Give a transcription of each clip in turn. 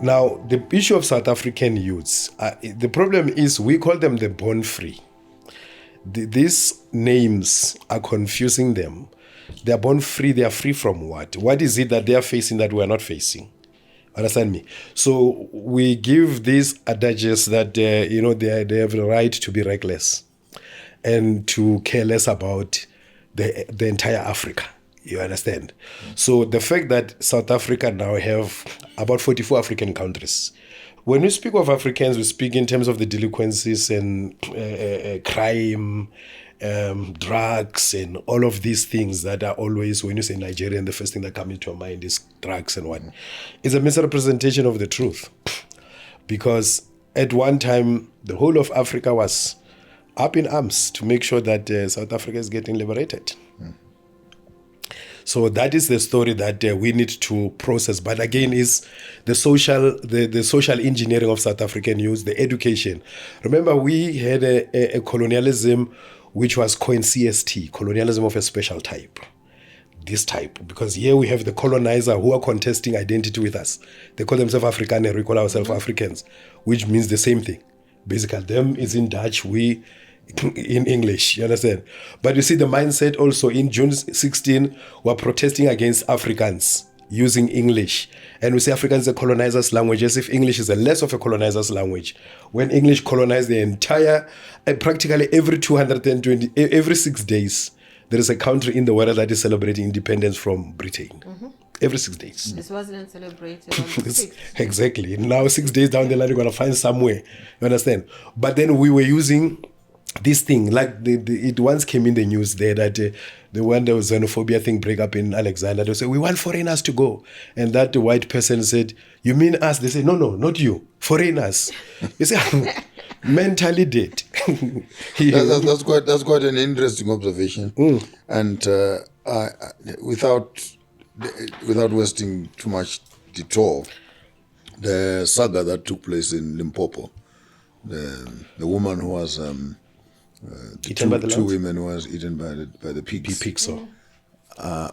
Now, the issue of South African youths, the problem is we call them the born free. These names are confusing them. They are born free. They are free from what? What is it that they are facing that we are not facing? Understand me? So we give these adages that they have the right to be reckless and to care less about the entire Africa. You understand? So the fact that South Africa now have about 44 African countries. When we speak of Africans, we speak in terms of the delinquencies and crime, drugs, and all of these things that are always, when you say Nigerian, the first thing that comes into your mind is drugs and what. It's a misrepresentation of the truth. Because at one time, the whole of Africa was up in arms to make sure that South Africa is getting liberated. So that is the story that we need to process. But again, is the social engineering of South African youth, the education. Remember, we had a colonialism which was coined CST, colonialism of a special type. This type, because here we have the colonizer who are contesting identity with us. They call themselves Afrikaner, we call ourselves Africans, which means the same thing. Basically, them is in Dutch, we in English, you understand? But you see the mindset also in June 16, we're protesting against Africans using English. And we say Afrikaans is a colonizer's language, as if English is a less of a colonizer's language. When English colonized the entire, practically every 6 days, there is a country in the world that is celebrating independence from Britain. Every 6 days. This wasn't celebrated on the 6th. Exactly. Now 6 days down the line, you're going to find somewhere. You understand? But then we were using this thing, like it once came in the news there that when there was xenophobia thing break up in Alexandria, they say, we want foreigners to go. And that white person said, you mean us? They say, no, not you, foreigners. You say, mentally dead. That's quite an interesting observation. And without wasting too much detour, the saga that took place in Limpopo, the woman who was two women who was eaten by the pigs.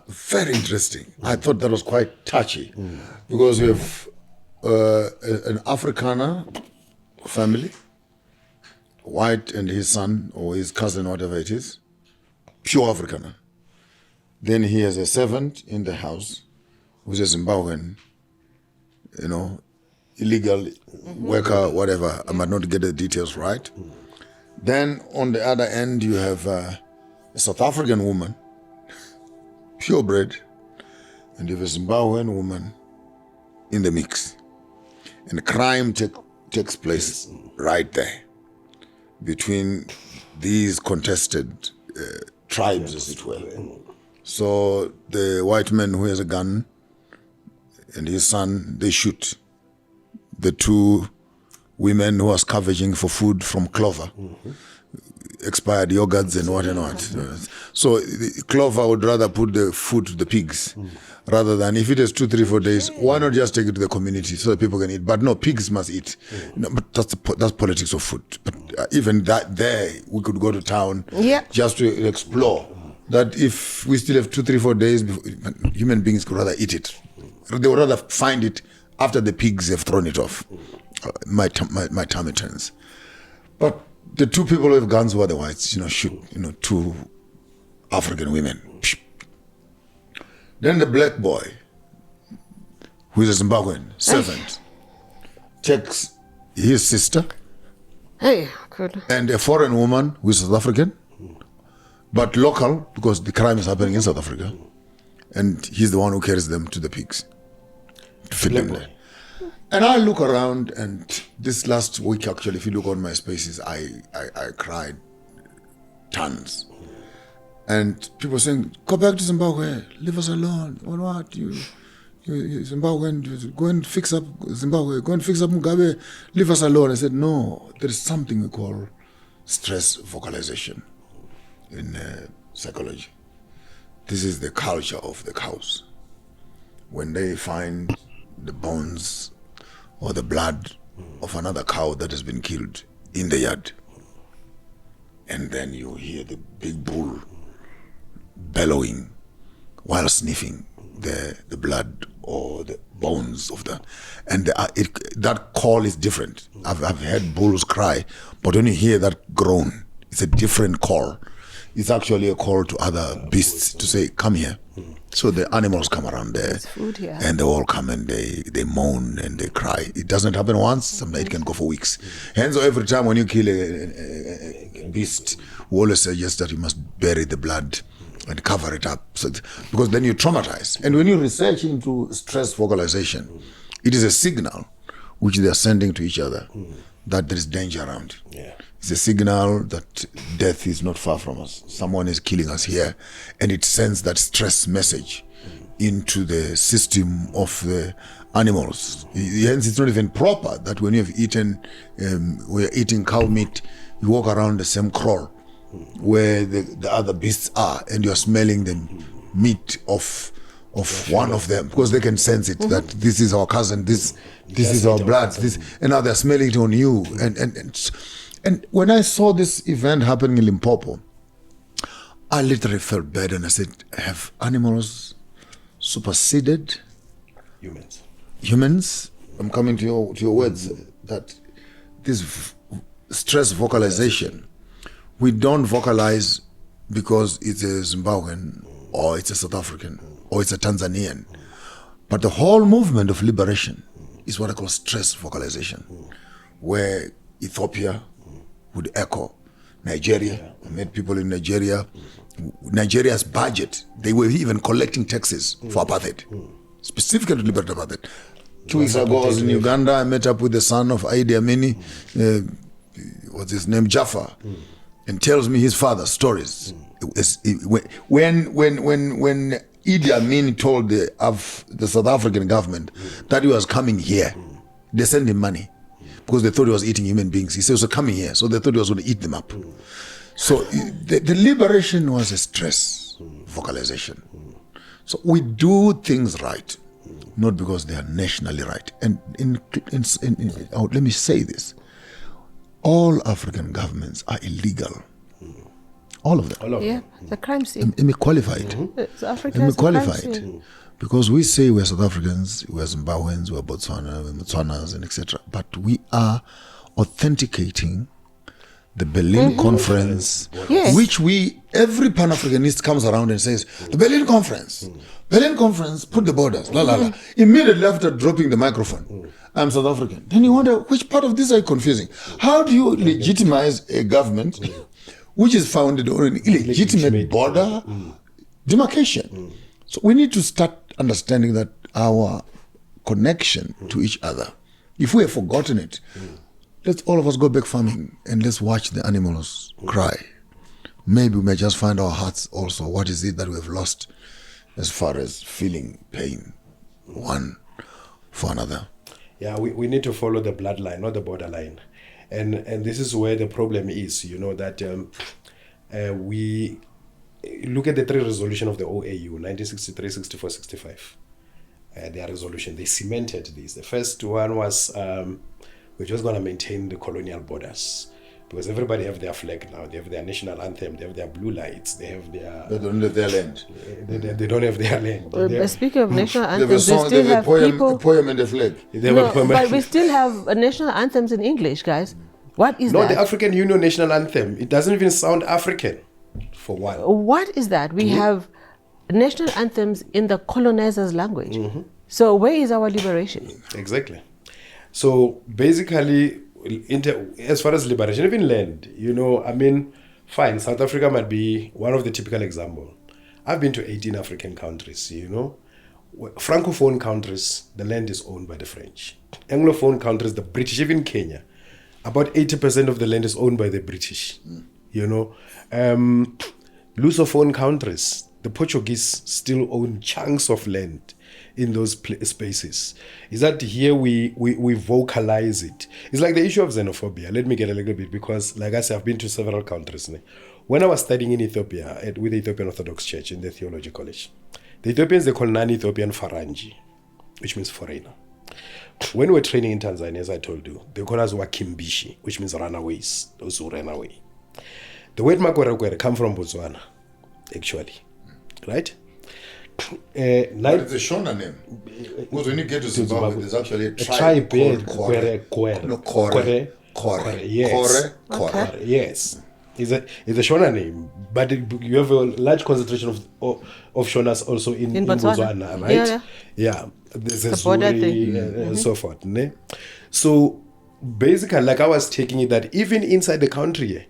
Very interesting. I thought that was quite touchy because we have an Afrikaner family, white and his son or his cousin, whatever it is, pure Afrikaner. Then he has a servant in the house who's a Zimbabwean, illegal worker, whatever. I might not get the details right. Then on the other end, you have a South African woman, purebred, and you have a Zimbabwean woman in the mix. And crime takes place right there between these contested tribes, as it were. So the white man who has a gun and his son, they shoot the two women who are scavenging for food from Clover, expired yogurts and what and what. So Clover would rather put the food to the pigs rather than, if it is 2, 3, 4 days, why not just take it to the community so that people can eat? But no, pigs must eat. But that's politics of food. But even that there, we could go to town just to explore that if we still have 2, 3, 4 days, human beings could rather eat it. They would rather find it after the pigs have thrown it off. My tummy turns. But the two people with guns who are the whites, shoot, two African women. Then the black boy, who is a Zimbabwean servant, takes his sister and a foreign woman who is South African, but local because the crime is happening in South Africa, and he's the one who carries them to the pigs to feed them there. And I look around, and this last week, actually, if you look on my spaces, I cried tons. And people saying, go back to Zimbabwe, leave us alone. What? You Zimbabwean, go and fix up Zimbabwe, go and fix up Mugabe, leave us alone. I said, no, there is something we call stress vocalization in psychology. This is the culture of the cows. When they find the bones or the blood of another cow that has been killed in the yard, and then you hear the big bull bellowing while sniffing the blood or the bones of that. And that call is different. I've heard bulls cry, but when you hear that groan, it's a different call. It's actually a call to other beasts to say, come here. So the animals come around there, and they all come and they moan and they cry. It doesn't happen once, sometimes it can go for weeks. Hence, every time when you kill a beast, we always suggest that you must bury the blood and cover it up, because then you traumatize. And when you research into stress vocalization, it is a signal which they are sending to each other that there is danger around. Yeah. It's a signal that death is not far from us. Someone is killing us here, and it sends that stress message into the system of the animals. Hence, it's not even proper that when you've eaten, we're eating cow meat, you walk around the same kraal where the other beasts are, and you're smelling the meat of one of them, because they can sense it that this is our cousin, this is our blood, and now they're smelling it on you. And when I saw this event happening in Limpopo, I literally felt bad, and I said, have animals superseded humans? I'm coming to your words, that this stress vocalization, we don't vocalize because it's a Zimbabwean or it's a South African or it's a Tanzanian. But the whole movement of liberation is what I call stress vocalization, where Ethiopia would echo Nigeria. I met people in Nigeria. Nigeria's budget, they were even collecting taxes for apartheid, specifically to liberate apartheid. 2 weeks ago, I was in Uganda. I met up with the son of Idi Amin, what's his name, Jafar, and tells me his father's stories. When Idi Amin told the South African government that he was coming here, they sent him money because they thought he was eating human beings. He said, so coming here. So they thought he was going to eat them up. So the liberation was a stress vocalization. So we do things right, not because they are nationally right. And let me say this. All African governments are illegal. All of them. Yeah, it's a crime scene. Let me qualify it. Let me qualify it. Because we say we're South Africans, we're Zimbabweans, we're Botswana, we're Motswanas, and etc. But we are authenticating the Berlin Conference, which every Pan-Africanist comes around and says, the Berlin Conference. Berlin Conference, put the borders, la la la. Immediately after dropping the microphone, I'm South African. Then you wonder, which part of this are you confusing? How do you legitimize a government which is founded on an illegitimate border demarcation? So we need to start understanding that our connection to each other, if we have forgotten it, let's all of us go back farming and let's watch the animals cry. Maybe we may just find our hearts also. What is it that we have lost as far as feeling pain one for another? Yeah, we need to follow the bloodline, not the borderline. And this is where the problem is, that we look at the 3 resolution of the OAU, 1963, 64, 65. Their resolution, they cemented this. The first one was we're just going to maintain the colonial borders, because everybody have their flag now. They have their national anthem. They have their blue lights. They have their... They don't have their land. They don't have their land. But speaking of national anthems, they still have a poem and a flag. But we still have national anthems in English, guys. What is that? No, the African Union national anthem. It doesn't even sound African, for one. What is that? We have national anthems in the colonizer's language. So where is our liberation? Exactly. So basically, as far as liberation, even land, fine, South Africa might be one of the typical examples. I've been to 18 African countries, Francophone countries, the land is owned by the French. Anglophone countries, the British, even Kenya, about 80% of the land is owned by the British, Lusophone countries, the Portuguese still own chunks of land in those spaces. Is that here we vocalize it. It's like the issue of xenophobia. Let me get a little bit, because like I said, I've been to several countries. When I was studying in Ethiopia with the Ethiopian Orthodox Church in the theology college, the Ethiopians, they call non-Ethiopian Faranji, which means foreigner. When we were training in Tanzania, as I told you, they call us Wakimbishi, which means runaways, those who ran away. The word Makwerekwere come from Botswana, actually, right? But it's a Shona name. Because when you get to Zimbabwe, there's actually a tribe called Kore. Kore. Yes. Kore. Yes. It's a Shona name, but you have a large concentration of Shonas also in Botswana, right? Yeah. There's a Zulu and so forth. Ne? So basically, like I was taking it that even inside the country,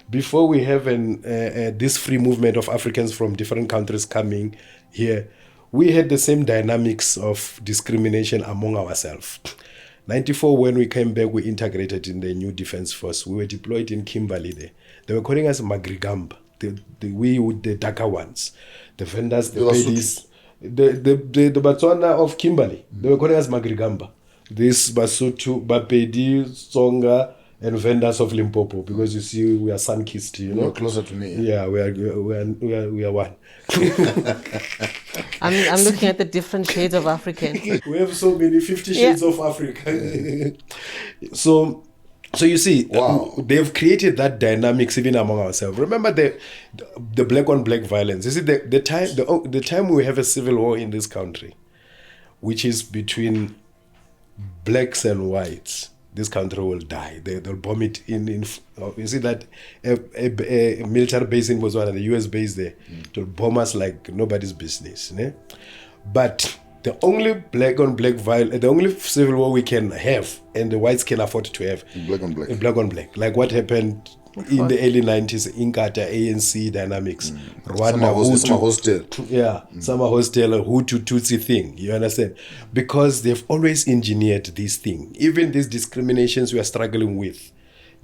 before we have this free movement of Africans from different countries coming here, we had the same dynamics of discrimination among ourselves. 94, when we came back, we integrated in the new defense force. We were deployed in Kimberley there. They were calling us Magrigamba, we with the darker ones. The vendors, the ladies, the Botswana of Kimberley, they were calling us Magrigamba. This Basotho, Bapedi, Tsonga, and vendors of Limpopo, because you see, we are sun-kissed, you know. You're closer to me. Yeah, we are one. I'm looking at the different shades of African. We have so many 50 shades of Africa. So you see, wow. They've created that dynamics even among ourselves. Remember the black on black violence. You see, the time we have a civil war in this country, which is between blacks and whites, this country will die. They'll bomb it in you see that a military base in Botswana, the US base there, to bomb us like nobody's business. Ne? But the only black on black violence, the only civil war we can have, and the whites can afford to have, black on black. Black on black. Like what happened in the early 90s, Inkatha, ANC dynamics, Rwanda, Hutu, Summer Hostel, Hutu Tutsi thing, you understand? Because they've always engineered this thing. Even these discriminations we are struggling with,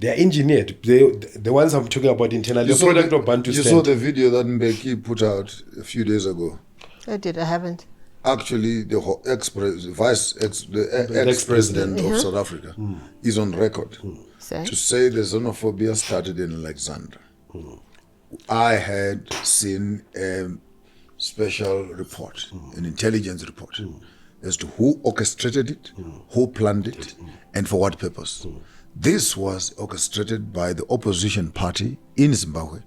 they are engineered. The ones I'm talking about internally, the product of Bantustan. You saw the video that Mbeki put out a few days ago. I did, I haven't. Actually, the ex-president of South Africa is on record to say the xenophobia started in Alexandra. I had seen a special report, an intelligence report, as to who orchestrated it, who planned it, and for what purpose. This was orchestrated by the opposition party in Zimbabwe,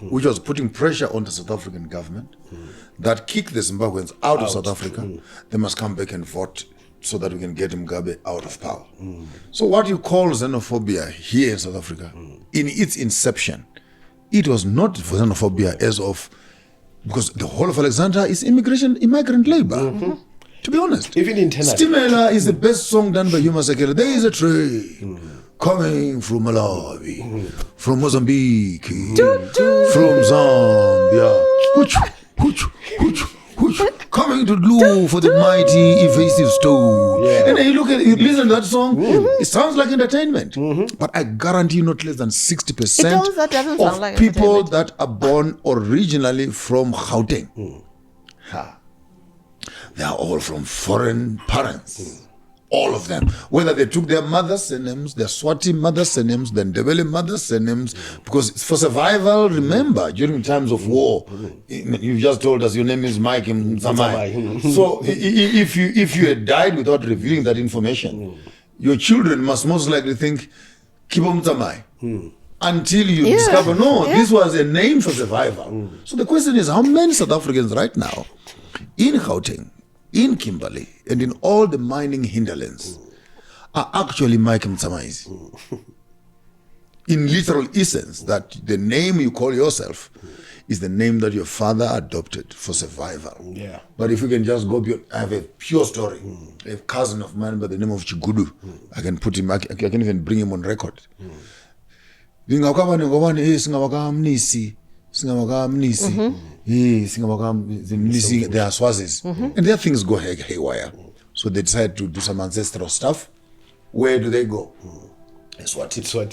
which was putting pressure on the South African government that kick the Zimbabweans out of South Africa. They must come back and vote so that we can get Mugabe out of power. So what you call xenophobia here in South Africa, in its inception, it was not xenophobia as of, because the whole of Alexandria is immigrant labor. To be honest, even internally. Stimela is the best song done by Huma Sekela. There is a train coming from Malawi, from Mozambique, from Zambia, coming to look for the mighty evasive stone. And then you listen to that song, it sounds like entertainment. But I guarantee not less than 60% of people that are born originally from Gauteng, they are all from foreign parents. All of them, whether they took their mother's surnames, their Swati mother's surnames, then Ndebele mother's surnames, because for survival, remember, during times of war, you just told us your name is Mike Mzamai. So if you had died without revealing that information, your children must most likely think Kibo Mzamai. Until you discover, this was a name for survival. So the question is, how many South Africans right now in Gauteng, in Kimberley, and in all the mining hinterlands are actually Mike Mtsamais? In literal essence, that the name you call yourself is the name that your father adopted for survival. But if we can just go beyond, I have a pure story. A cousin of mine by the name of Chigudu. I can put him, I can even bring him on record. They are Swazis, and their things go haywire. So they decide to do some ancestral stuff. Where do they go? Swati. So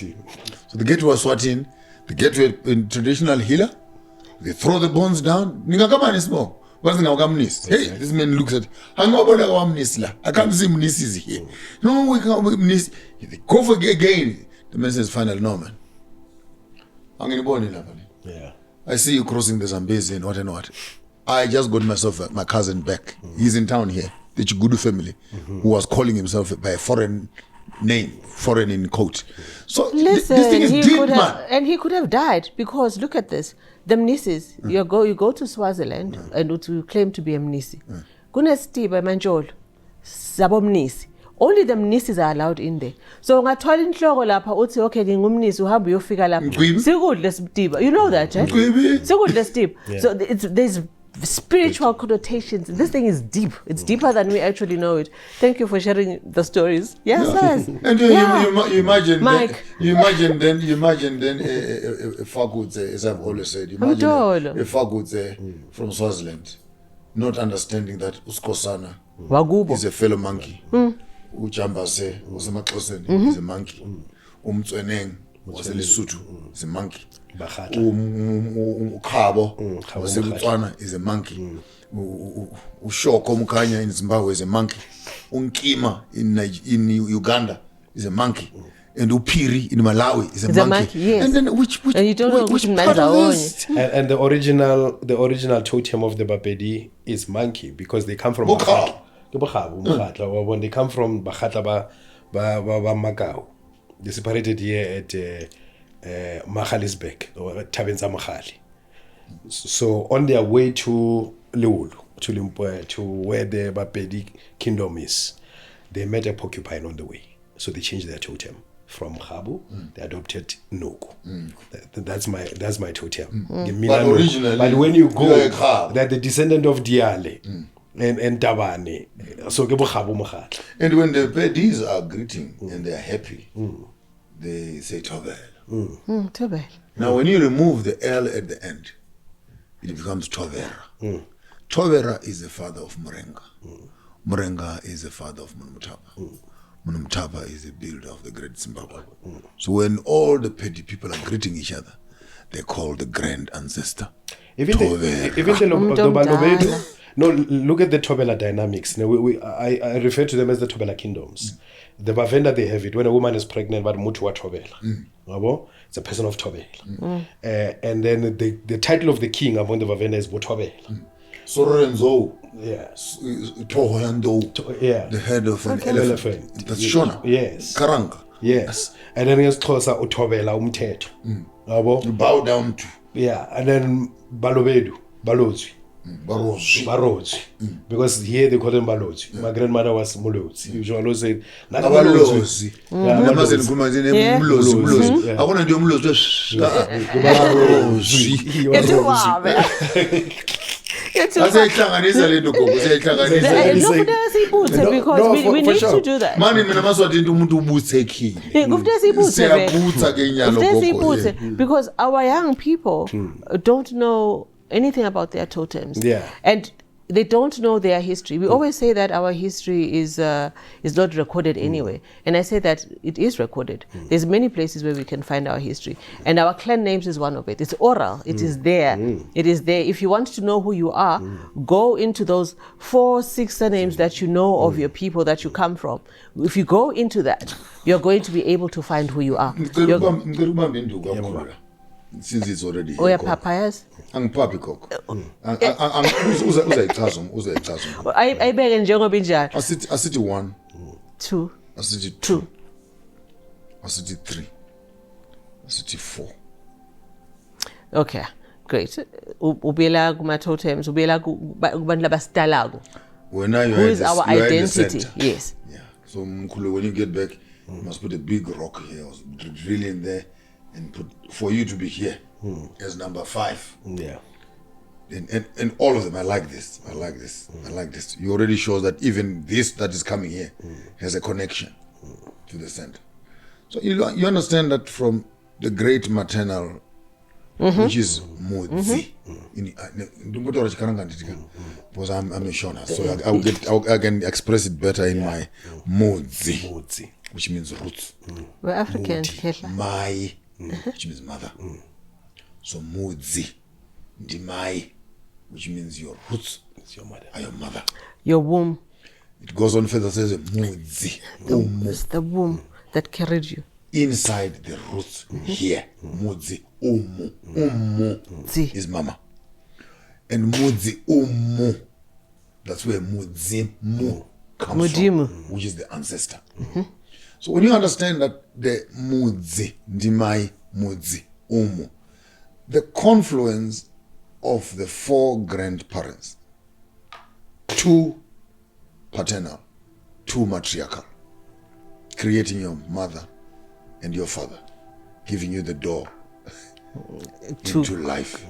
they get to a Swatin, they get to a traditional healer, they throw the bones down. Hey, this man looks at, I can't see Mnis is here. No, we can't. They go for again. The man says, finally, no, man. I see you crossing the Zambezi and what and what. I just got my cousin back. He's in town here, the Chigudu family, who was calling himself by a foreign name, foreign in quote. So listen, this thing is deep, man. And he could have died, because look at this. the Mnisis, you go to Swaziland and you claim to be a Mnisi. Kunestiba Manjolo, Sabomnisi. Only the Mnisis are allowed in there. So ungathola inhloko lapha uthi okay ngingumnisi uhamba uyofika lapha. Sikudle sibdiba. You know that, right? Sikudle sibdiba. So there's spiritual connotations. This thing is deep. It's deeper than we actually know it. Thank you for sharing the stories. Yes, yes. And you imagine Mike. You imagine then a Fagudze, as I've always said, imagine a Fagudze from Swaziland not understanding that Uskosana is a fellow monkey. Ujambase wasemaXhoseni is a monkey. Umtsweneng waseLesotho is a monkey. Ukhabo waseBotswana is a monkey. Ushoko Mukanya in Zimbabwe is a monkey. Unkima in Uganda is a monkey. And Upiri in Malawi is a monkey. Yes. And then which and you don't know which part of this? And the original totem of the Bapedi is monkey because they come from Bakhatla. When they come from Bakhatla Makau, they separated here at Magaliesberg or Tabenza Magali. So on their way to Leulu, to Limpopo, to where the Bapedi kingdom is, they met a porcupine on the way. So they changed their totem. From Khabu, they adopted Nogu. That's my totem. But when you go, they're the descendant of Diale and Tabane. So and when the Pedis are greeting and they are happy, they say Tobel. Tobel. Now when you remove the L at the end, it becomes Tovera. Tovera is the father of Murenga. Murenga is the father of Munumutapa. Munumtapa is the builder of the great Zimbabwe. So when all the petty people are greeting each other, they call the grand ancestor. Even the Balobedu. No, look at the Tobela dynamics. Now, I refer to them as the Tobela kingdoms. The Bavenda, they have it. When a woman is pregnant, but Mutua Tobela. It's a person of Tobela. And then the title of the king among the Bavenda is Botobela. Sorenzo. Yes. Tohoyando. Yeah. The head of an elephant. That's Shona. Yes. Karanga. Yes. And then there's Tosa Utobela Umteto. You bow down to. Yeah. And then Balobedu. Balozwi. Barozwi. Because here they call them Balozwi. My grandmother was Mulozwi. You should always say Balozwi. Because we need to do that. Because our young people don't know anything about their totems. And they don't know their history. We always say that our history is not recorded anyway. And I say that it is recorded. There's many places where we can find our history. And our clan names is one of it. It's oral. It is there. It is there. If you want to know who you are, go into those 4-6 surnames that you know of your people that you come from. If you go into that, you're going to be able to find who you are. Since it's already here. Oh, yeah, papayas? Angiphaphi koko. Uzayichaza. Ayibeke njengoba injalo. Asithi 1. 2. Asithi 2. Asithi 3. Asithi 4. Okay, great. Ubuyela kuma totems, ubuyela kubantu labasitalako. Who is our identity? Yes. Yeah. So Mkhulu, when you get back, you must put a big rock here, drill in there. And put for you to be here as number 5. Yeah. And all of them, I like this. I like this. I like this. You already show that even this that is coming here has a connection to the center. So you understand that from the great maternal, which is Mudzi. Because I'm a Shona, so I can express it better in my Mudzi, which means roots. We're African. My. Which means mother. So Mudzi, Ndimai, which means your roots, it's your mother. Are your mother. Your womb. It goes on further, says Mudzi. It's the womb that carried you. Inside the roots, here, Mudzi, Umu is mama. And Mudzi, Umu, that's where Mudzimu comes from, which is the ancestor. So when you understand that the Mudzi, Ndimai, Mudzi, Umu, the confluence of the 4 grandparents, 2 paternal, 2 matriarchal, creating your mother and your father, giving you the door into life.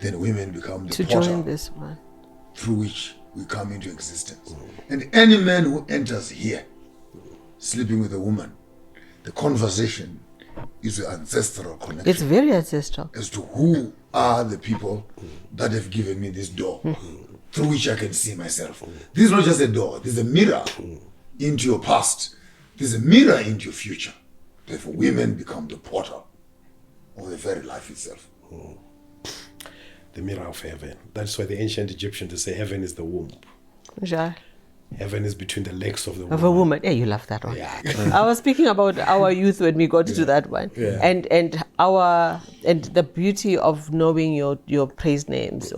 Then women become the portal join this one, through which we come into existence. And any man who enters here, sleeping with a woman, the conversation is an ancestral connection. It's very ancestral. As to who are the people that have given me this door through which I can see myself. This is not just a door, this is a mirror into your past. This is a mirror into your future. Therefore, women become the portal of the very life itself. The mirror of heaven. That's why the ancient Egyptians, they say heaven is the womb. Yeah. Heaven is between the legs of the woman. Of a woman. Yeah, you love that one. Yeah. I was speaking about our youth when we got to that one. Yeah. And the beauty of knowing your praise names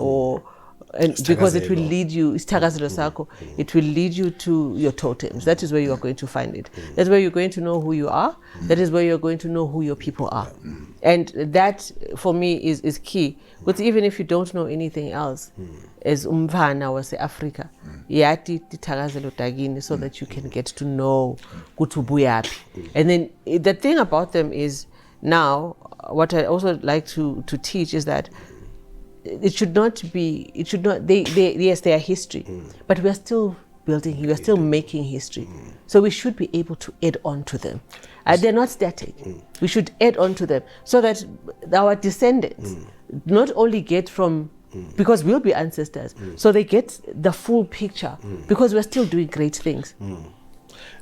because it will lead you, it will lead you to your totems. That is where you are going to find it. That's where you're going to know who you are. That is where you're going to know who your people are. And that, for me, is key. But even if you don't know anything else, as umfana was Africa, yati tithakazelo tagini, so that you can get to know kutubuyapi. And then the thing about them is, now, what I also like to teach is that yes, they are history, but we are still building, we are still making history. So we should be able to add on to them. They're not static. We should add on to them so that our descendants not only get from, because we'll be ancestors, so they get the full picture, because we're still doing great things.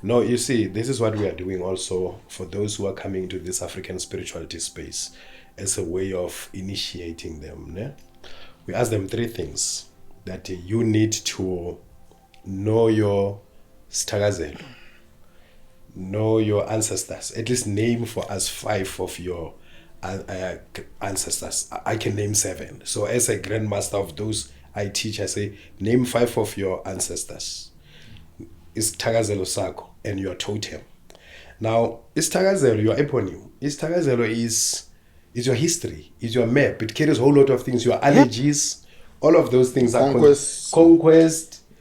No, you see, this is what we are doing also for those who are coming to this African spirituality space as a way of initiating them. Ne? We ask them 3 things that you need to know your stakazelo, know your ancestors, at least name for us 5 of your ancestors. I can name 7. So as a grandmaster of those I teach, I say, name 5 of your ancestors. Istakazelo sako and your totem. Now, istakazelo, your eponym, istakazelo is your history, is your map. It carries a whole lot of things, your allergies, all of those things are conquest,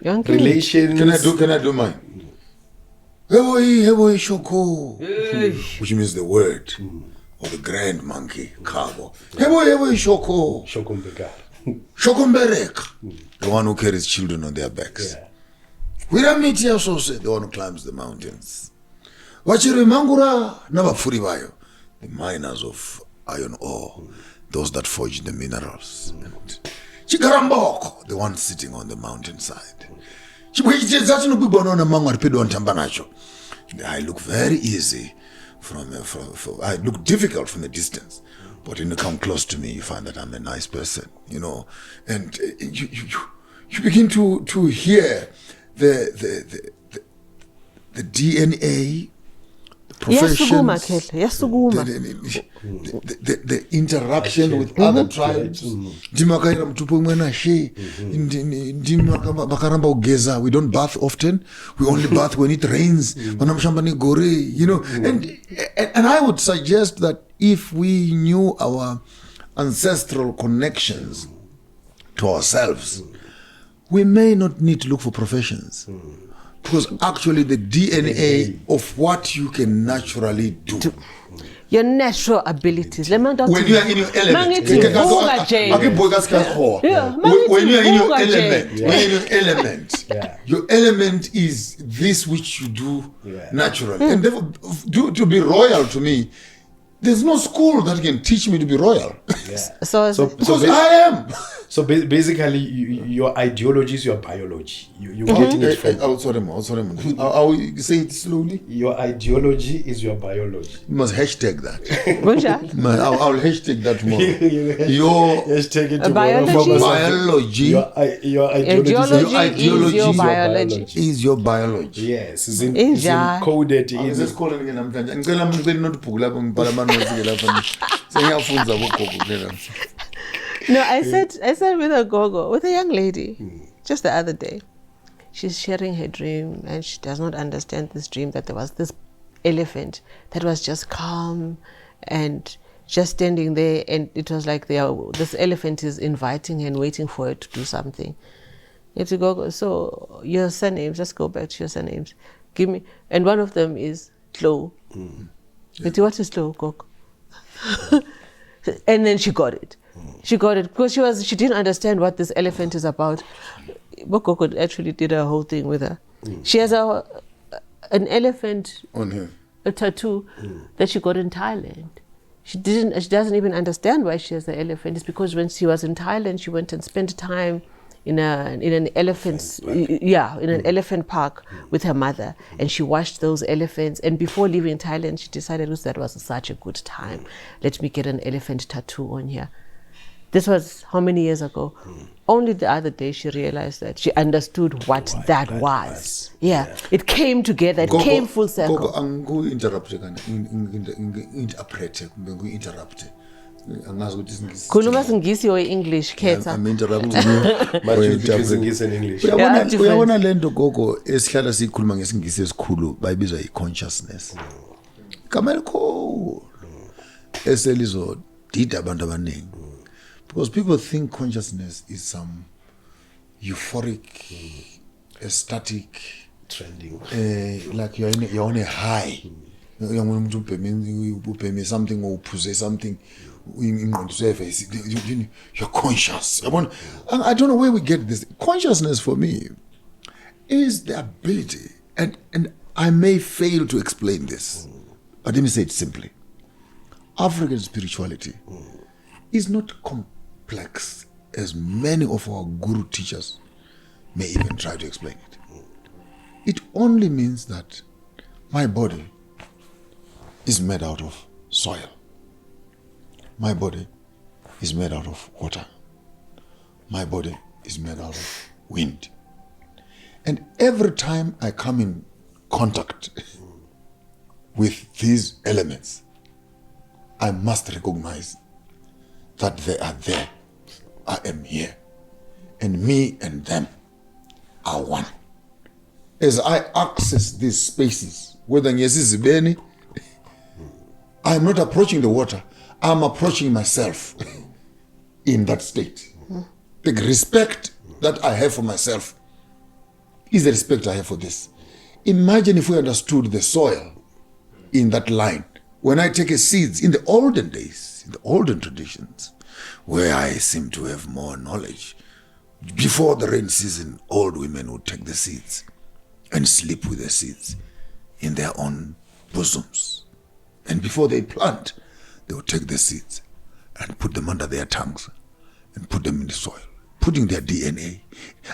relations. Can I do mine? Heboi shoko, which means the word, or the grand monkey, cargo. Heboi shoko. Shokombereka, the one who carries children on their backs. Yeah. Wiramiti Asose, the one who climbs the mountains. Wachiri Mangura, Nabafuri Bayo, the miners of iron ore, those that forge the minerals. Chikaramboko, the one sitting on the mountainside. I look very easy I look difficult from the distance, but when you come close to me, you find that I'm a nice person, you know, and you begin to hear the DNA, the professions, the interaction with other tribes. We don't bath often. We only bath when it rains. You know, and I would suggest that if we knew our ancestral connections to ourselves, we may not need to look for professions. Because actually the DNA of what you can naturally do. Your natural abilities. When you are in your element. Your element is this which you do naturally. And therefore, to be royal to me, there's no school that can teach me to be royal. Because I am. So basically, your ideology is your biology. You're getting it from... I'll say it slowly. Your ideology is your biology. You must hashtag that. I'll hashtag that more. Your hashtag it biology. Your ideology is your biology. Yes, it's encoded. No, I said with a gogo, with a young lady, just the other day. She's sharing her dream, and she does not understand this dream, that there was this elephant that was just calm, and just standing there, and it was like this elephant is inviting her and waiting for her to do something. You have to go, so your surnames, just go back to your surnames. Give me, and one of them is Thau. What is Thau, Kok? And then she got it. She got it because she didn't understand what this elephant is about. Bokoko actually did a whole thing with her. She has an elephant on her, a tattoo that she got in Thailand. She doesn't even understand why she has the elephant. It's because when she was in Thailand, she went and spent time in an elephant park with her mother, and she watched those elephants. And before leaving Thailand, she decided that was such a good time. Let me get an elephant tattoo on here. This was how many years ago? Only the other day she realized that. She understood what that was. Yeah, it came together. It came full circle. Khuluma Singisi or English, Khetsa? I'm interrupting you. Uyabona lento gogo esihlala sikhuluma ngesingisi esikhulu bayibizwa i-consciousness. Kamelko eselizo dida abantu abaningi. Because people think consciousness is some euphoric, ecstatic, trending, like you're on a high. You're something or possess something. You're conscious. I don't know where we get this. Consciousness for me is the ability, and I may fail to explain this, but let me say it simply. African spirituality is not complex as many of our guru teachers may even try to explain it. It only means that my body is made out of soil. My body is made out of water. My body is made out of wind. And every time I come in contact with these elements, I must recognize that they are there. I am here. And me and them are one. As I access these spaces, whether Nyesizibeni, I am not approaching the water. I am approaching myself in that state. The respect that I have for myself is the respect I have for this. Imagine if we understood the soil in that line. When I take a seeds in the olden days, in the olden traditions, where I seem to have more knowledge, before the rain season, old women would take the seeds and sleep with the seeds in their own bosoms. And before they plant, they would take the seeds and put them under their tongues and put them in the soil, putting their DNA.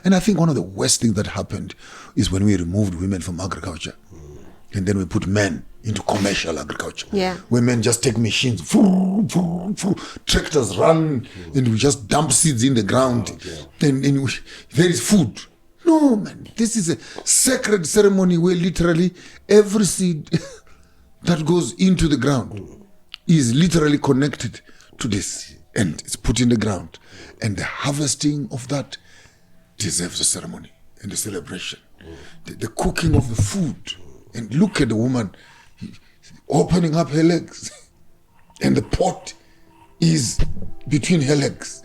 And I think one of the worst things that happened is when we removed women from agriculture and then we put men into commercial agriculture. Yeah. Women just take machines, tractors run, and we just dump seeds in the ground. And there is food. No, man, this is a sacred ceremony where literally every seed that goes into the ground is literally connected to this, and it's put in the ground. And the harvesting of that deserves a ceremony and a celebration. The cooking of the food, and look at the woman opening up her legs, and the pot is between her legs,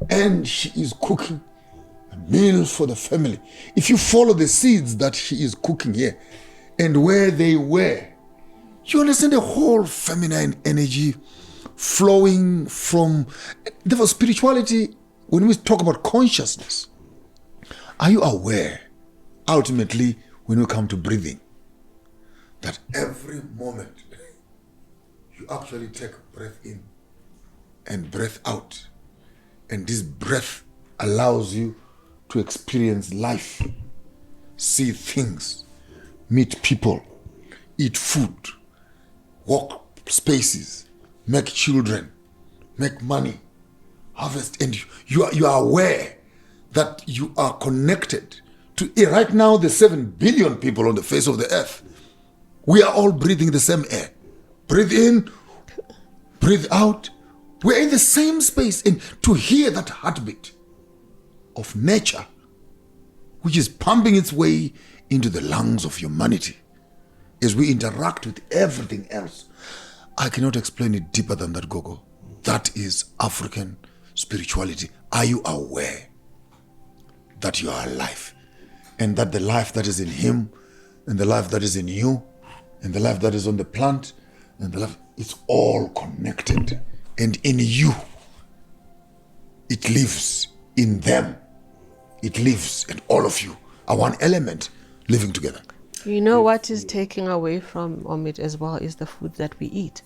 and she is cooking a meal for the family. If you follow the seeds that she is cooking here and where they were, you understand the whole feminine energy flowing from. Therefore, spirituality, when we talk about consciousness, are you aware, ultimately, when we come to breathing, that every moment you actually take breath in and breath out, and this breath allows you to experience life, see things, meet people, eat food, walk spaces, make children, make money, harvest, and you are aware that you are connected to right now the 7 billion people on the face of the earth. We are all breathing the same air. Breathe in, breathe out. We're in the same space, and to hear that heartbeat of nature, which is pumping its way into the lungs of humanity as we interact with everything else. I cannot explain it deeper than that, Gogo. That is African spirituality. Are you aware that you are alive? And that the life that is in him, and the life that is in you, and the life that is on the plant, and the life, it's all connected. And in you, it lives. In them, it lives. And all of you are one element living together. You know what is taking away from it as well is the food that we eat.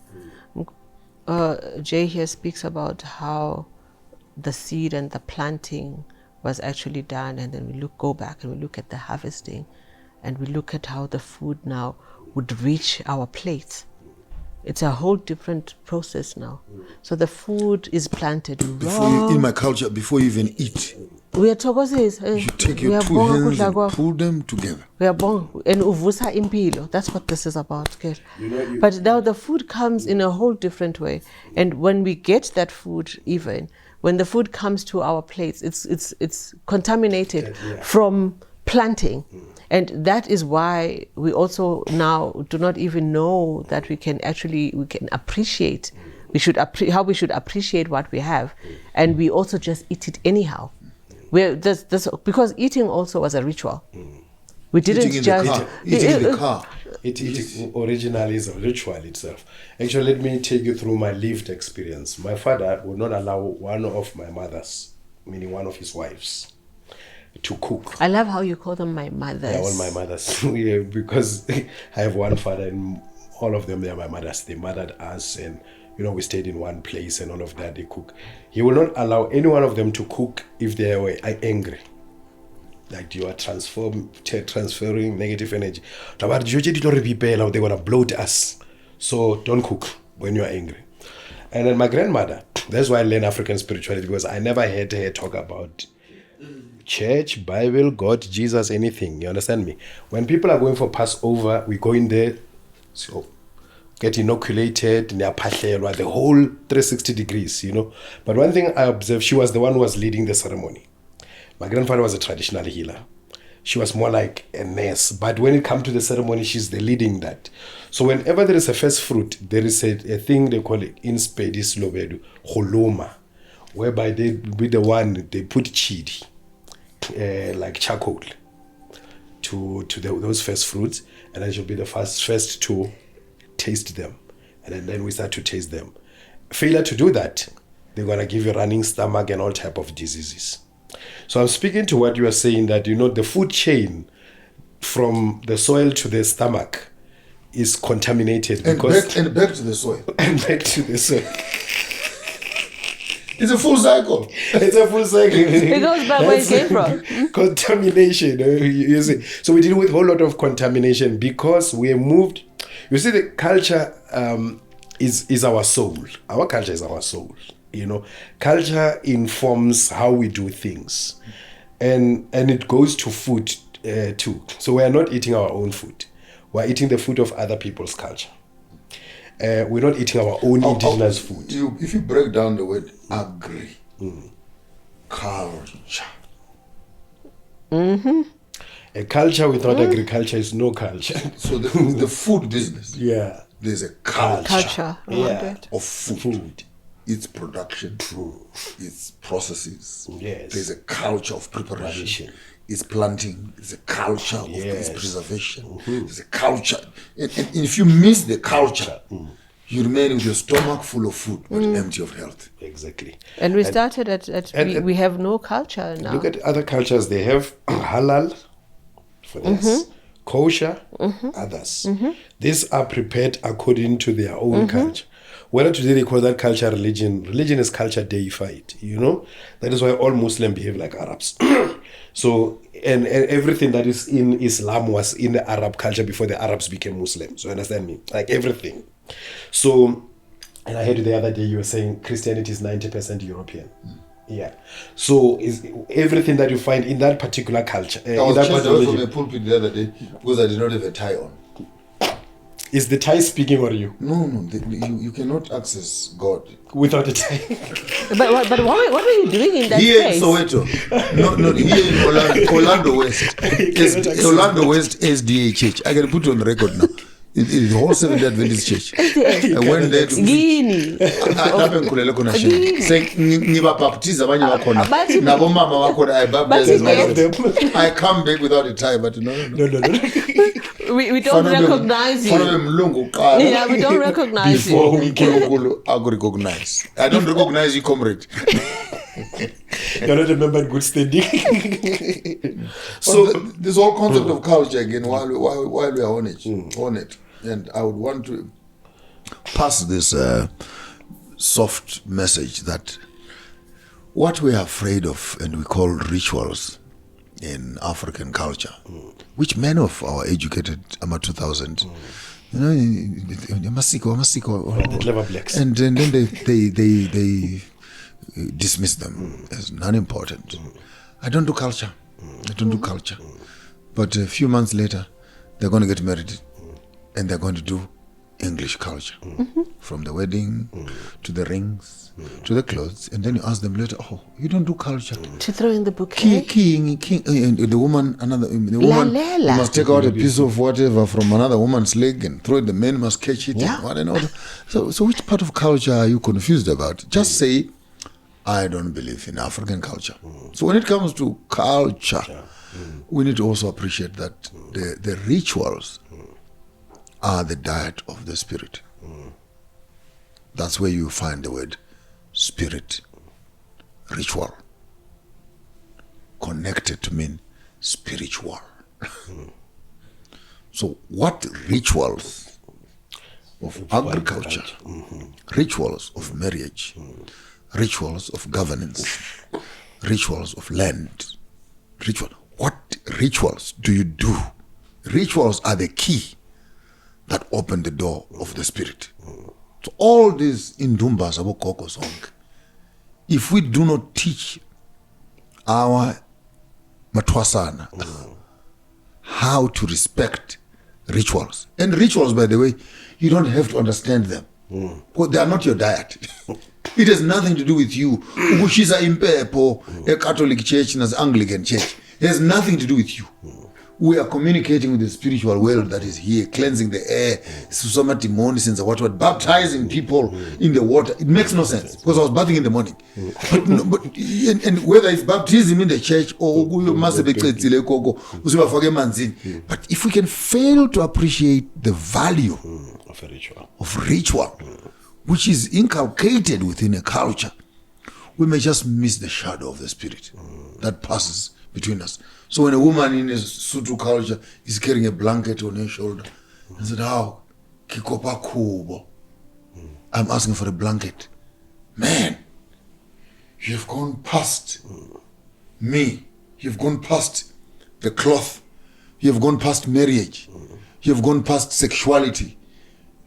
Jay here speaks about how the seed and the planting was actually done, and then we go back and we look at the harvesting, and we look at how the food now would reach our plates. It's a whole different process now. So the food is planted raw. In my culture, before you even eat, we are tokozis. You take your two hands and pull them together. We are born and uvusa impilo. That's what this is about. Okay? But now the food comes in a whole different way. And when we get that food, even when the food comes to our plates, it's contaminated from planting. And that is why we also now do not even know that we can appreciate. We should appreciate what we have, and we also just eat it anyhow. Because eating also was a ritual. We didn't eating in the car. It originally is a ritual itself. Actually, let me take you through my lived experience. My father would not allow one of my mothers, meaning one of his wives, to cook. I love how you call them my mothers. Yeah, all my mothers. Yeah, because I have one father and all of them, they are my mothers. They mothered us, and we stayed in one place and all of that. They cook. He will not allow any one of them to cook if they were angry. Like you are transferring negative energy. They're going to bloat us. So don't cook when you are angry. And then my grandmother, that's why I learned African spirituality, because I never heard her talk about church, Bible, God, Jesus, anything. You understand me? When people are going for Passover, we go in there, so get inoculated, the whole 360 degrees, But one thing I observed, she was the one who was leading the ceremony. My grandfather was a traditional healer. She was more like a nurse. But when it comes to the ceremony, she's the leading that. So whenever there is a first fruit, there is a thing they call it in Spedis Lobedu, holoma, whereby they be the one, they put chidi, like charcoal, to those first fruits, and then she'll be the first to taste them, and then we start to taste them. Failure to do that, they're going to give you running stomach and all type of diseases. So I'm speaking to what you are saying, that the food chain from the soil to the stomach is contaminated, and back to the soil. And back to the soil. It's a full cycle. It's a full cycle. It goes back where it came from. Contamination. You see. So we deal with a whole lot of contamination because we have moved. You see, the culture is our soul. Our culture is our soul. Culture informs how we do things, and it goes to food too. So we are not eating our own food. We are eating the food of other people's culture. We're not eating our own indigenous food. If you break down the word agri, culture. Mm-hmm. A culture without agriculture is no culture. So the food business. Yeah. There's a culture of food. Its production, its processes. Yes. There's a culture of preparation. It's planting. It's a culture of its preservation. Mm-hmm. There's a culture. And if you miss the culture, you remain with your stomach full of food, but empty of health. Exactly. And we started we have no culture now. Look at other cultures. They have halal for this, kosher, others. Mm-hmm. These are prepared according to their own culture. Whether today they call that culture religion. Religion is culture deified, That is why all Muslims behave like Arabs. So, and everything that is in Islam was in the Arab culture before the Arabs became Muslims. So, understand me? Like everything. So, and I heard the other day you were saying Christianity is 90% European. Yeah. So, is everything that you find in that particular culture. I was chased away from a pulpit the other day because I did not have a tie on. Is the tie speaking or you? No. You cannot access God without a tie. But what were you doing in that here place? In Soweto. No, here in Orlando West. Orlando West SDA Church. I can put it on record now. the whole Seventh-day Adventist Church. I went there to preach. Lapho ngikhulele khona shame. Ngibabaptize abanye bakhona. Nabo mama bakhona I baptize myself. I come back without a tie, but no. We don't recognize you. Yeah, we don't recognize before you. Before I could recognize. I don't recognize you, comrade. You're not a member in good standing. So this whole concept of culture again, while we are on it, and I would want to pass this soft message that what we are afraid of and we call rituals in African culture, which many of our educated AMA 2000, you know, the clever blacks, and then they dismiss them as non-important. I don't do culture. But a few months later, they're going to get married and they're going to do English culture. From the wedding to the rings to the clothes. And then you ask them later, oh, you don't do culture. To throw in the bouquet. King, and the woman must take out a piece of whatever from another woman's leg and throw it. The man must catch it. Yeah. And what. So which part of culture are you confused about? Just say, I don't believe in African culture. So when it comes to culture, we need to also appreciate that the rituals are the diet of the spirit. That's where you find the word spirit, ritual, connected to mean spiritual. So what rituals of agriculture, rituals of marriage, rituals of governance, rituals of land, what rituals do you do? Rituals are the key that open the door of the spirit. So all these indumbas about Koko song, if we do not teach our Matwasana how to respect rituals, and rituals, by the way, you don't have to understand them. Because they are not your diet. It has nothing to do with you. Ukushiza impepo, a Catholic church and an Anglican church. It has nothing to do with you. We are communicating with the spiritual world that is here, cleansing the air, what, baptizing people in the water. It makes no sense because I was bathing in the morning. And whether it's baptism in the church or but if we can fail to appreciate the value of ritual, which is inculcated within a culture, we may just miss the shadow of the spirit that passes between us. So when a woman in a Sotho culture is carrying a blanket on her shoulder, and said, "How kikopa kubo?" I'm asking for a blanket. Man, you've gone past me. You've gone past the cloth. You've gone past marriage. You've gone past sexuality.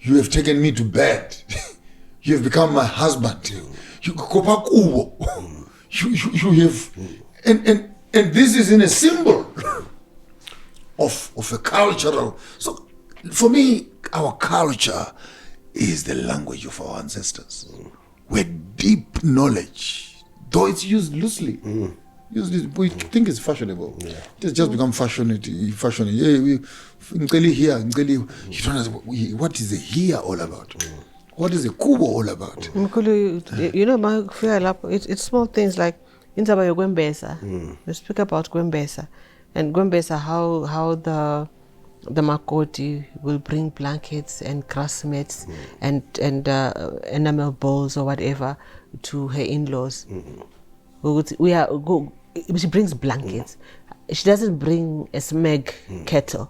You have taken me to bed. You have become my husband. You kikopa kubo. You have and this is in a symbol of a cultural. So for me, our culture is the language of our ancestors, where deep knowledge, though it's used loosely, we think it's fashionable. It has just become fashionable. Yeah, you don't know what is the here all about. What is the kubo all about? You know, my fear, it's small things like in Zabayo Gwembesa. We speak about Gwembesa, and Gwembesa, how the Makoti will bring blankets and grass mats and enamel bowls or whatever to her in-laws. She brings blankets. She doesn't bring a smeg kettle.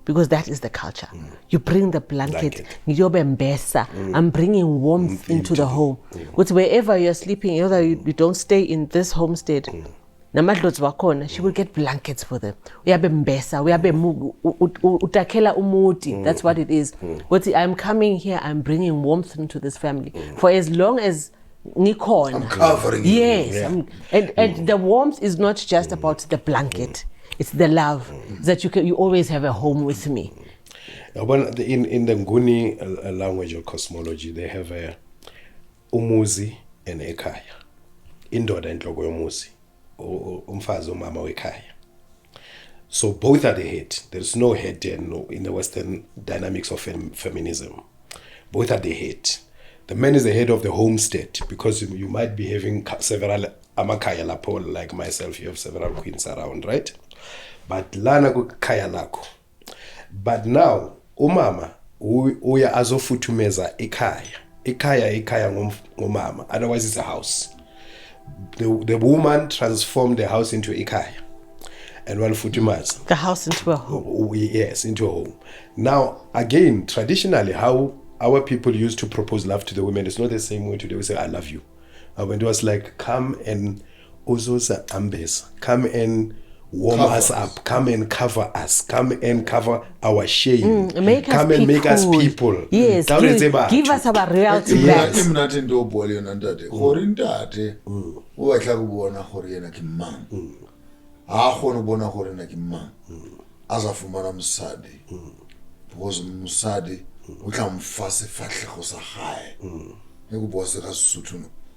Because that is the culture. You bring the blanket. I'm bringing warmth into the home. But wherever you're sleeping, either you don't stay in this homestead, she will get blankets for them. That's what it is. But I'm coming here, I'm bringing warmth into this family. For as long as I'm covering you. Yes. And the warmth is not just about the blanket. It's the love that you always have a home with me. In the Nguni language or cosmology, they have a umuzi and ekhaya. Indoda enhloko yomuzi, umfazi umama wekhaya. So both are the head. There's no head in the Western dynamics of feminism. Both are the head. The man is the head of the homestead, because you might be having several amakaya lapo, like myself, you have several queens around, right? But lana kaya lako. But now, umama, uya azofutumeza ikaya. Ikaya ngomama. Otherwise it's a house. The woman transformed the house into ikaya. And one futumaza. The house into a home. Yes, into a home. Now, again, traditionally, how our people used to propose love to the women, it's not the same way today. We say, I love you. When it was like, come and ozosa ambes, come and warm us up, come and cover us, come and cover our shame, come and make us people. Yes, give us our reality back.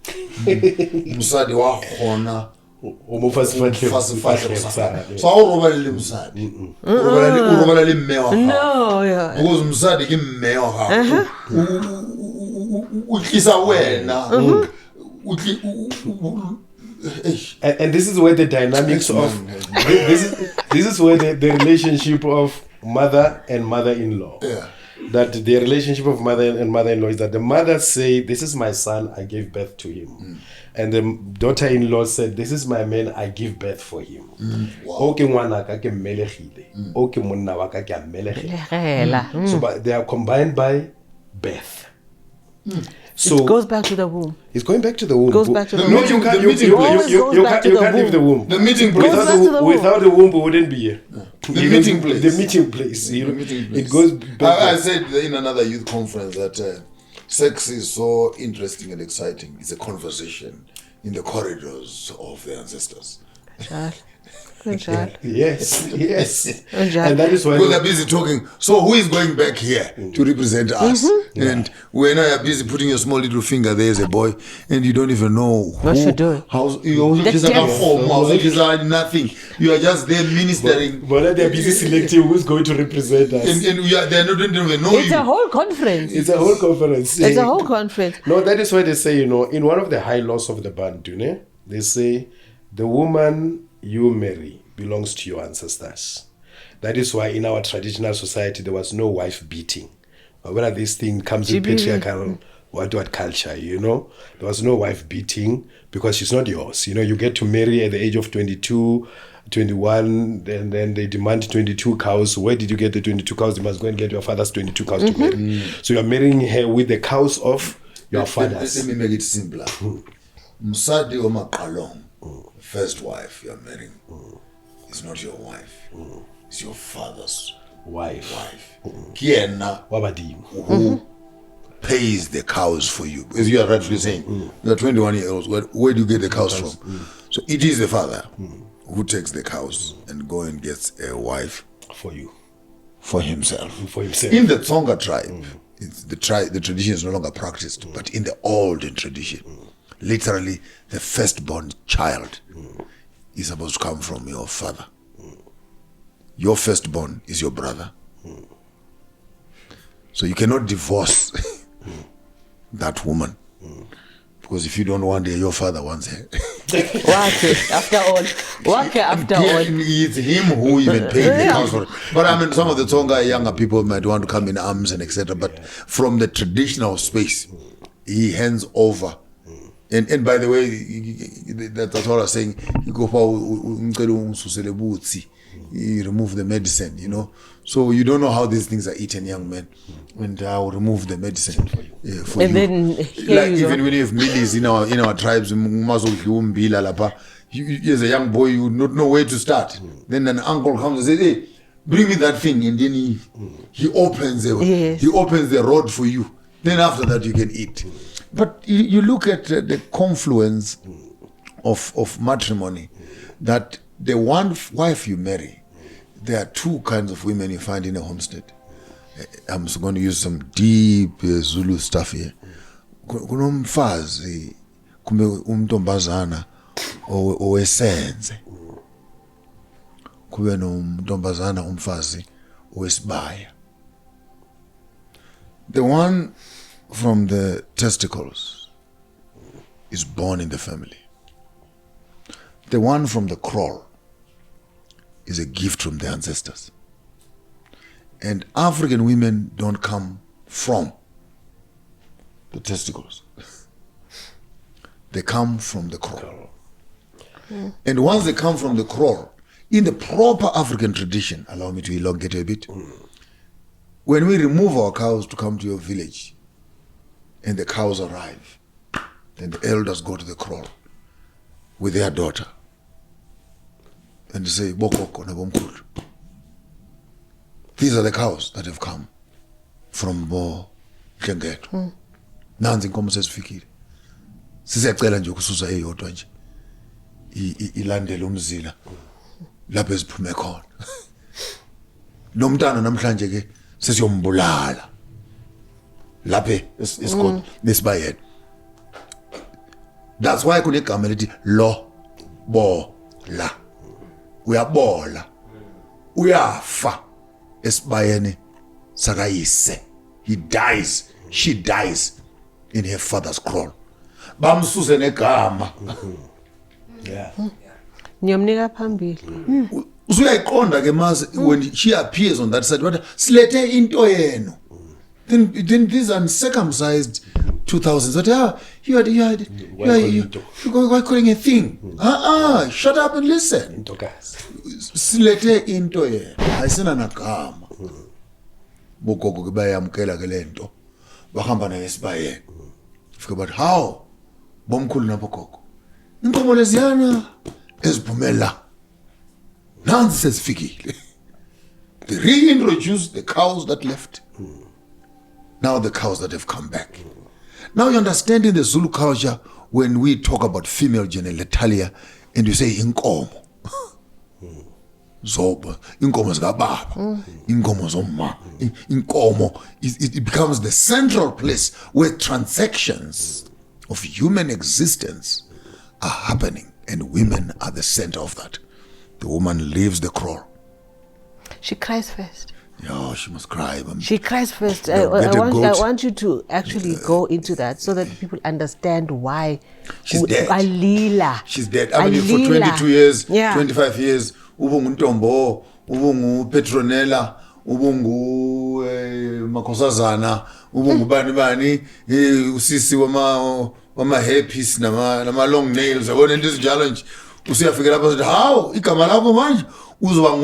Musadi wa khona so o robala musadi robala le mme wa no yeah because musadi ke mme wa ha u tlisa wena and this is where the dynamics of this is where the relationship of mother and mother-in-law, that the relationship of mother and mother-in-law is that the mother say, this is my son, I gave birth to him, and the daughter-in-law said, this is my man, I give birth for him. So but they are combined by birth. So it goes back to the womb. It's going back to the womb. Goes back to the no, womb. you can't. You can't leave the womb. The meeting place. Without the womb, we wouldn't be here. The meeting place. The meeting place. The meeting place. It goes back. I said in another youth conference that sex is so interesting and exciting. It's a conversation in the corridors of the ancestors. Yes. And that is why because they're busy talking. So who is going back here to represent us? And when you're busy putting your small little finger there as a boy, and you don't even know what you're doing. Nothing. You are just there ministering. But they're busy selecting who's going to represent us. And they don't even know it's you. A whole conference. It's a whole conference. It's a whole conference. No, that is why they say, in one of the high laws of the Bantu, they say the woman you marry belongs to your ancestors. That is why in our traditional society there was no wife beating. Whether this thing comes with patriarchal what culture, there was no wife beating because she's not yours. You get to marry at the age of 22, 21, and then they demand 22 cows. Where did you get the 22 cows? You must go and get your father's 22 cows to marry. So you're marrying her with the cows of your fathers. Let me make it simpler. Musadi o Makalong, first wife you're marrying, is not your wife. It's your father's wife. Kiena, who pays the cows for you. As you are rightfully saying, you are 21 years old. Where do you get the cows from? So it is the father who takes the cows and go and gets a wife for you, for himself. In the Tsonga tribe, the tradition is no longer practiced, but in the olden tradition, literally the firstborn child is supposed to come from your father. Your firstborn is your brother. So you cannot divorce that woman. Because if you don't want her, your father wants her. After all. It's him who even paid the cows for it. But I mean, some of the Tsonga younger people might want to come in arms and etc. But from the traditional space, he hands over. And by the way, that's what I was saying. You remove the medicine, So you don't know how these things are eaten, young men. And I will remove the medicine for you. Then like even when you have millies in our tribes, you as a young boy, you would not know where to start. Then an uncle comes and says, "Hey, bring me that thing," and then he opens the road for you. Then after that you can eat. But you look at the confluence of matrimony, that the one wife you marry, there are two kinds of women you find in a homestead. I'm going to use some deep Zulu stuff here. Kunomfazi kumbe umntombazana owesenze. kube nomntombazana umfazi owesibaya. The one from the testicles is born in the family. The one from the crawl is a gift from the ancestors. And African women don't come from the testicles. They come from the crawl. And once they come from the crawl, in the proper African tradition, allow me to elongate a bit, when we remove our cows to come to your village, and the cows arrive, then the elders go to the crawl with their daughter, and they say, Bokoko na bomkulu. These are the cows that have come from Bo Kengeto. Nanzi inkomo sesifikile. Sisiyacela nje ukususa eyodwa nje. Ilandele umzila lapho eziphume khona. Lo mntana namhlanje ke sesiyombulala. Lapha esikole nesibayeni. That's why kunegama lithi lo bo la. Uyabola. Uyafa esibayeni sakayise. He dies, she dies in her father's crawl. Bamsuse negama. Yeah. Nyomnika phambili. Usuyayiqonda ke mas when she appears on that side, but silethe into yeno. Then these uncircumcised 2000s. But you're calling a thing. Shut up and listen. Silethe into yeno. Ayisena nagama. Bogogo ke bayamkela ke lento. Bahamba naye esibayeni. Fika but how? Bomkhulu nabogogo. Inkomo leziyana eziphumela. Nansi sezifikile. They reintroduced the cows that left. Now the cows that have come back. Now you understand in the Zulu culture when we talk about female genitalia and you say inkomo. Zoba, inkomo zikababa, inkomo zomma, inkomo, it becomes the central place where transactions of human existence are happening, and women are the center of that. The woman leaves the crawl. She cries first. Yeah, she must cry. She cries first. I want you to actually go into that so that people understand why. She's dead. Alila. She's dead. I mean, for 22 years, 25 years, ubungu ntombo, ubungu Petronella, ubungu Makosazana, ubungu bani, usisi wama hairpiece nama long nails. Yabona into ezinjalo nje. Usiyafika lapha usithi, "Hawu, igama lakho manje uzoba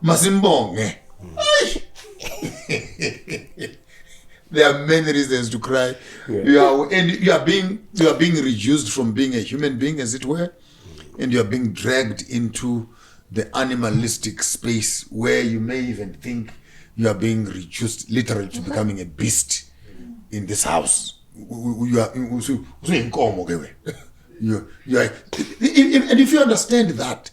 Masimbonge." There are many reasons to cry. Yeah. You are being reduced from being a human being, as it were, and you are being dragged into the animalistic space where you may even think you are being reduced literally to becoming a beast in this house. You are, and if you understand that,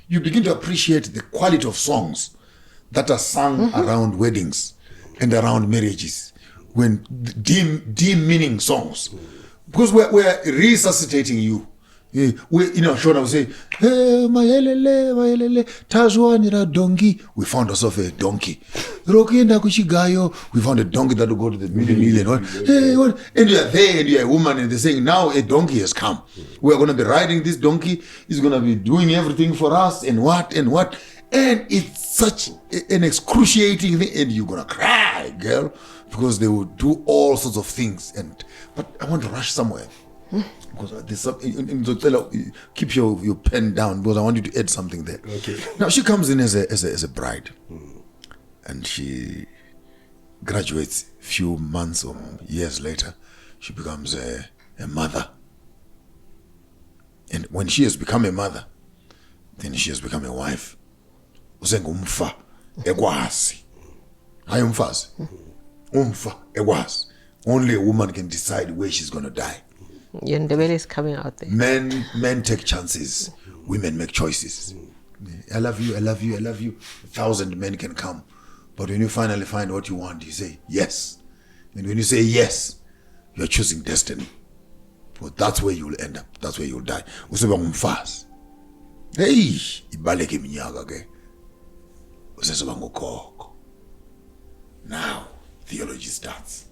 you begin to appreciate the quality of songs that are sung around weddings and around marriages, when demeaning songs, because we're resuscitating you. Shona will say, "Hey, my helele, Tazwanira donkey." We found ourselves a donkey. Rokienda kushigayo. We found a donkey that will go to the million. Hey, what? And you are there, and you are a woman, and they're saying, "Now a donkey has come. We are going to be riding this donkey. He's going to be doing everything for us, and what. And it's such an excruciating thing, and you're going to cry, girl, because they will do all sorts of things. But I want to rush somewhere. Because there's something, keep your pen down, because I want you to add something there. Okay. Now she comes in as a bride, and she graduates a few months or years later. She becomes a mother, and when she has become a mother, then she has become a wife. Usengumfa ekwazi, hayi umfazi, umfa ekwazi. Only a woman can decide where she's going to die. Yendebele is coming out there. Men take chances. Women make choices. I love you. 1,000 men can come. But when you finally find what you want, you say yes. And when you say yes, you're choosing destiny. But that's where you'll end up. That's where you'll die. Useba ngumfazi. Hey, ibaleke minyaka ke. Now, theology starts.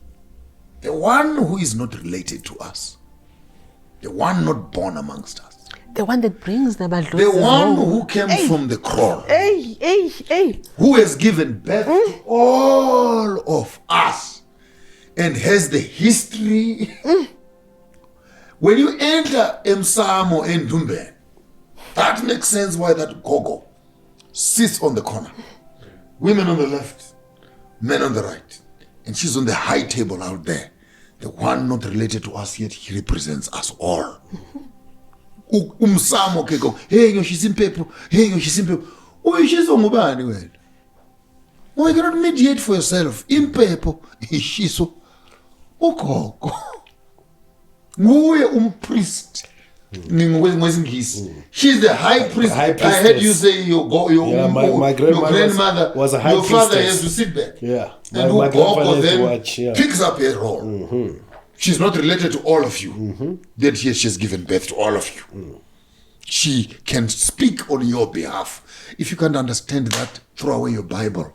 The one who is not related to us, the one not born amongst us, the one that brings them and the one home. who came from the crawl, Hey. who has given birth to all of us and has the history. When you enter Msamo and Dumbe, that makes sense why that gogo sits on the corner. Women on the left, men on the right. And she's on the high table out there. The one not related to us yet, he represents us all. Umsamo ke go, hey, she's in paper, hey, she's in paper. Oh, she's on mobile anyway. Oh, you cannot mediate for yourself. In paper, she's so. Oh, nguye priest. She's the high priest. I heard you say my grandmother was a high your priestess. Father has to sit back. Yeah. And my grandfather then watch, picks up her role. She's not related to all of you. Yet she's given birth to all of you. She can speak on your behalf. If you can't understand that, throw away your Bible.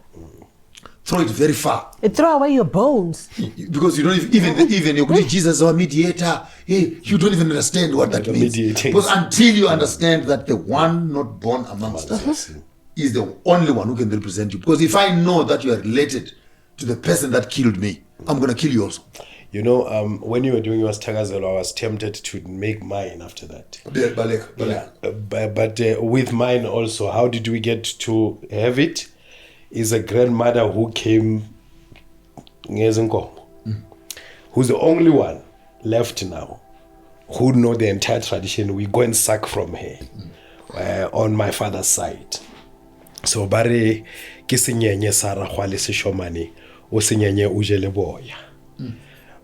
Throw it very far. And throw away your bones. Because you don't even your good Jesus our mediator. Hey, you don't even understand what that means. Because until you understand that the one not born amongst us is the only one who can represent you. Because if I know that you are related to the person that killed me, I'm going to kill you also. You know, when you were doing your Tagazelo, I was tempted to make mine after that. But with mine also, how did we get to have it? Is a grandmother who came, who's the only one left now, who know the entire tradition. We go and suck from her on my father's side. So bare kisinyenye Sara khwale seshomane o senyenye ujele boya.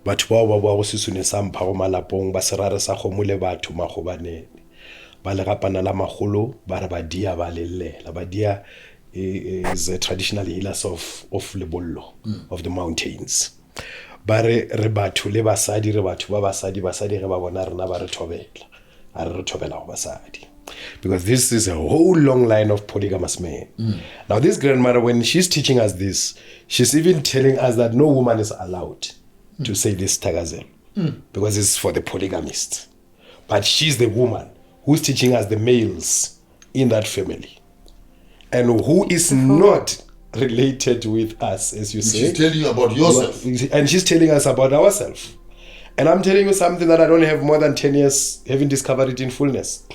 Batho ba ba go sesune sa mpha go malapong ba serare sa khomole batho magobanene. Ba le gapana la magolo ba re ba dia ba lellela ba dia is a traditional healers of lebollo of the mountains. Ba re batho le basadi re batho ba basadi re ba bona rena ba re thobela a re thobela go basadi, because this is a whole long line of polygamous men. Now this grandmother, when she's teaching us this, she's even telling us that no woman is allowed to say this tagazel because it's for the polygamists, but she's the woman who's teaching us the males in that family and who is not related with us, as you say. She's telling you about yourself. And she's telling us about ourselves. And I'm telling you something that I don't have more than 10 years having discovered it in fullness.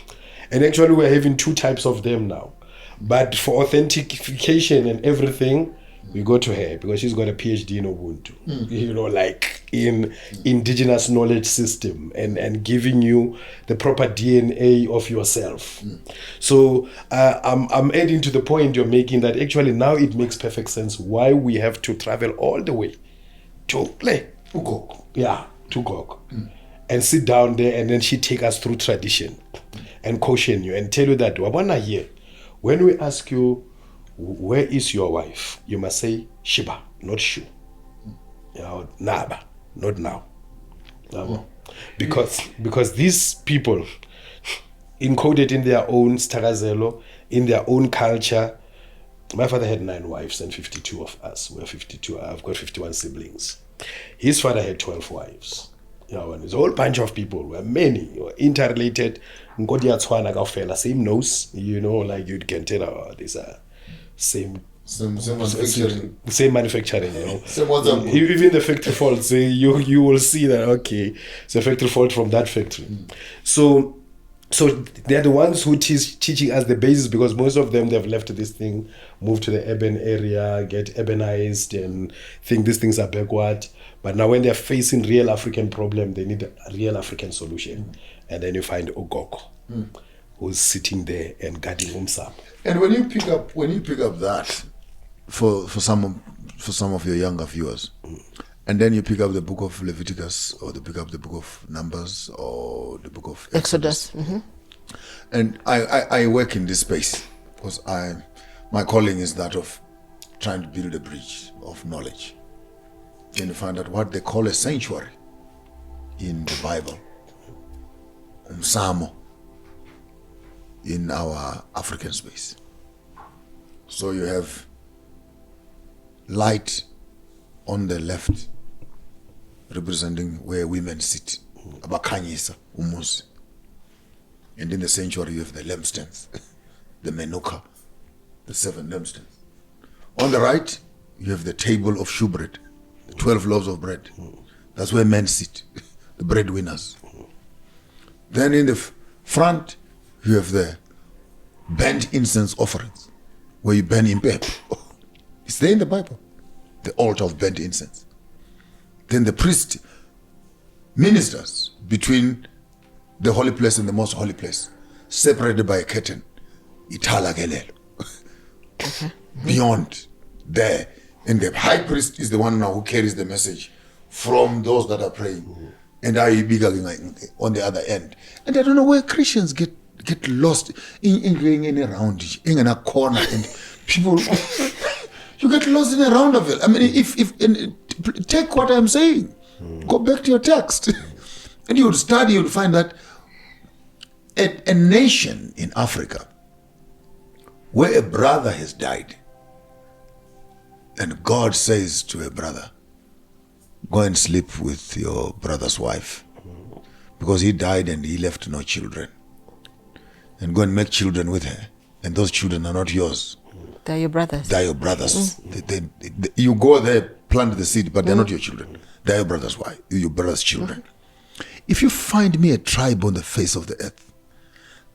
And actually we're having two types of them now. But for authentication and everything, we go to her because she's got a PhD in Ubuntu, you know, like in indigenous knowledge system and giving you the proper DNA of yourself. So I'm adding to the point you're making that actually now it makes perfect sense why we have to travel all the way to Ugok. Yeah, to Ugok. And sit down there, and then she take us through tradition and caution you and tell you that Wabana here, when we ask you, where is your wife? You must say Shiba, not Shu. You know, Naba, not now. Because these people encoded in their own Starazelo, in their own culture. My father had 9 wives and 52 of us. We're 52. I've got 51 siblings. His father had 12 wives. You know, and it's a whole bunch of people. We're many, interrelated. Same nose, you know, like you can tell, oh, these are same manufacturing. Same manufacturing, you know. Even the factory faults, you will see that, okay, it's a factory fault from that factory. So they're the ones who teaching us the basis, because most of them, they've left this thing, moved to the urban area, get urbanized and think these things are backward. But now when they're facing real African problem, they need a real African solution. And then you find Ogoko, who's sitting there and guarding Umsam. And when you pick up that for some of your younger viewers, and then you pick up the book of Leviticus, or you pick up the book of Numbers, or the book of Exodus. And I work in this space because my calling is that of trying to build a bridge of knowledge. And you find out what they call a sanctuary in the Bible, Umsamo, in our African space. So you have light on the left, representing where women sit. Abakhanyisa umuzi. And in the sanctuary you have the lampstands, the menorah, the 7 lampstands. On the right, you have the table of shewbread, the 12 loaves of bread. That's where men sit, the breadwinners. Then in the front, you have the burnt incense offerings, where you burn impep. It's there in the Bible, the altar of burnt incense. Then the priest ministers between the holy place and the most holy place, separated by a curtain. Itala gelelo. Beyond there. And the high priest is the one now who carries the message from those that are praying. And I be on the other end. And I don't know where Christians get lost in going around in a corner, and people you get lost in a roundabout. I mean, if take what I'm saying, go back to your text, and you would study, you'd find that a nation in Africa where a brother has died, and God says to a brother, go and sleep with your brother's wife, because he died and he left no children, and go and make children with her, and those children are not yours. They're your brothers. They're your brothers. You go there, plant the seed, but they're not your children. They're your brother's wife, your brother's children. If you find me a tribe on the face of the earth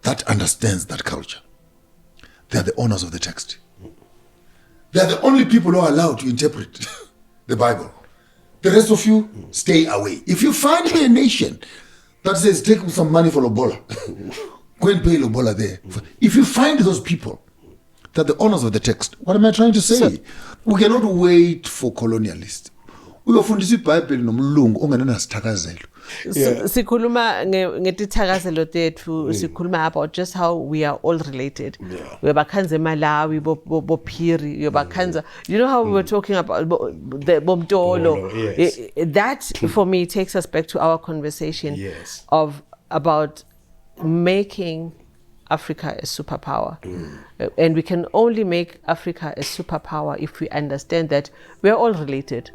that understands that culture, they are the owners of the text. They are the only people who are allowed to interpret the Bible. The rest of you, stay away. If you find me a nation that says, take some money for Lobola, go and pay Lobola there. If you find those people, they're the owners of the text. What am I trying to say? We cannot wait for colonialists. Uyofundisa iBhayibheli nomlungu ongenasithakazelo. Sikhuluma ngetithakazelo tethu, sikhuluma about just how we are all related. Uyabakhanza eMalawi, bophiri, uyabakhanza. You know how we were talking about the bomtolo. That for me takes us back to our conversation about making Africa a superpower. And we can only make Africa a superpower if we understand that we're all related.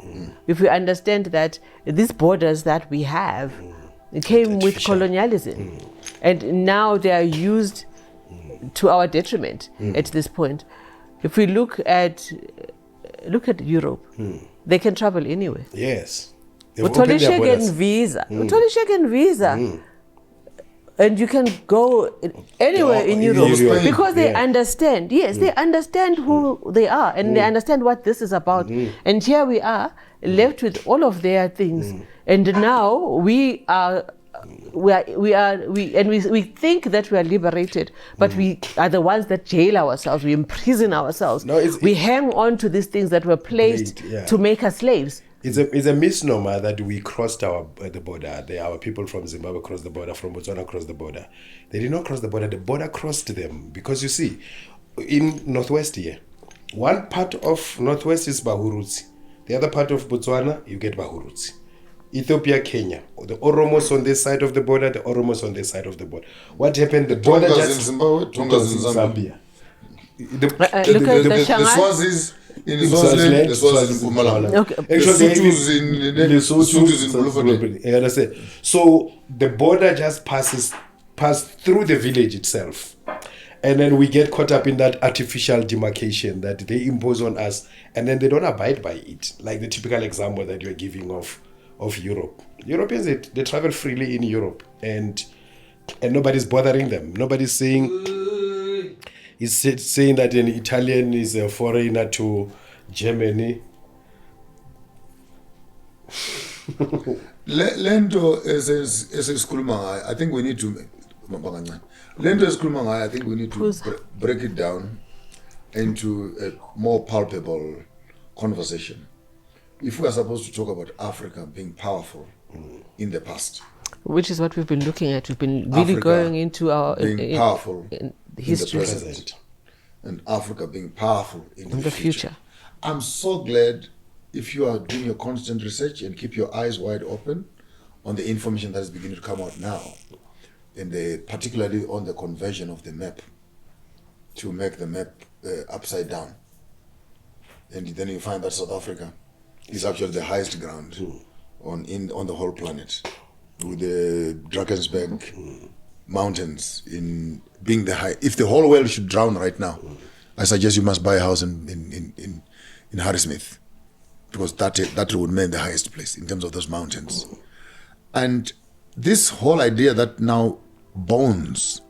If we understand that these borders that we have came with colonialism. And now they are used to our detriment at this point. If we look at Europe, they can travel anywhere. Yes. Utolishe visa. And you can go anywhere in Europe because they understand. Yes, they understand who they are, and they understand what this is about. And here we are, left with all of their things. And now we think that we are liberated, but we are the ones that jail ourselves. We imprison ourselves. We hang on to these things that were placed to make us slaves. It's a misnomer that we crossed the border. Our people from Zimbabwe crossed the border, from Botswana crossed the border. They did not cross the border crossed them. Because you see, in Northwest here, one part of Northwest is Bahurutsi. The other part of Botswana, you get Bahurutsi. Ethiopia, Kenya. The Oromos on this side of the border, the Oromos on this side of the border. What happened? The border Tongas in Zimbabwe, Tongas in Zambia. Look at the Swazis in Swaziland, the Swazis in Mpumalanga. The Sotus in Bloemfontein. So the border just passed through the village itself. And then we get caught up in that artificial demarcation that they impose on us, and then they don't abide by it. Like the typical example that you're giving of Europe. Europeans, they travel freely in Europe, and nobody's bothering them. Nobody's saying that an Italian is a foreigner to Germany. Lento esikhuluma, I think we need to break it down into a more palpable conversation. If we are supposed to talk about Africa being powerful in the past, which is what we've been looking at, we've been really going into our being powerful in history, in the present, and Africa being powerful in the future. I'm so glad if you are doing your constant research and keep your eyes wide open on the information that is beginning to come out now, and particularly on the conversion of the map to make the map upside down. And then you find that South Africa is actually the highest ground on the whole planet, with the Drakensberg mountains in being the high. If the whole world should drown right now, I suggest you must buy a house in Harrismith, because that would mean the highest place in terms of those mountains. And this whole idea that now bones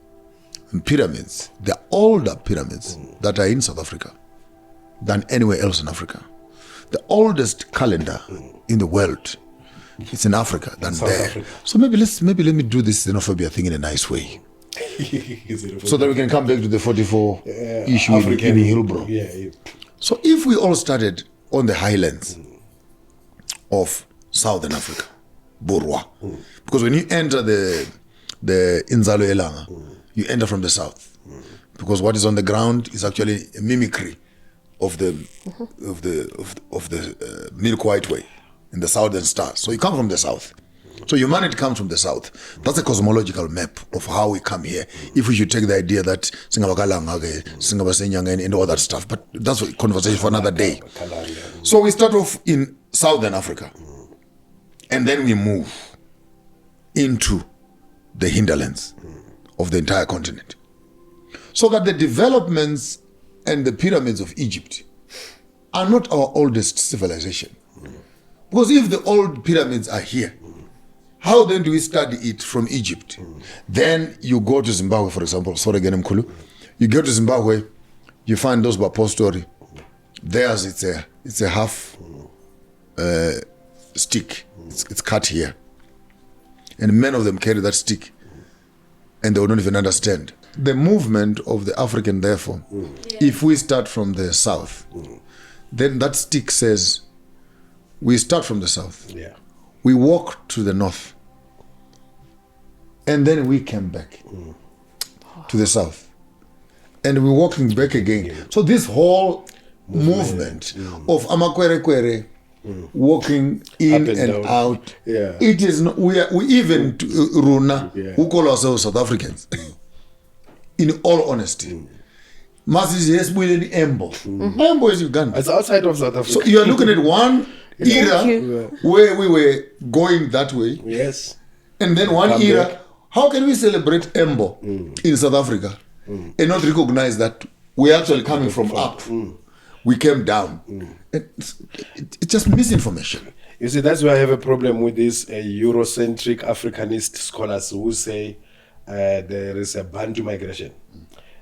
and pyramids, the older pyramids that are in South Africa than anywhere else in Africa. The oldest calendar in the world is in Africa than South there. Africa. So maybe let me do this xenophobia thing in a nice way, so that we can come back to the 44 issue in Hillbrow. Yeah. So if we all started on the highlands of Southern Africa, Burwa, because when you enter the Inzalo Elanga, you enter from the south, because what is on the ground is actually a mimicry of the Milk White Way in the Southern Stars. So you come from the south. So humanity comes from the south. That's a cosmological map of how we come here. If we should take the idea that and all that stuff, but that's a conversation for another day. So we start off in Southern Africa, and then we move into the hinterlands of the entire continent, so that the developments and the pyramids of Egypt are not our oldest civilization. Because if the old pyramids are here, how then do we study it from Egypt? Then you go to Zimbabwe, for example. Sorry again, Mkulu. You go to Zimbabwe, you find those Bapo story. Theirs, it's a half stick. It's cut here. And many of them carry that stick, and they will not even understand. The movement of the African, therefore, if we start from the south, then that stick says, we start from the south. Yeah. We walk to the north, and then we came back to the south, and we're walking back again. So this whole movement of Amakwerekwere walking in and down. out, Yeah. it is not, we even Runa, who call ourselves South Africans, in all honesty. Masisi yes, we in Embo. Embo is Uganda. It's outside of South Africa. So you are looking at one era you. where we were going that way, Yes. and then one Come era. back. How can we celebrate Embo in South Africa and not recognize that we're actually coming from up? We came down. It's just misinformation. You see, that's why I have a problem with these Eurocentric Africanist scholars who say there is a Bantu migration.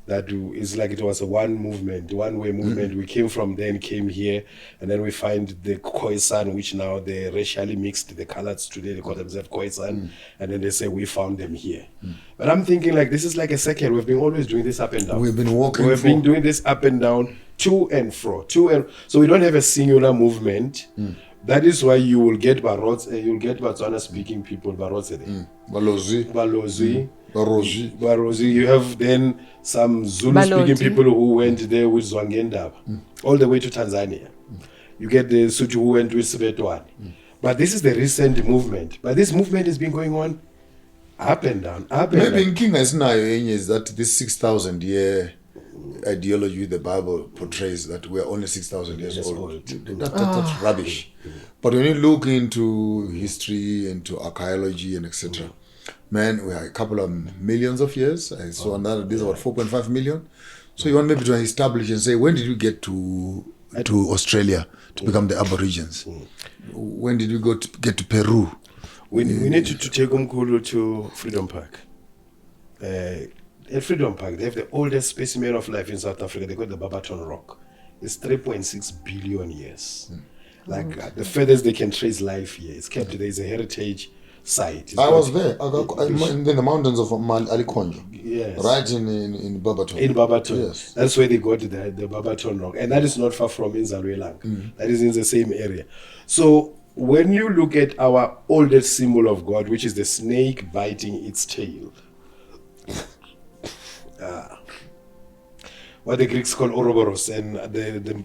That is like it was a one-way movement. We came from there and came here, and then we find the Khoisan, which now they racially mixed the colors today. They call themselves Khoisan, and then they say we found them here. But I'm thinking like this is like a cycle. We've been always doing this up and down. We've been walking. We've been doing this up and down, to and fro, so we don't have a singular movement. That is why you will get you'll get Botswana-speaking people, Balozi. Barozi, you have then some Zulu-speaking people who went there with Zwangendaba, all the way to Tanzania. You get the Sotho who went with Sibetwane. But this is the recent movement. But this movement has been going on up and down, Maybe in King is that this 6,000 year ideology the Bible portrays, that we're only 6,000 years old. That's rubbish. But when you look into history, into archaeology and etc., man, we are a couple of millions of years. I saw another, this is about 4.5 million. So you want maybe to establish and say, when did you get to Australia to become the Aborigines? When did you get to Peru? We need to take Umkulu to Freedom Park. At Freedom Park, they have the oldest specimen of life in South Africa. They call it the Barberton Rock. It's 3.6 billion years. Like the furthest they can trace life here. It's kept there is a heritage site. I was there. In the mountains of Alikonjo. Yes. Right in Barberton. In Barberton. Yes. That's where they got the Barberton Rock. And that is not far from Inzalwelang. That is in the same area. So when you look at our oldest symbol of God, which is the snake biting its tail, what the Greeks call Ouroboros and the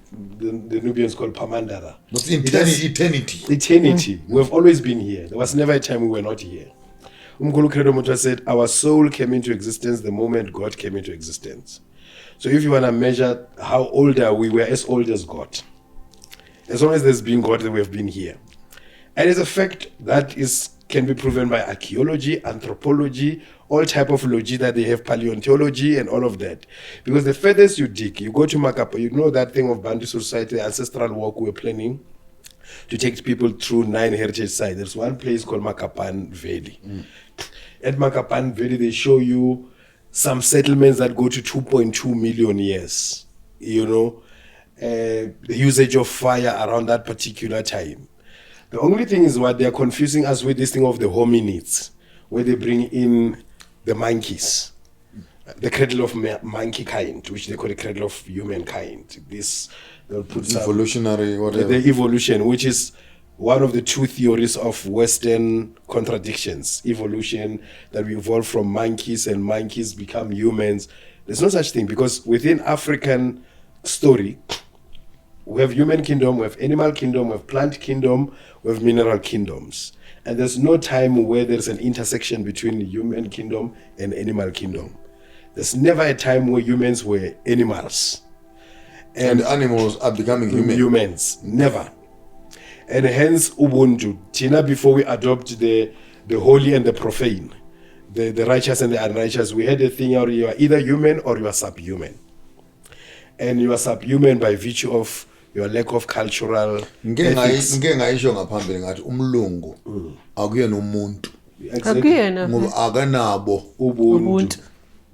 Nubians call Pamandara. But eternity. Eternity. We've always been here. There was never a time we were not here. Umkulu Credo Mutwa said, our soul came into existence the moment God came into existence. So if you want to measure how old are we, we're as old as God. As long as there's been God, we have been here. And it's a fact that can be proven by archaeology, anthropology, all type of logy that they have, paleontology and all of that. Because the furthest you dig, you go to Makapa, you know that thing of Bantu Society, ancestral walk we were planning to take people through 9 heritage sites. There's one place called Makapan Valley. At Makapan Valley, they show you some settlements that go to 2.2 million years. The usage of fire around that particular time. The only thing is what they're confusing us with this thing of the hominids, where they bring in the monkeys, the cradle of monkey kind, which they call the cradle of humankind. They'll put evolutionary, whatever. The evolution, which is one of the 2 theories of Western contradictions. Evolution, that we evolve from monkeys and monkeys become humans. There's no such thing, because within African story, we have human kingdom, we have animal kingdom, we have plant kingdom, we have mineral kingdoms. And there's no time where there's an intersection between human kingdom and animal kingdom. There's never a time where humans were animals. And animals are becoming humans. Never. And hence Ubuntu, Tina, before we adopt the holy and the profane, the righteous and the unrighteous, we had a thing where you are either human or you are subhuman. And you are subhuman by virtue of your lack of cultural ethics. Akuyena. Ubuntu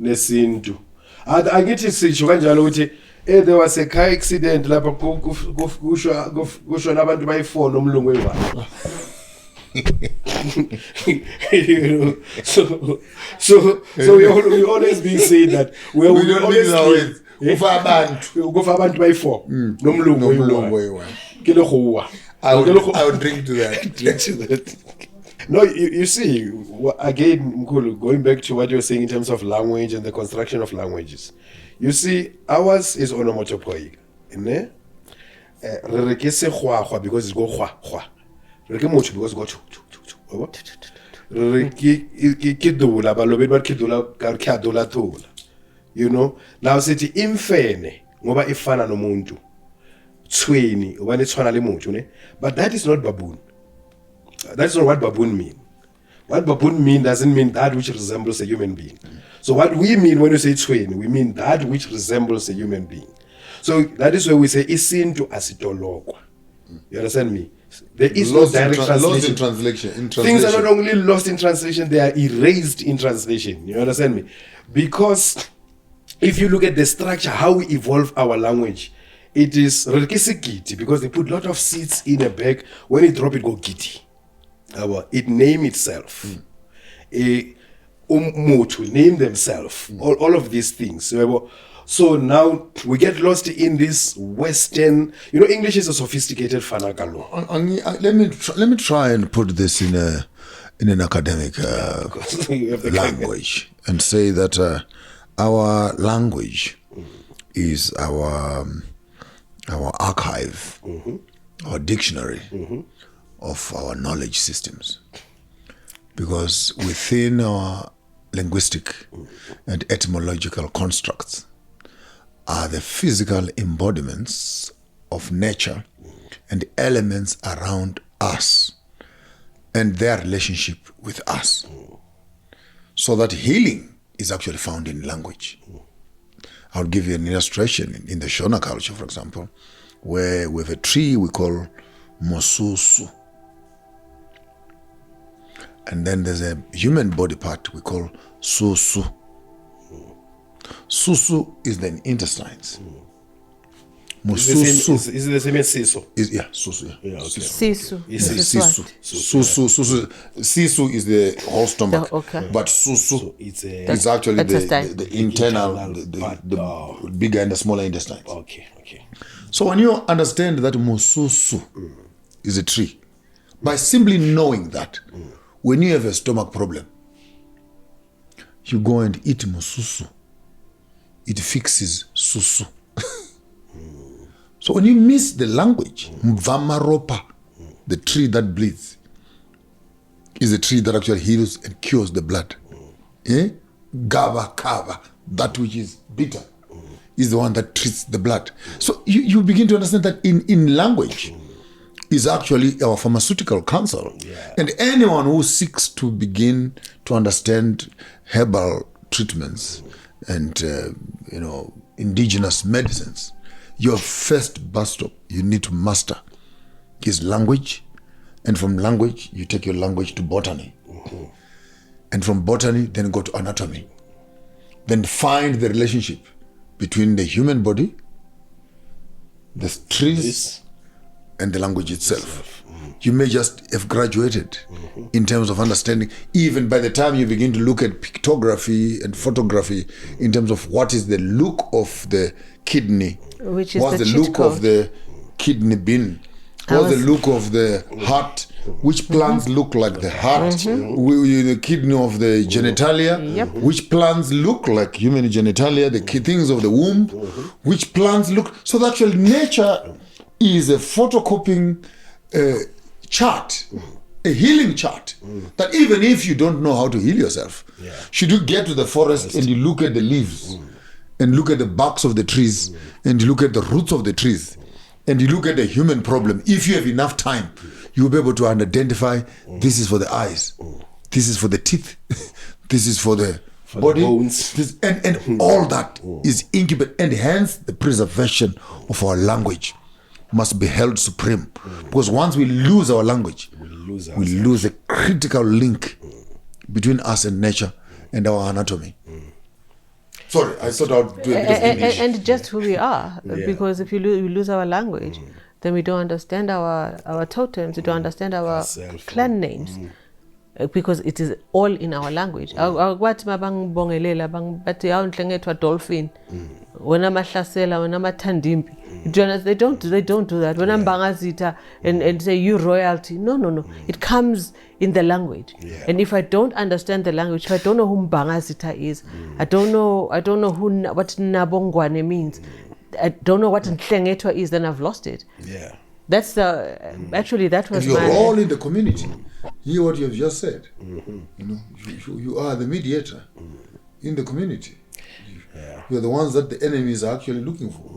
nesintu. Angithi sisho kanjalo ukuthi there was a car accident lapha kusho nabantu bayi4 nomlungu eyi1. So we always be saying that we always kufa abantu bayi4 nomlungu eyi1. Kilohuwa. I would drink to that. No, you see, again, going back to what you were saying in terms of language and the construction of languages. You see, ours is onomatopoeic. Because it go hwa. Because it go chu. Now sithi imfene ngoba ifana nomuntu. Tsweni ngoba nitswana le muntu, ne? But that is not baboon. That's not what baboon mean. What baboon mean doesn't mean that which resembles a human being. So what we mean when we say twin, we mean that which resembles a human being. So that is why we say isintu asitolokwa. You understand me? There is no direct translation. Lost in translation. Things are not only lost in translation, they are erased in translation. You understand me? Because if you look at the structure, how we evolve our language, it is rekisigiti, because they put a lot of seeds in a bag. When it drop, it go giti. It name itself. Umutu name themselves. All of these things. So now we get lost in this Western. English is a sophisticated fanakalo. Let me try and put this in an academic language and say that our language is our archive, our dictionary of our knowledge systems. Because within our linguistic and etymological constructs are the physical embodiments of nature and elements around us and their relationship with us. So that healing is actually found in language. I'll give you an illustration. In the Shona culture, for example, where we have a tree we call mosusu. And then there's a human body part we call susu. Susu is the intestines. Mosusu. Is it the same as sisu? Yeah, susu. Yeah, okay. Sisu. Sisu is the whole stomach. Okay. But susu is actually the internal, the bigger and the smaller intestines. Okay. So when you understand that mosusu is a tree, by simply knowing that, when you have a stomach problem, you go and eat mosusu. It fixes susu. So when you miss the language, mvamaropa, the tree that bleeds, is a tree that actually heals and cures the blood. Gava kava, that which is bitter, is the one that treats the blood. So you begin to understand that in language, is actually our pharmaceutical council. Yeah. And anyone who seeks to begin to understand herbal treatments and, indigenous medicines, your first bus stop you need to master is language. And from language, you take your language to botany. Mm-hmm. And from botany, then go to anatomy. Then find the relationship between the human body, the trees, and the language itself. You may just have graduated in terms of understanding. Even by the time you begin to look at pictography and photography in terms of what is the look of the kidney, which is what's the cheat look code. of the kidney bean, what's the look of the heart, which plants look like the heart, the kidney of the genitalia, which plants look like human genitalia, the things of the womb, which plants look. So actually nature is a photocopying chart, a healing chart, that even if you don't know how to heal yourself, should you get to the forest and you look at the leaves and look at the barks of the trees and you look at the roots of the trees and you look at the human problem, if you have enough time, you'll be able to identify this is for the eyes, this is for the teeth, this is for the body, the bones. And all that is incubated, and hence the preservation of our language must be held supreme. Because once we lose our language, we lose a critical link between us and nature and our anatomy. Sorry, I thought I would do a bit of English. And just who we are, because if we lose our language, then we don't understand our totems, we don't understand our clan names. Because it is all in our language. What mabangibongelela bathi awunhlengethwa dolphin. Wena mahlasela, wena mathandimpi. They don't do that. When I'm bangazita and say you royalty. No. It comes in the language. Yeah. And if I don't understand the language, if I don't know who mbangazita is, I don't know what nabongwane means. I don't know what nhlengetwa is, then I've lost it. Yeah. That's actually that was and you're all in the community. Hear what you have just said. You are the mediator in the community. You're the ones that the enemies are actually looking for.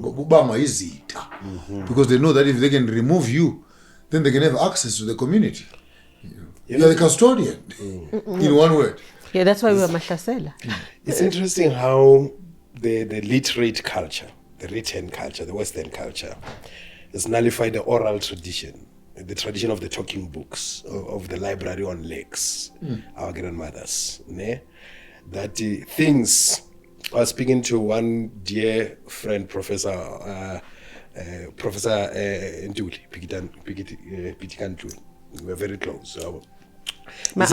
Because they know that if they can remove you, then they can have access to the community. You're the custodian, in one word. Yeah, that's why we were mahlasela. It's interesting how the literate culture, the written culture, the Western culture, has nullified the oral tradition, the tradition of the talking books, of the library on legs, our grandmothers. That things, I was speaking to one dear friend, Professor Ntuli, Pitikantuli. We're very close. My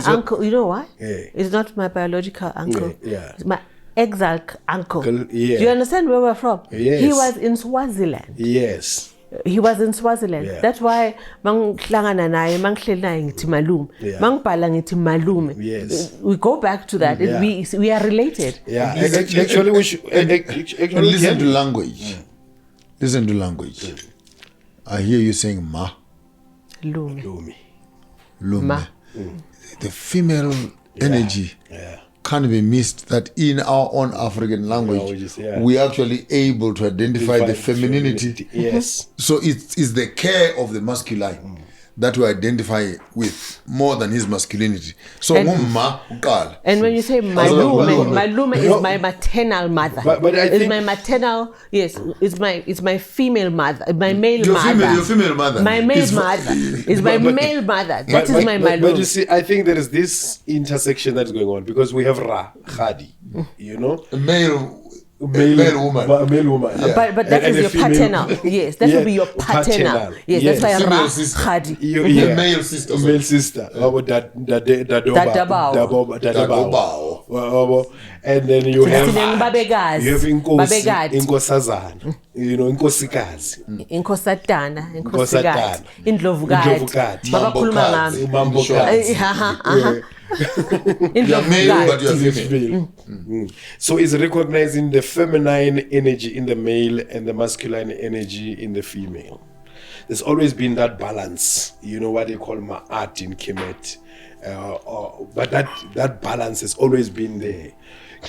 uncle, you know why? Yeah. It's not my biological uncle. Yeah. It's my exile uncle. Yeah. Do you understand where we're from? Yes. He was in Swaziland. Yes. He was in Swaziland. Yeah. That's why mangihlangana naye mangihleli naye ngithi malume. Yeah. Mangibhala ngithi malume. Yes. We go back to that. Yeah. We are related. Yeah. Actually, we should. And listen to language. Listen to language. I hear you saying ma. Lume. Lume. Ma. The female energy can't be missed, that in our own African language, we are actually able to identify the femininity. Yes. So it's the care of the masculine that we identify with more than his masculinity. So And when you say malume is my maternal mother. But I think it's my maternal, yes, it's my female mother, my male your mother. Your female mother. My male mother is my male mother. That is my malume. But you see, I think there is this intersection that's going on, because we have Khadi, A male woman. A male woman. Yeah. But that is your paternal. Yes, that will be your paternal. Yes, that's why Female Ra sister. Khadi. The male sister. Male sister. And then you have inkosazana, inkosikazi. Inkosatana, inkosikazi, indlovukati. Babakhuluma ngami. Mambokazi. You are male, but you are female. So it's recognizing the feminine energy in the male and the masculine energy in the female. There's always been that balance, what they call ma'at in Kemet. But that balance has always been there.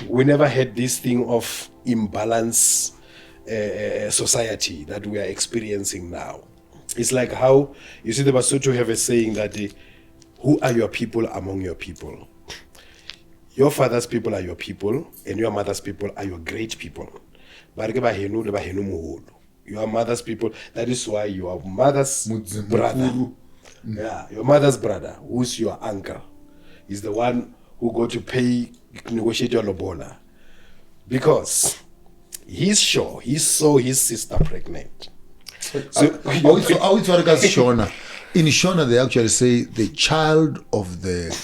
We never had this thing of imbalance society that we are experiencing now. It's like how, you see the Basotho have a saying that, who are your people among your people? Your father's people are your people, and your mother's people are your great people. Your mother's people, that is why your mother's brother, your mother's brother, who's your uncle, is the one who go to negotiate your lobola. Because he's sure he saw his sister pregnant. So, Shona. In Shona, they actually say the child of the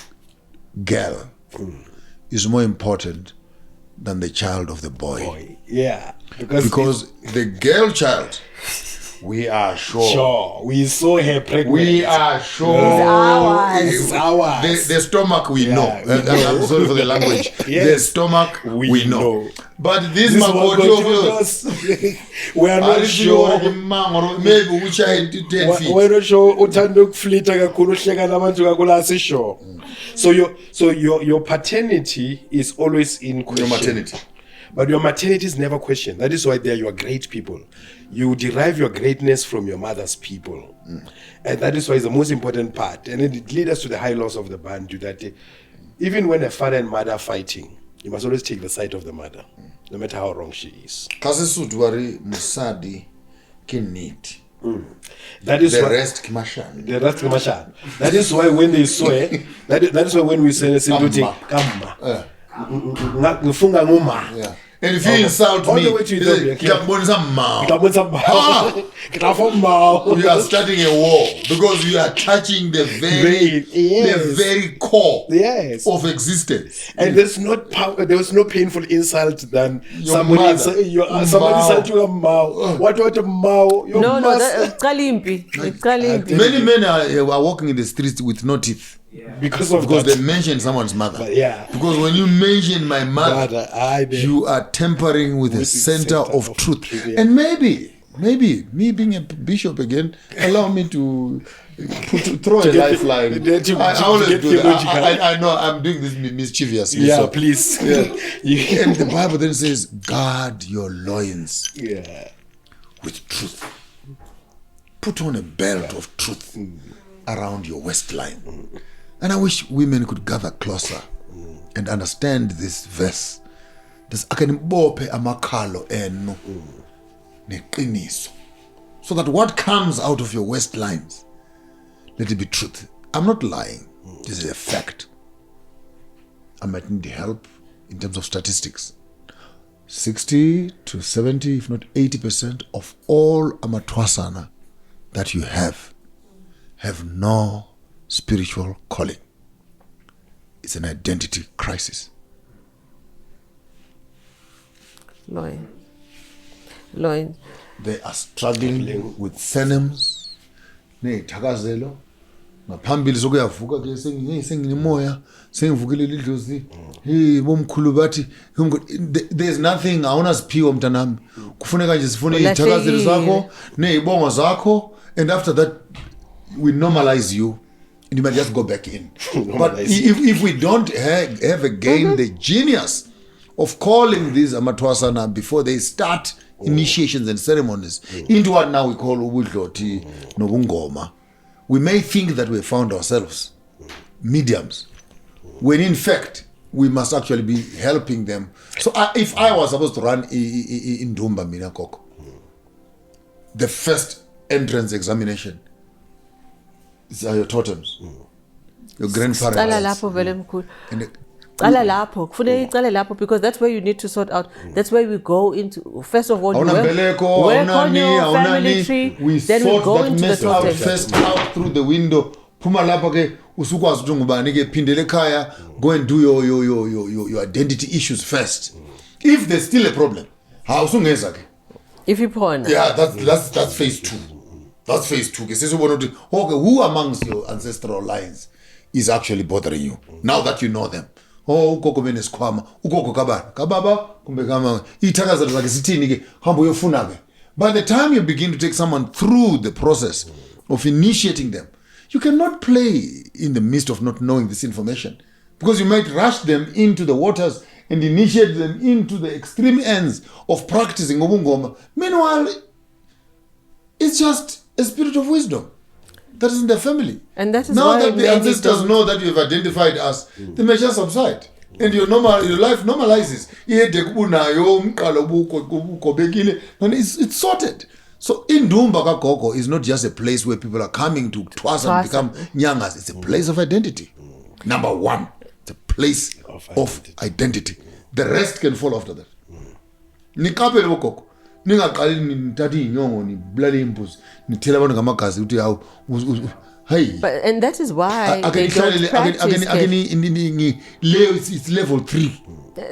girl is more important than the child of the boy. Yeah. Because the girl child, we are sure. Sure. We saw her pregnant. We are sure. It's ours. The stomach we know. I'm sorry for the language. Yes. The stomach we know. But this Magotos, we are not sure. Maybe we shall 10 feet. We're not sure. So your paternity is always in question. Your maternity. But your maternity is never questioned. That is why they are your great people. You derive your greatness from your mother's people. And that is why it's the most important part. And it leads us to the high laws of the Bantu that even when a father and mother are fighting, you must always take the side of the mother, no matter how wrong she is. That is The why, rest kimashan. The rest kimashan. That is why when they swear, that is why when we say the simple thing, Kamba. Yeah. And if you insult me, you are starting a war because you are touching the very core of existence. And there was no painful insult than somebody insult you a mao. What a mao? No, that's Kalimpi. Many men are walking in the streets with no teeth. Because they mention someone's mother. Because when you mention my mother, you are tampering with the center of truth. And maybe me being a bishop again, allow me to throw a lifeline. I always do that. I know I'm doing this mischievously. Yeah, so, please. Yeah. And the Bible then says, guard your loins with truth. Put on a belt of truth around your waistline. And I wish women could gather closer and understand this verse. So that what comes out of your waistlines, let it be truth. I'm not lying. This is a fact. I might need help in terms of statistics. 60 to 70, if not 80% of all Amatwasana that you have no spiritual calling. It's an identity crisis. Loin. They are struggling with phenems. Thakazelo. Ngaphambili sokuyavuka ke sengimoya sengivukile lidlozi bomkhulu bathi there's nothing awunasiphiwo mntanami kufuneka nje sifune izithakazelo zakho nezibongo zakho, and after that we normalize you and you might just go back in. But if we don't have again the genius of calling these Amatwasana before they start initiations and ceremonies into what now we call ubudloti nobungoma, we may think that we have found ourselves mediums, when in fact we must actually be helping them. So if I was supposed to run in Dumba Minakoko, the first entrance examination is your totems, your grandparents. Because that's where you need to sort out. That's where we go into. First of all, you work on your family tree. Then we go into the totems. First out through the window. Go and do your identity issues first. If there's still a problem, if you porn. Yeah, that's phase 2. That's phase 2. Okay, who amongst your ancestral lines is actually bothering you now that you know them? Oh, ukoko benesikhwama, ukoko kababa kumbe kama ithakazelo zakhe sithini ke hamba uyofuna ke. By the time you begin to take someone through the process of initiating them, you cannot play in the midst of not knowing this information, because you might rush them into the waters and initiate them into the extreme ends of practicing ubungoma. Meanwhile, it's just a spirit of wisdom that is in the family. And that is now why that the ancestors know that you have identified us, they may just subside. And your life normalizes. It's sorted. So Indumba Kakoko is not just a place where people are coming to Twasa and become Nyangas. It's a place of identity. Number one, it's a place of identity. The rest can fall after that. Nikapele bokoko. Ningaqali nithatha inyongo ni bloody impulse. Nithela abantu ngamagazi uthi hawu. Hey. But and that is why they don't practice. It's level 3.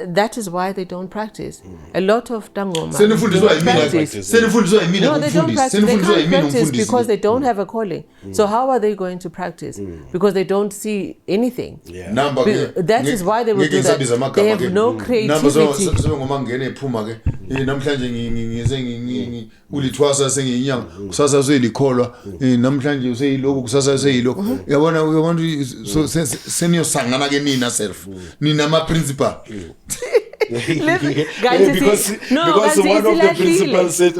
That is why they don't practice. A lot of Tangoma don't practice. No, they don't practice. They can't practice because they don't have a calling. So how are they going to practice? Because they don't see anything. Yeah. That is why they will do that. They have no creativity. Ulithwasa sengiyinyanga kusasa uselikholwa namhlanje useyiloko kusasa useyiloko yabona so seniyosangana ke nina self nina ama principal because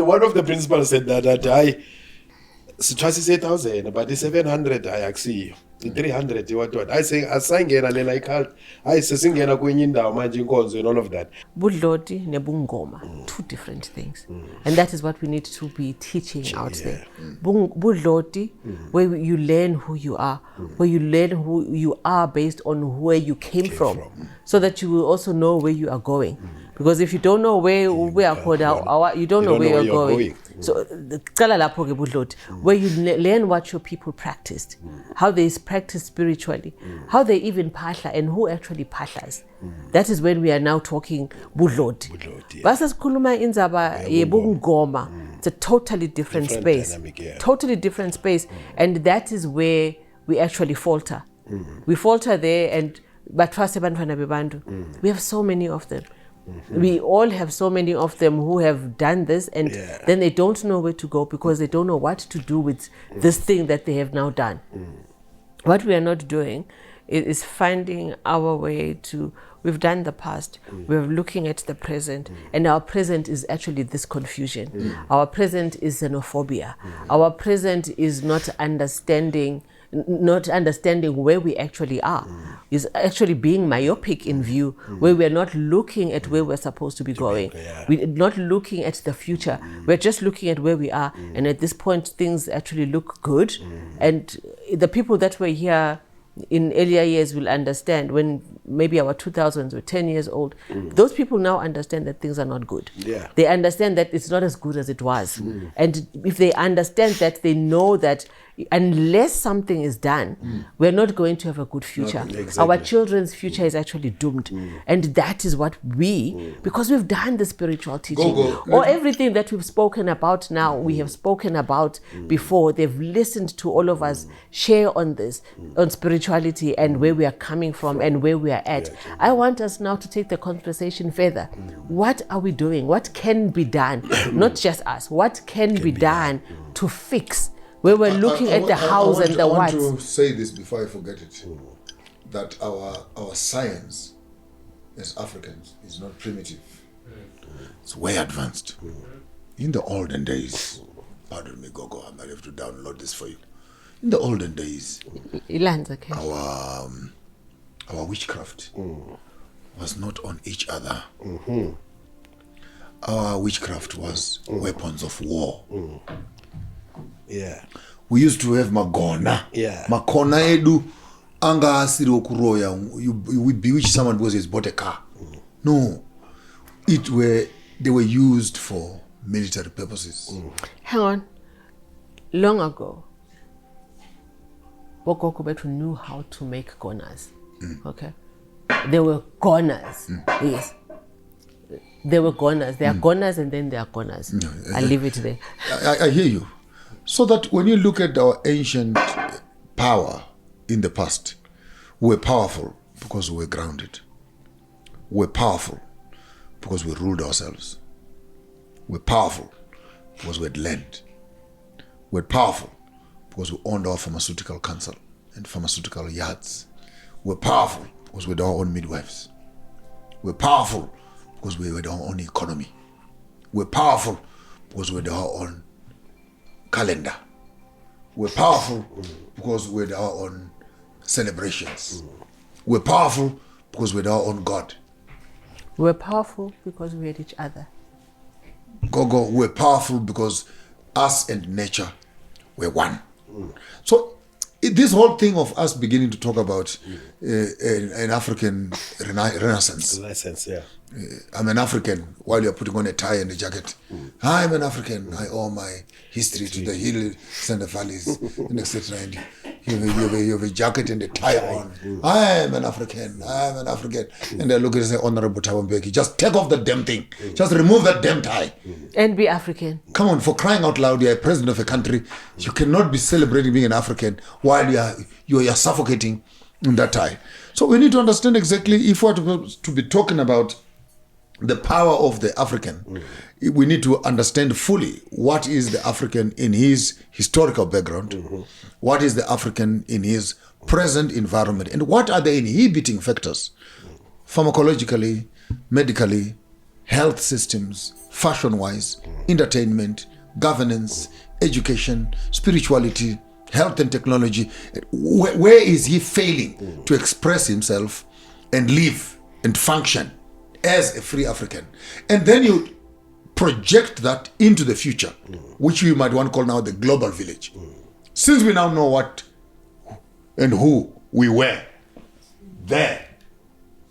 one of the principals said that I sithwasa 8,000 but 700 ayakusiyo 300 what I say asayingena lena ikhalt ayisesingena kwenye indawo manje inkonzo and all of that. Budloti nebungoma, two different things. And that is what we need to be teaching out there. Budloti, where you learn who you are, where you learn who you are based on where you came from, so that you will also know where you are going. Because if you don't know where we are called, you don't know where you're going. So, where you learn what your people practiced, how they practice spiritually, how they even pasha and who actually pashas. That is when we are now talking budloti. Versus kuluma inzaba yebungoma. It's a totally different space. Totally different space. And that is where we actually falter. We falter there and we have so many of them. We all have so many of them who have done this and then they don't know where to go because they don't know what to do with this thing that they have now done. What we are not doing is finding our way to, we've done the past, we're looking at the present, and our present is actually this confusion. Our present is xenophobia. Our present is not understanding where we actually are, is actually being myopic in view, where we're not looking at where we're supposed to be going. We're not looking at the future. We're just looking at where we are. And at this point, things actually look good. And the people that were here in earlier years will understand when maybe our 2000s were 10 years old. Those people now understand that things are not good. They understand that it's not as good as it was. And if they understand that, they know that unless something is done, we're not going to have a good future. Our children's future is actually doomed. And that is what because we've done the spiritual teaching. Or everything that we've spoken about now, we have spoken about before. They've listened to all of us share on this, on spirituality and where we are coming from and where we are at. I want us now to take the conversation further. What are we doing? What can be done? Not just us. What can be done to fix? Where we're looking at the hows and the whats. I want to say this before I forget it, that our science as Africans is not primitive. It's way advanced. In the olden days, pardon me, Gogo, I might have to download this for you. In the olden days, our witchcraft was not on each other. Our witchcraft was weapons of war. We used to have magona. Makona edu anga asiri okuroya. You would bewitch someone because he's bought a car. No. They were used for military purposes. Hang on. Long ago, Bokoko Betu knew how to make gonas. Okay? They were gonas. Yes. They were gonas. There are gonas and then there are gonas. I'll leave it there. I hear you. So that when you look at our ancient power in the past, we were powerful because we were grounded. We were powerful because we ruled ourselves. We were powerful because we had land. We were powerful because we owned our pharmaceutical council and pharmaceutical yards. We were powerful because we had our own midwives. We were powerful because we had our own economy. We were powerful because we had our own calendar. We're powerful because we had our own celebrations. We're powerful because we had our own God. We're powerful because we had each other. Gogo, we're powerful because us and nature were one. So this whole thing of us beginning to talk about an African renaissance. Renaissance, yeah. I'm an African while you're putting on a tie and a jacket. I'm an African. I owe my history to the hills and the valleys, and etc. And you have a jacket and a tie on. I'm an African. I'm an African. And they look at it and say, Honorable Thabo Mbeki, just take off the damn thing. Just remove that damn tie. And be African. Come on, for crying out loud, you're a president of a country. You cannot be celebrating being an African while you're suffocating in that tie. So we need to understand exactly, if we're to be talking about the power of the African, we need to understand fully what is the African in his historical background, what is the African in his present environment, and what are the inhibiting factors, pharmacologically, medically, health systems, fashion-wise, entertainment, governance, education, spirituality, health and technology. Where is he failing to express himself and live and function as a free African? And then you project that into the future, which you might want to call now the global village. Since we now know what and who we were there,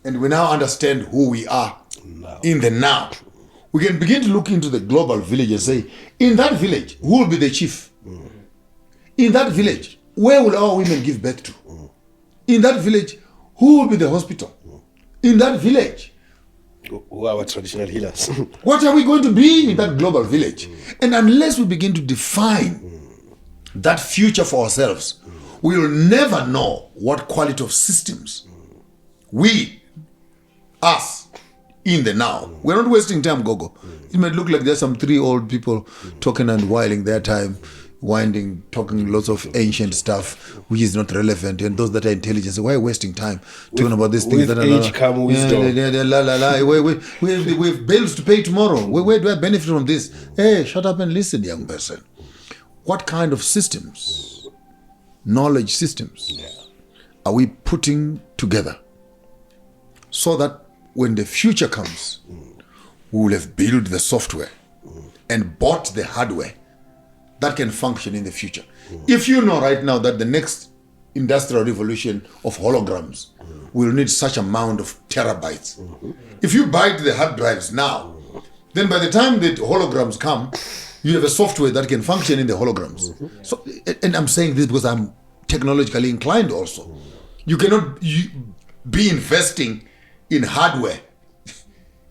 and we now understand who we are in the now, we can begin to look into the global village and say, in that village, who will be the chief? In that village, where will our women give birth to? In that village, who will be the hospital? In that village, who are our traditional healers? What are we going to be in that global village? And unless we begin to define that future for ourselves, we will never know what quality of systems us, in the now. We're not wasting time, Gogo. It might look like there's some 3 old people talking and whiling their time, talking lots of ancient stuff which is not relevant, and those that are intelligent say, why are you wasting time talking about these things? With age come wisdom. We have bills to pay tomorrow. Where do I benefit from this? Hey, shut up and listen, young person. What kind of systems, knowledge systems, are we putting together so that when the future comes, we will have built the software and bought the hardware that can function in the future? If you know right now that the next industrial revolution of holograms will need such amount of terabytes, if you buy the hard drives now, then by the time the holograms come, you have a software that can function in the holograms. So, and I'm saying this because I'm technologically inclined also. You cannot be investing in hardware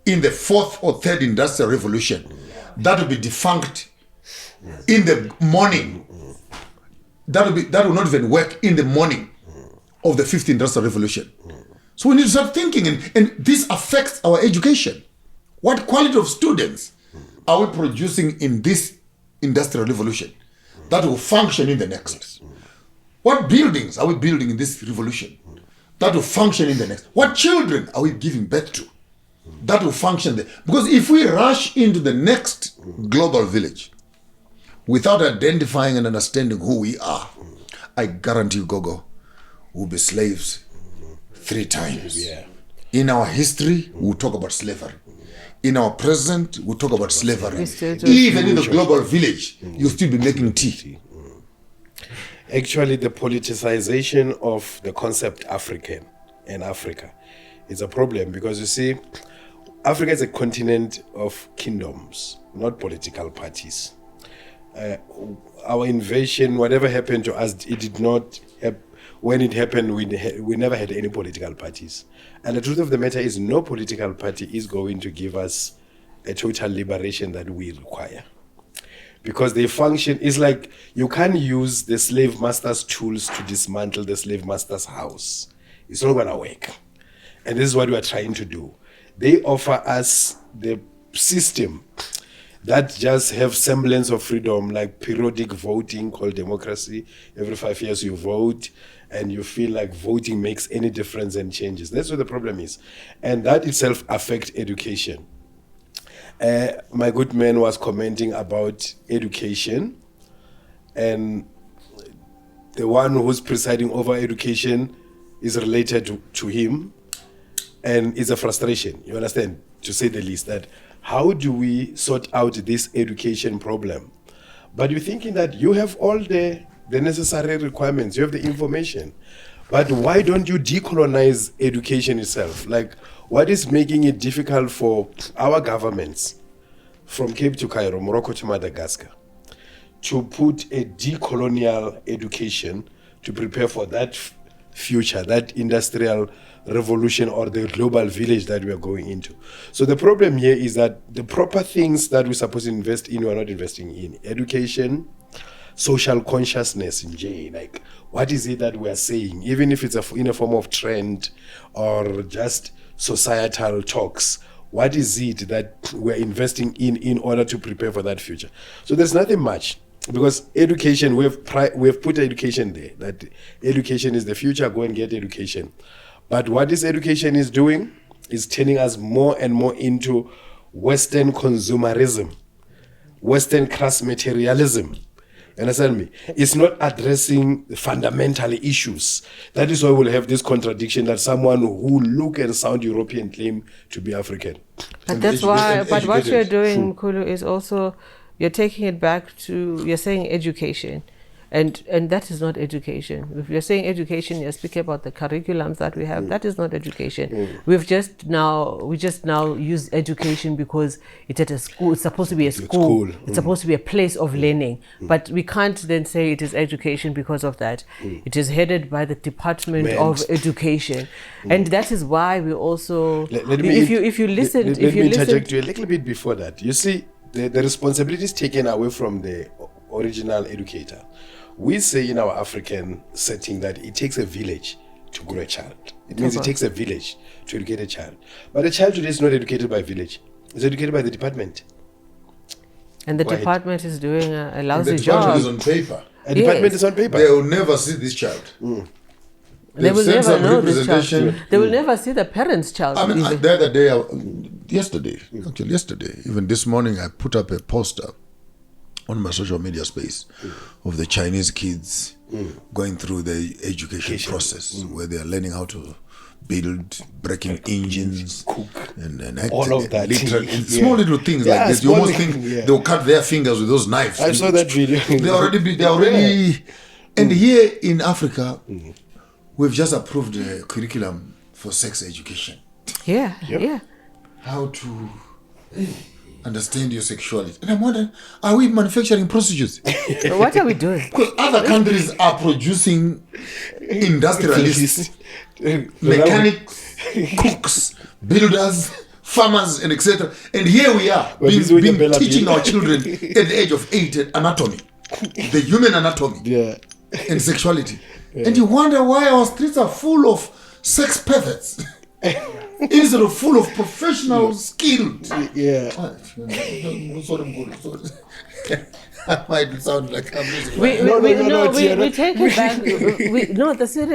in the 4th or 3rd industrial revolution that will be defunct in the morning. That will not even work in the morning of the 5th industrial revolution. So we need to start thinking, and this affects our education. What quality of students are we producing in this industrial revolution that will function in the next? What buildings are we building in this revolution that will function in the next? What children are we giving birth to that will function there? Because if we rush into the next global village without identifying and understanding who we are, I guarantee you, Gogo, we'll be slaves 3 times. In our history, we'll talk about slavery. In our present, we'll talk about slavery. Even in the global village, you'll still be making tea. Actually, the politicization of the concept African and Africa is a problem, because you see, Africa is a continent of kingdoms, not political parties. Our invasion, whatever happened to us, it did not when it happened, we never had any political parties. And the truth of the matter is, no political party is going to give us a total liberation that we require. Because they function, it's like you can't use the slave master's tools to dismantle the slave master's house. It's not going to work. And this is what we are trying to do. They offer us the system that just have semblance of freedom, like periodic voting called democracy. Every 5 years you vote, and you feel like voting makes any difference and changes. That's what the problem is. And that itself affects education. My good man was commenting about education, and the one who's presiding over education is related to him, and it's a frustration, you understand, to say the least, that how do we sort out this education problem? But you're thinking that you have all the necessary requirements, you have the information, but why don't you decolonize education itself? Like, what is making it difficult for our governments from Cape to Cairo, Morocco to Madagascar, to put a decolonial education to prepare for that future, that industrial revolution or the global village that we are going into? So the problem here is that the proper things that we're supposed to invest in, we're not investing in. Education, social consciousness in J, like what is it that we are saying, even if it's in a form of trend or just societal talks, what is it that we're investing in order to prepare for that future? So there's nothing much, because education, we have put education there, that education is the future, go and get education. But what this education is doing is turning us more and more into Western consumerism, Western crass materialism. You understand me? It's not addressing fundamental issues. That is why we'll have this contradiction that someone who look and sound European claim to be African. But that's why, but what you're doing, Mkhulu, is also, you're taking it back to, you're saying education. And that is not education. If you're saying education, you're speaking about the curriculums that we have. That is not education. We just now use education because it's at a school. It's supposed to be a school. It's supposed to be a place of learning. But we can't then say it is education because of that. It is headed by the Department of Education, and that is why we also. If you listen, let me interject you a little bit before that. You see, the responsibility is taken away from the original educator. We say in our African setting that it takes a village to grow a child. It means it takes a village to educate a child. But a child today is not educated by a village. It's educated by the department. And the department is doing a lousy job. The department is on paper. A department is on paper. They will never see this child. They will never know this child. They will never see the parent's child. I mean, the other day, yesterday, even this morning, I put up a poster on my social media space of the Chinese kids going through the education process, where they are learning how to build, breaking engines, cook, and all of that. Small little things like this. You almost think they'll cut their fingers with those knives. I saw that video. They already. And here in Africa, we've just approved a curriculum for sex education. Yeah. How to understand your sexuality. And I'm wondering, are we manufacturing prostitutes? What are we doing? Because other countries are producing industrialists, mechanics, cooks, builders, farmers, and etc. And here we are, being teaching our children at the age of 8 anatomy, the human anatomy, and sexuality. And you wonder why our streets are full of sex perverts. Instead of full of professional skilled. Sorry. I might sound like I'm losing we take it back.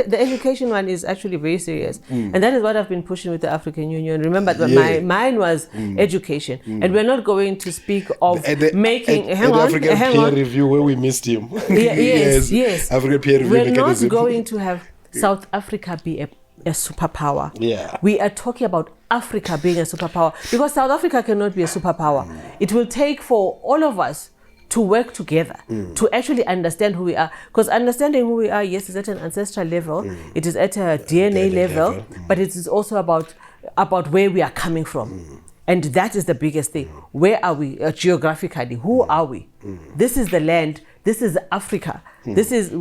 The education one is actually very serious, and that is what I've been pushing with the African Union. Remember that mine was education, and we're not going to speak of making. Hang on, peer review where we missed him. Yes. African peer review. We're not going to have South Africa be a superpower. We are talking about Africa being a superpower, because South Africa cannot be a superpower. It will take for all of us to work together to actually understand who we are, because understanding who we are, yes, is at an ancestral level, it is at a DNA level, but it is also about where we are coming from. And that is the biggest thing. Where are we geographically? Who are we? This is the land. This is Africa. This is,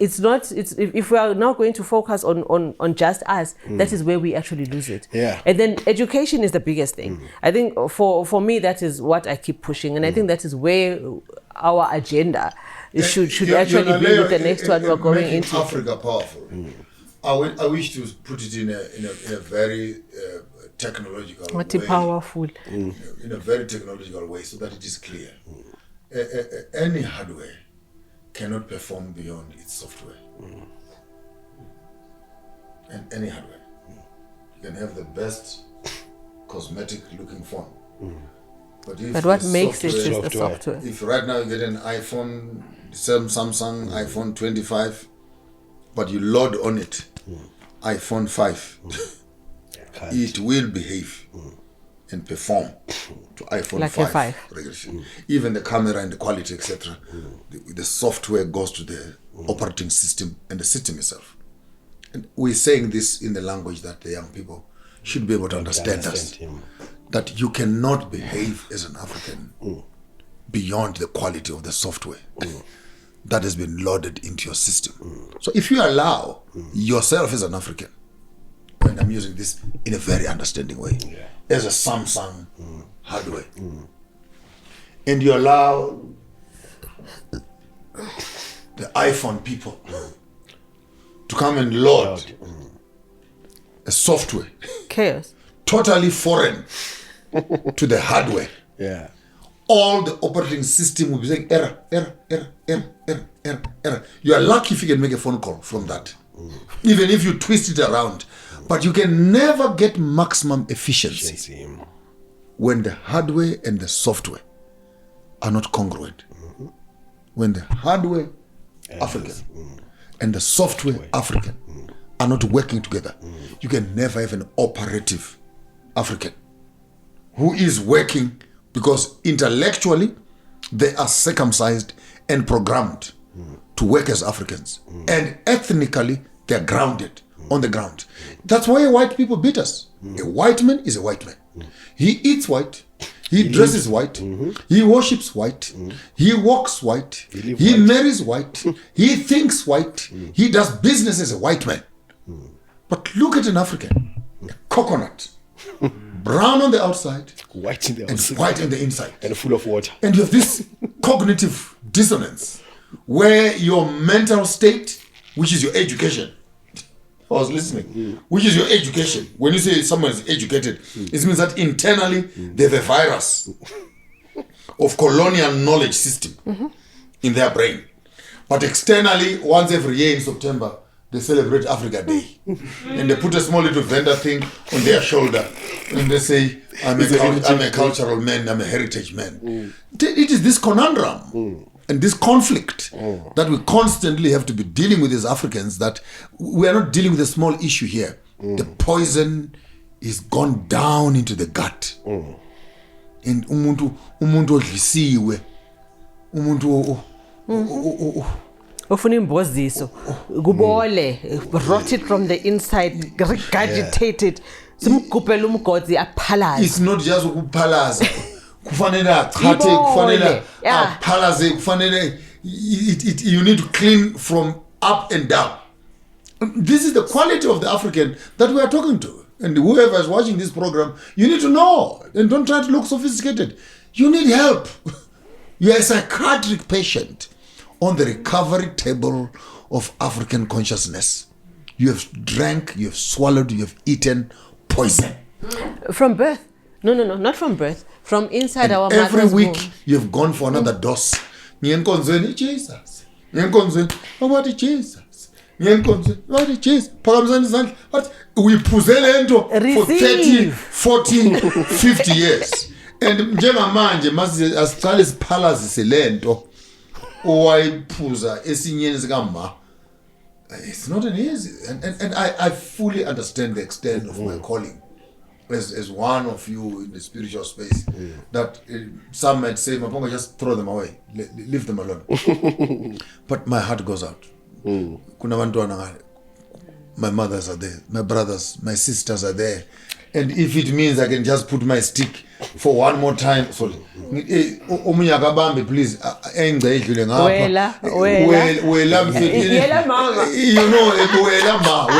if we are not going to focus on just us, that is where we actually lose it. And then education is the biggest thing. I think for me, that is what I keep pushing. And I think that is where our agenda should actually be with the next one we're going into. Africa powerful. I wish to put it in a very technological powerful. In a very technological way, so that it is clear. Any hardware cannot perform beyond its software. And any hardware. You can have the best cosmetic looking phone. But what makes it is the software. If right now you get an iPhone, Samsung iPhone 25, but you load on it iPhone 5, it will behave and perform to iPhone like 5 regulation. Even the camera and the quality, etc. The software goes to the operating system and the system itself. And we're saying this in the language that the young people should be able to understand us. That you cannot behave as an African beyond the quality of the software that has been loaded into your system. So if you allow yourself as an African, and I'm using this in a very understanding way, as a Samsung hardware, and you allow the iPhone people to come and load a software chaos, totally foreign to the hardware. Yeah. All the operating system will be saying error, error, error, error, error, error, error. You are lucky if you can make a phone call from that. Even if you twist it around. But you can never get maximum efficiency when the hardware and the software are not congruent. When the hardware African and the software African are not working together, you can never have an operative African who is working, because intellectually they are circumcised and programmed to work as Africans, and ethnically they're grounded on the ground. That's why white people beat us. A white man is a white man. He eats white, he dresses white, he worships white, he walks white, he marries white, he thinks white, he does business as a white man. But look at an African, a coconut, brown on the outside, white in the and outside, white on the inside, and full of water. and you have this cognitive dissonance where your mental state, which is your education, I was listening, which is your education. When you say someone is educated, it means that internally they have a virus of colonial knowledge system in their brain. But externally, once every year in September, they celebrate Africa Day. And they put a small little vendor thing on their shoulder. And they say, I'm a cultural man, I'm a heritage man. It is this conundrum and this conflict that we constantly have to be dealing with as Africans, that we are not dealing with a small issue here. The poison is gone down into the gut. And umuntu odlisiwe, umuntu ufuna imboziso kubole, rotted from the inside, regurgitated, simgubhela umgodzi aphalaze. It's not just ukuphalaza. Kufanele achathe, kufanele aphalaze, kufanele you need to clean from up and down. This is the quality of the African that we are talking to. And whoever is watching this program, you need to know, and don't try to look sophisticated. You need help. You are a psychiatric patient on the recovery table of African consciousness. You have drank, you have swallowed, you have eaten poison. From birth? No, not from birth. From inside our mother's womb. Every week you have gone for another dose. Ngiyenkonzweni Jesus. Ngiyenkonzweni wathi Jesus. Ngiyenkonzweni wathi Jesus. Phakamisa izandla. But we phuzele into for 30, 40, 50 years. And njengamanje mase asiqale siphalazise lento owayiphuza esinyeni sikama. It's not an easy, and I fully understand the extent of my calling as one of you in the spiritual space. That some might say, Maponga, just throw them away, leave them alone. But my heart goes out. Kuna bantwana, my mothers are there, my brothers, my sisters are there, and if it means I can just put my stick for one more time, sorry, omunye akabambe please, engce edlule ngapha, wela mfethu, you know,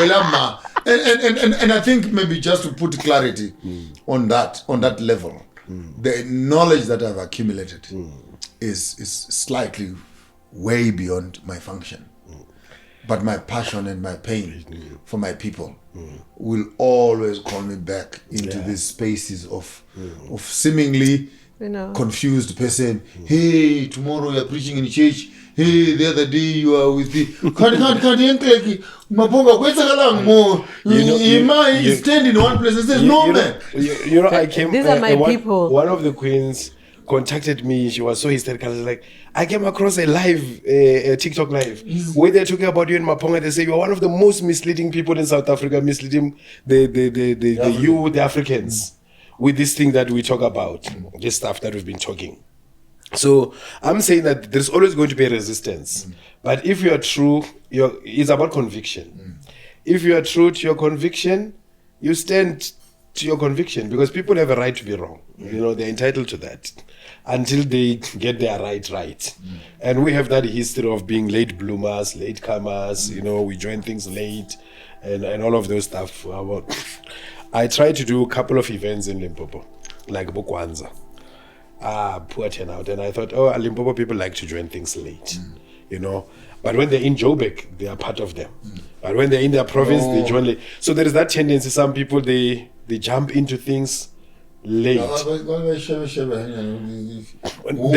wela ma. And I think maybe just to put clarity on that level, the knowledge that I've accumulated is slightly way beyond my function. But my passion and my pain for my people will always call me back into these spaces of seemingly confused person. Hey, tomorrow you are preaching in church. Hey, the other day you are with the you stand in one place and says, no man. I came. These are my people. One of the queens contacted me. She was so hysterical. I was like, I came across a live, a TikTok live, where they're talking about you in Maponga. They say you're one of the most misleading people in South Africa, misleading the Africans with this thing that we talk about, this stuff that we've been talking. So I'm saying that there's always going to be a resistance. But if you are true, it's about conviction. If you are true to your conviction, you stand to your conviction, because people have a right to be wrong. You know, they're entitled to that until they get their right. And we have that history of being late bloomers, late comers. You know, we join things late and all of those stuff. I tried to do a couple of events in Limpopo, like Bokwanza. Poor turnout. And I thought, Limpopo people like to join things late, you know. But when they're in Joburg, they are part of them. But when they're in their province, they join late. So there is that tendency. Some people, they jump into things late. The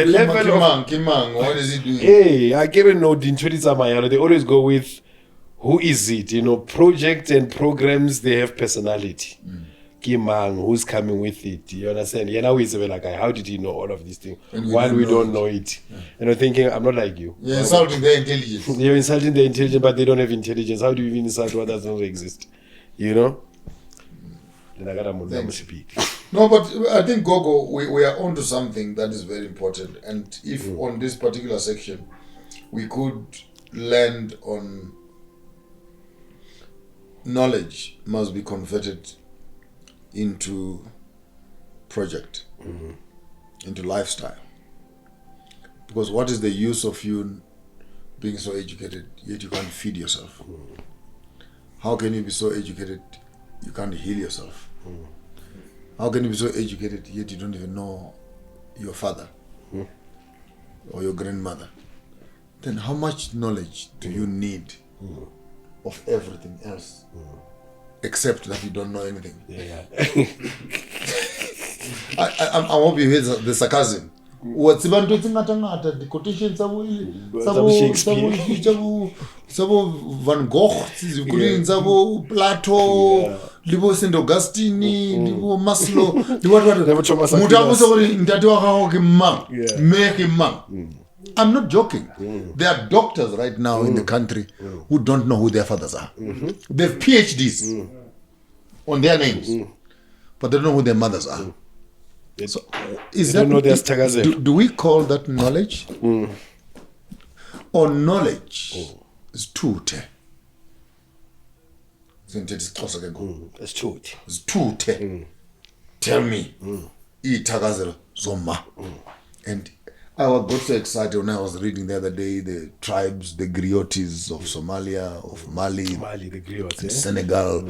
level of... what is he doing? Hey, I can't know. They always go with, who is it? You know, projects and programs, they have personality. Kimang, who's coming with it? You understand? Yeah, now he's like, how did he know all of these things while we don't know it? You know, thinking, I'm not like you. You're insulting their intelligence. You're insulting their intelligence, but they don't have intelligence. How do you even insult what does not exist? You know? No, but I think, Gogo, we are onto something that is very important. And if on this particular section, we could land on knowledge must be converted into project, into lifestyle. Because what is the use of you being so educated yet you can't feed yourself? How can you be so educated you can't heal yourself? How can you be so educated yet you don't even know your father or your grandmother? Then how much knowledge do you need of everything else? Except that you don't know anything. I hope you hear the sarcasm. What's about the quotation sabo Van Gogh, sabo Plato, libo Saint Augustine, libo Maslow, I'm not joking. There are doctors right now in the country who don't know who their fathers are. They have PhDs on their names, but they don't know who their mothers are. So, do we call that knowledge? Or knowledge is truth? It's truth. Tell me. And I got so excited when I was reading the other day the tribes, the griots of Somalia, of Mali, the griots, Senegal,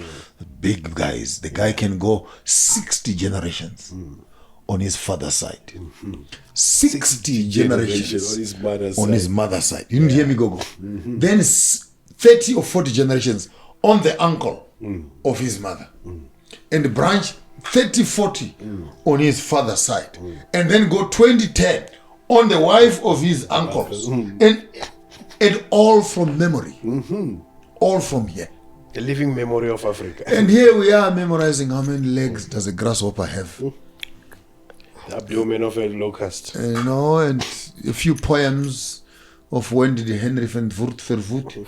big guys. The guy can go 60 generations on his father's side. 60 generations on his mother's side. You didn't hear me, Gogo? Then 30 or 40 generations on the uncle of his mother. And the branch 30, 40 on his father's side. And then go 20, 10 on the wife of his uncles. And all from memory. All from here. The living memory of Africa. And here we are memorizing how many legs does a grasshopper have. The abdomen of a locust. You know, and a few poems of when did Henry van Vervoet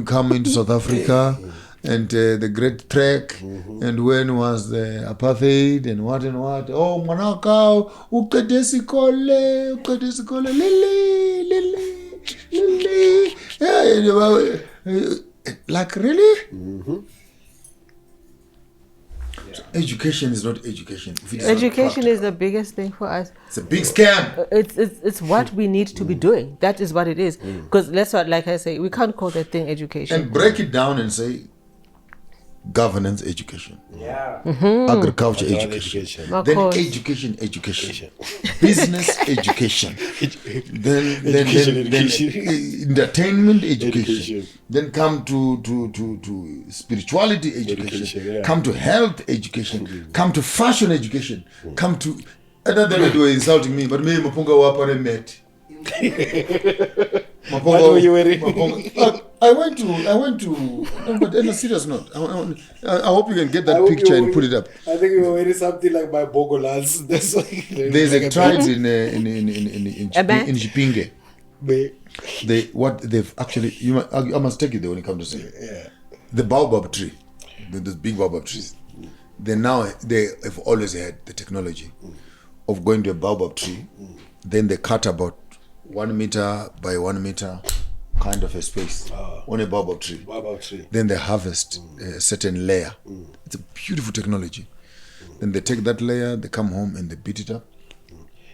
come into South Africa, and the Great Trek, and when was the apartheid, and what. Oh, Manaka, ukadesikole, lily. Like, really? So education is not education. Education is the biggest thing for us. It's a big scam. It's what we need to be doing. That is what it is. Because that's what, like I say, we can't call that thing education. And break it down and say governance education. Agriculture education. Then education. Business education. then entertainment education. Then come to spirituality education. Come to health education. Come to fashion education. Come to... And then they were insulting me, but me, Maponga wapare met. What were you wearing? I went to. No, but on a serious note, I hope you can get that picture and put it up. I think we were wearing something like my Bogolans. That's why there's a tribe in Chipinge. They've actually. I must take you there when you come to see it. Yeah. The baobab tree, those big baobab trees. They have always had the technology of going to a baobab tree. Then they cut about 1 meter by 1 meter kind of a space on a baobab tree. Then they harvest a certain layer. It's a beautiful technology. Then they take that layer, they come home and they beat it up.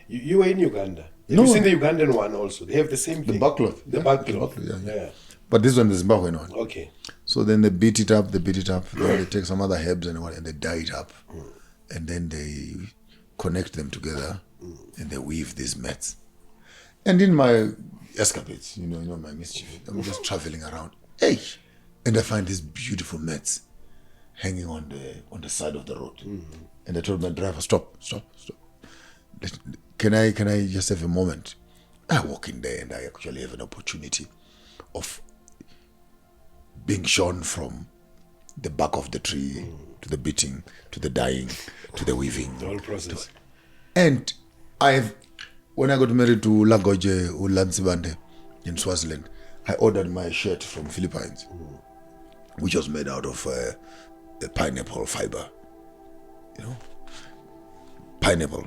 You were in Uganda. Have you seen the Ugandan one also? They have the same thing. The backcloth. The backcloth. Yeah. But this one is the Zimbabwean one. Okay. So then they beat it up, then they take some other herbs and they dye it up. And then they connect them together and they weave these mats. And in my escapades, you know my mischief, I'm just traveling around. Hey! And I find these beautiful mats hanging on the side of the road. And I told my driver, stop. Can I just have a moment? I walk in there and I actually have an opportunity of being shown from the back of the tree to the beating, to the dyeing, to the weaving. The whole process. And when I got married to Lagoje Ulansibande in Swaziland, I ordered my shirt from Philippines, which was made out of a pineapple fiber. Pineapple.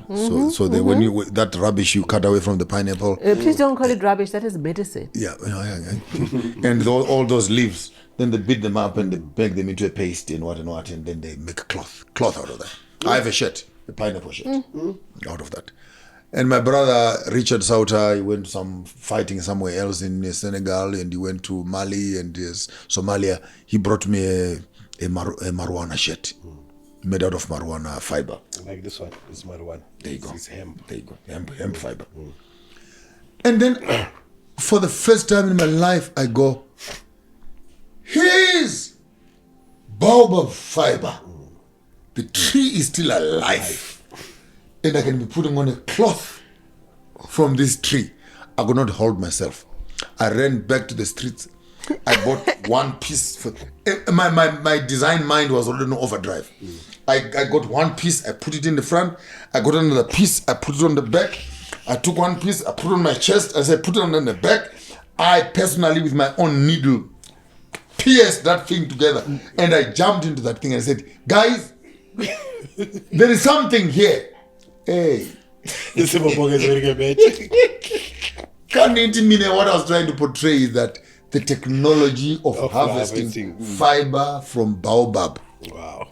So when that rubbish you cut away from the pineapple. Please don't call it rubbish. That is medicine. Yeah. And all those leaves, then they beat them up and they bake them into a paste and what, and then they make a cloth out of that. I have a shirt, a pineapple shirt, out of that. And my brother Richard Sauta, he went fighting somewhere else in Senegal, and he went to Mali and Somalia. He brought me a marijuana shirt. Made out of marijuana fiber. Like this one. This is marijuana. There you go. It's hemp. There you go. Hemp fiber. And then, for the first time in my life, I go, here's baobab fiber. The tree is still alive. And I can be putting on a cloth from this tree. I could not hold myself. I ran back to the streets. I bought one piece. My design mind was already in overdrive. I got one piece, I put it in the front. I got another piece, I put it on the back. I took one piece, I put it on my chest. As I put it on the back, I personally, with my own needle, pierced that thing together. And I jumped into that thing and I said, guys, there is something here. Hey. This is Maponga is very good. What I was trying to portray is that the technology of harvesting fiber from baobab. Wow.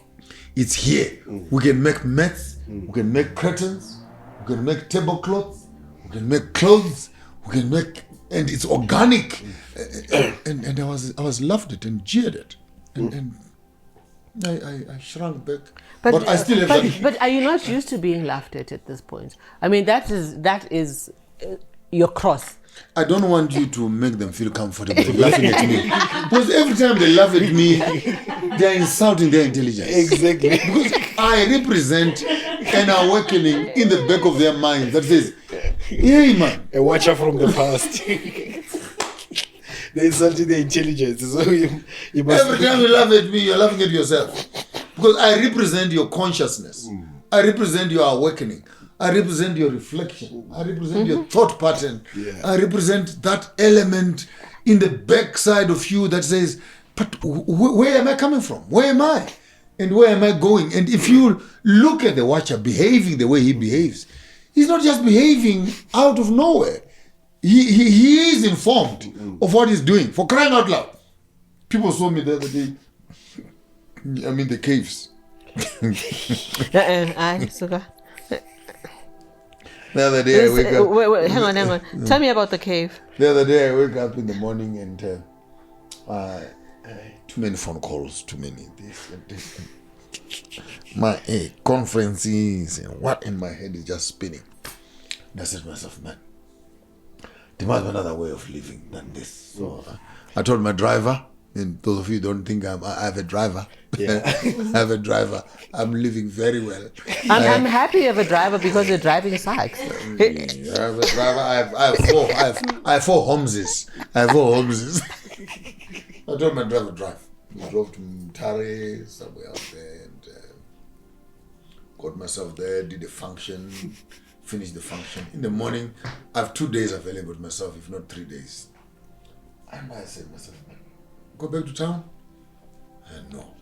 It's here. We can make mats, we can make curtains, we can make tablecloths, we can make clothes, we can make, and it's organic. And I was loved it and jeered it. And I shrunk back. But I still have that. But are you not used to being laughed at this point? I mean, that is your cross. I don't want you to make them feel comfortable laughing at me. Because every time they laugh at me, they are insulting their intelligence. Exactly. Because I represent an awakening in the back of their mind that says, hey man. A watcher from the past. They insulted their intelligence. So you must every time you laugh at me, you're laughing at yourself. Because I represent your consciousness. I represent your awakening. I represent your reflection. I represent your thought pattern. Yeah. I represent that element in the backside of you that says, but where am I coming from? Where am I? And where am I going? And if you look at the watcher behaving the way he behaves, he's not just behaving out of nowhere. He is informed of what he's doing. For crying out loud. People saw me the other day. I'm in the caves. The other day I wake up. Wait, hang on. Tell me about the cave. The other day I wake up in the morning and too many phone calls, too many this. My conferences and what in my head is just spinning. And I said to myself, man, there must be another way of living than this. So I told my driver, and those of you don't think I have a driver. Yeah. I have a driver. I'm living very well. I'm happy you have a driver because your driving sucks. I have a driver. I have four Holmeses. I told my driver drive. We drove to Mtare, somewhere out there, and got myself there, did a function, finished the function. In the morning, I have 2 days available with myself, if not 3 days. And I said to myself, go back to town? No.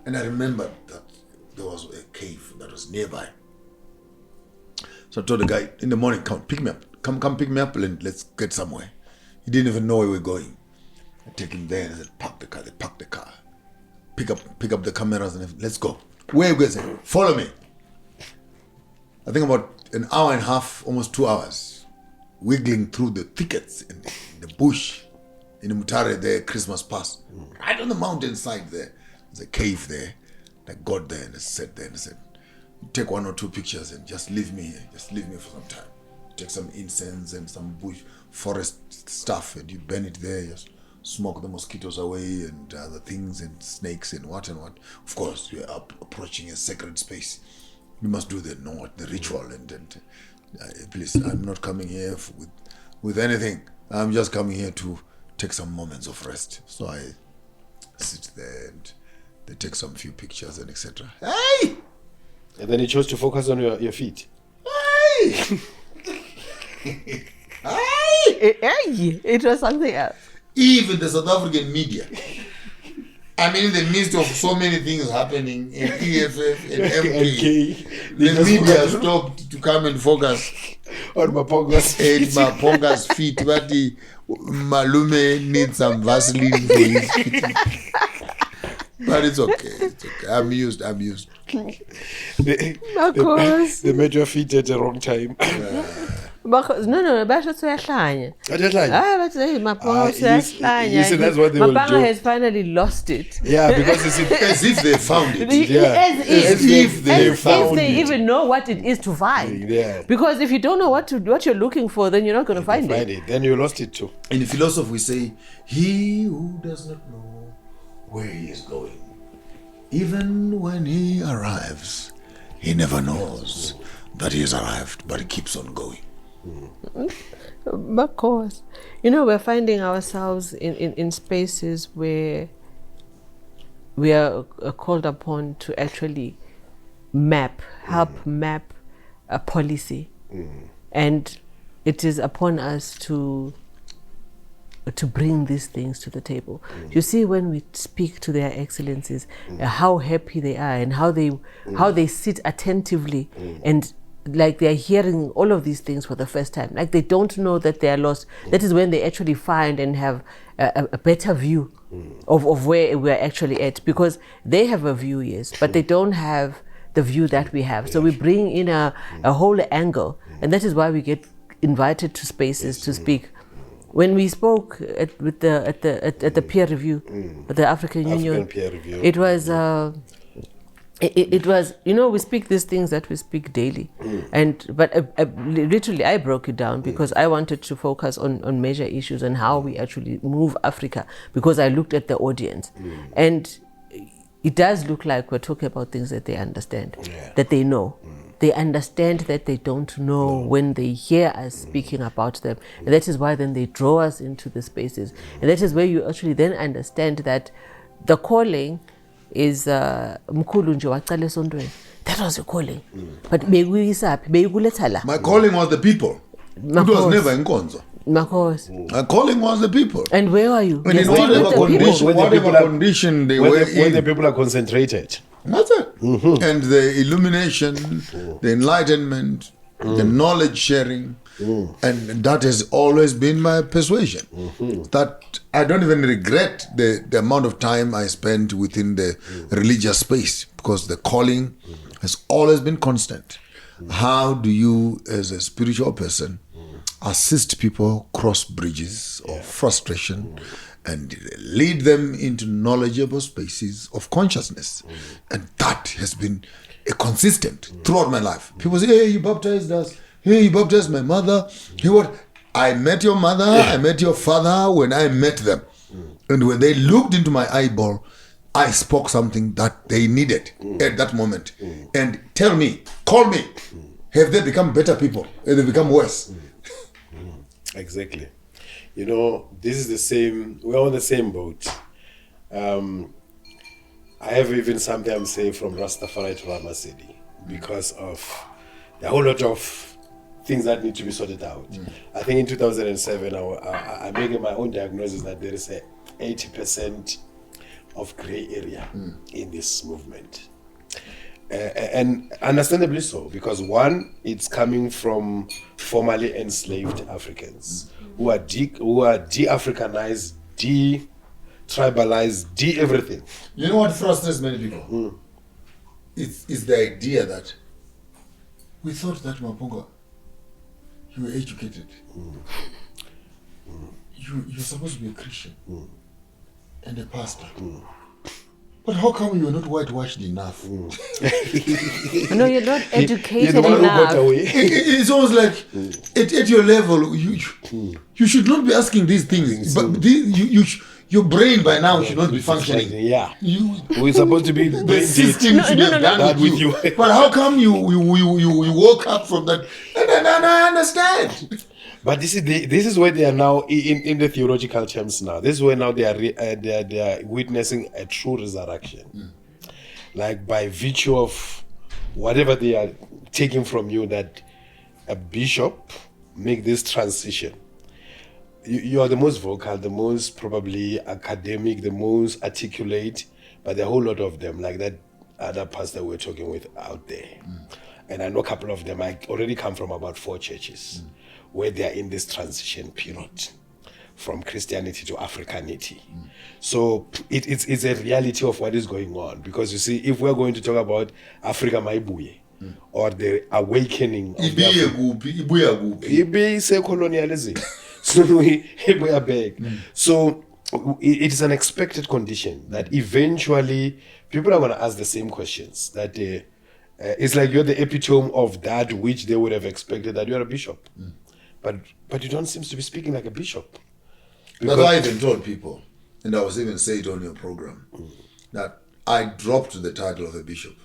And I remembered that there was a cave that was nearby. So I told the guy, in the morning, come pick me up. Come pick me up and let's get somewhere. He didn't even know where we were going. I take him there and I said, park the car. They parked the car. Pick up the cameras and let's go. Where are you going? Follow me. I think about an hour and a half, almost 2 hours, wiggling through the thickets in the bush, in the Mutare there, Christmas Pass, right on the mountainside there. There's a cave there. I got there and I sat there and I said, take 1 or 2 pictures and just leave me here. Just leave me for some time. Take some incense and some bush forest stuff and you burn it there. Just smoke the mosquitoes away and other things and snakes and what and what. Of course, we are approaching a sacred space. We must do the ritual and please, I'm not coming here with anything. I'm just coming here to take some moments of rest. So I sit there and they take some few pictures and etc. Hey! And then he chose to focus on your feet. Hey! It was something else. Even the South African media, I mean, in the midst of so many things happening in EFF and MK, the media stopped to come and focus on Maponga's feet. Maponga's feet. But the Malume needs some Vaseline for his feet. But it's okay. It's okay. I'm used. They made your feet at the wrong time. No, but it's uyahlanya. That's what they will do. Maponga has finally lost it. Yeah, because it's as if they found it. Yeah. As if they it. even know what it is to find. Yeah. Because if you don't know what you're looking for, then you're not going to find it. Then you lost it too. In the philosophy, we say, he who does not know where he is going, even when he arrives, he never knows that he has arrived, but he keeps on going. Of course. We're finding ourselves in spaces where we are called upon to actually help map a policy. And it is upon us to bring these things to the table. You see, when we speak to their excellencies, how happy they are and how they sit attentively and like they're hearing all of these things for the first time. Like they don't know that they are lost. That is when they actually find and have a better view of where we're actually at, because they have a view, yes, but they don't have the view that we have. So we bring in a whole angle, and that is why we get invited to spaces to speak. When we spoke at the peer review, at the African Union, peer review. It was it was, we speak these things that we speak daily, but literally I broke it down because I wanted to focus on major issues and how we actually move Africa, because I looked at the audience and it does look like we're talking about things that they understand, that they know. They understand that they don't know when they hear us speaking about them. And that is why then they draw us into the spaces. And that is where you actually then understand that the calling is mkhulu nje waqala esondweni. That was the calling. But my calling was the people. It was never inkonzo. My calling was the people. And where are you? And in whatever condition they were in. When the people are concentrated. That's it. And the illumination, the enlightenment, the knowledge sharing, and that has always been my persuasion. That I don't even regret the amount of time I spent within the religious space, because the calling has always been constant. How do you, as a spiritual person, assist people cross bridges of frustration and lead them into knowledgeable spaces of consciousness? And that has been a consistent throughout my life. People say, hey, you baptized us. Hey, you baptized my mother. Hey, what? I met your mother, I met your father when I met them. And when they looked into my eyeball, I spoke something that they needed at that moment. And tell me, call me, have they become better people? Have they become worse? Exactly. This is the same, we're on the same boat. I have even something I'm saying from Rastafari to Ramasedi because of a whole lot of things that need to be sorted out. I think in 2007, I made my own diagnosis that there is a 80% of gray area in this movement. And understandably so, because one, it's coming from formerly enslaved Africans who are de-Africanized, de-tribalized, de-everything. You know what frustrates many people? It's the idea that we thought that Maponga, you were educated. You're supposed to be a Christian and a pastor. But how come you're not whitewashed enough? No, you're not educated You're the one who got enough. away. It's almost like at your level, you should not be asking these things. But your brain by now should not be functioning. Yeah. We're supposed to be The brain system dead. should have done That with with you. you. But how come you woke up from that? And I understand. But this is where they are now in the theological terms now. This is where now they are witnessing a true resurrection. Like by virtue of whatever they are taking from you, that a bishop make this transition. You are the most vocal, the most probably academic, the most articulate, but a whole lot of them, like that other pastor we're talking with out there. And I know a couple of them, I already come from about 4 churches where they are in this transition period from Christianity to Africanity. So it's a reality of what is going on. Because you see, if we're going to talk about Africa Maibuye, or the awakening of Ibe say colonialism. So we are back. So it is an expected condition that eventually people are going to ask the same questions. That it's like you're the epitome of that which they would have expected, that you're a bishop. But you don't seem to be speaking like a bishop. That's why I even told people, and I was even saying it on your program, that I dropped the title of a bishop.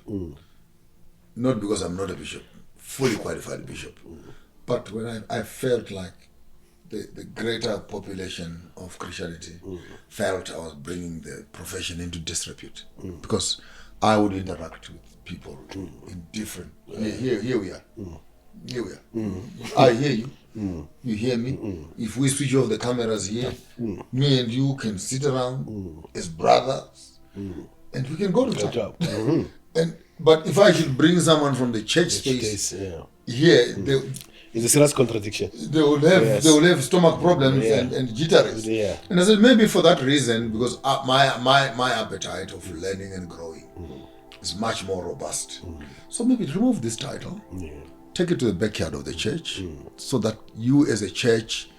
Not because I'm not a bishop, fully qualified bishop, but when I felt like the greater population of Christianity felt I was bringing the profession into disrepute, because I would interact with people in different. Here we are. Here we are. I hear you. You hear me. If we switch off the cameras here, me and you can sit around as brothers, and we can go to town. But if I should bring someone from the church space here, it's a serious contradiction. They will have stomach problems and jitteries. And I said, maybe for that reason, because my appetite of learning and growing is much more robust. So maybe remove this title, take it to the backyard of the church, so that you as a church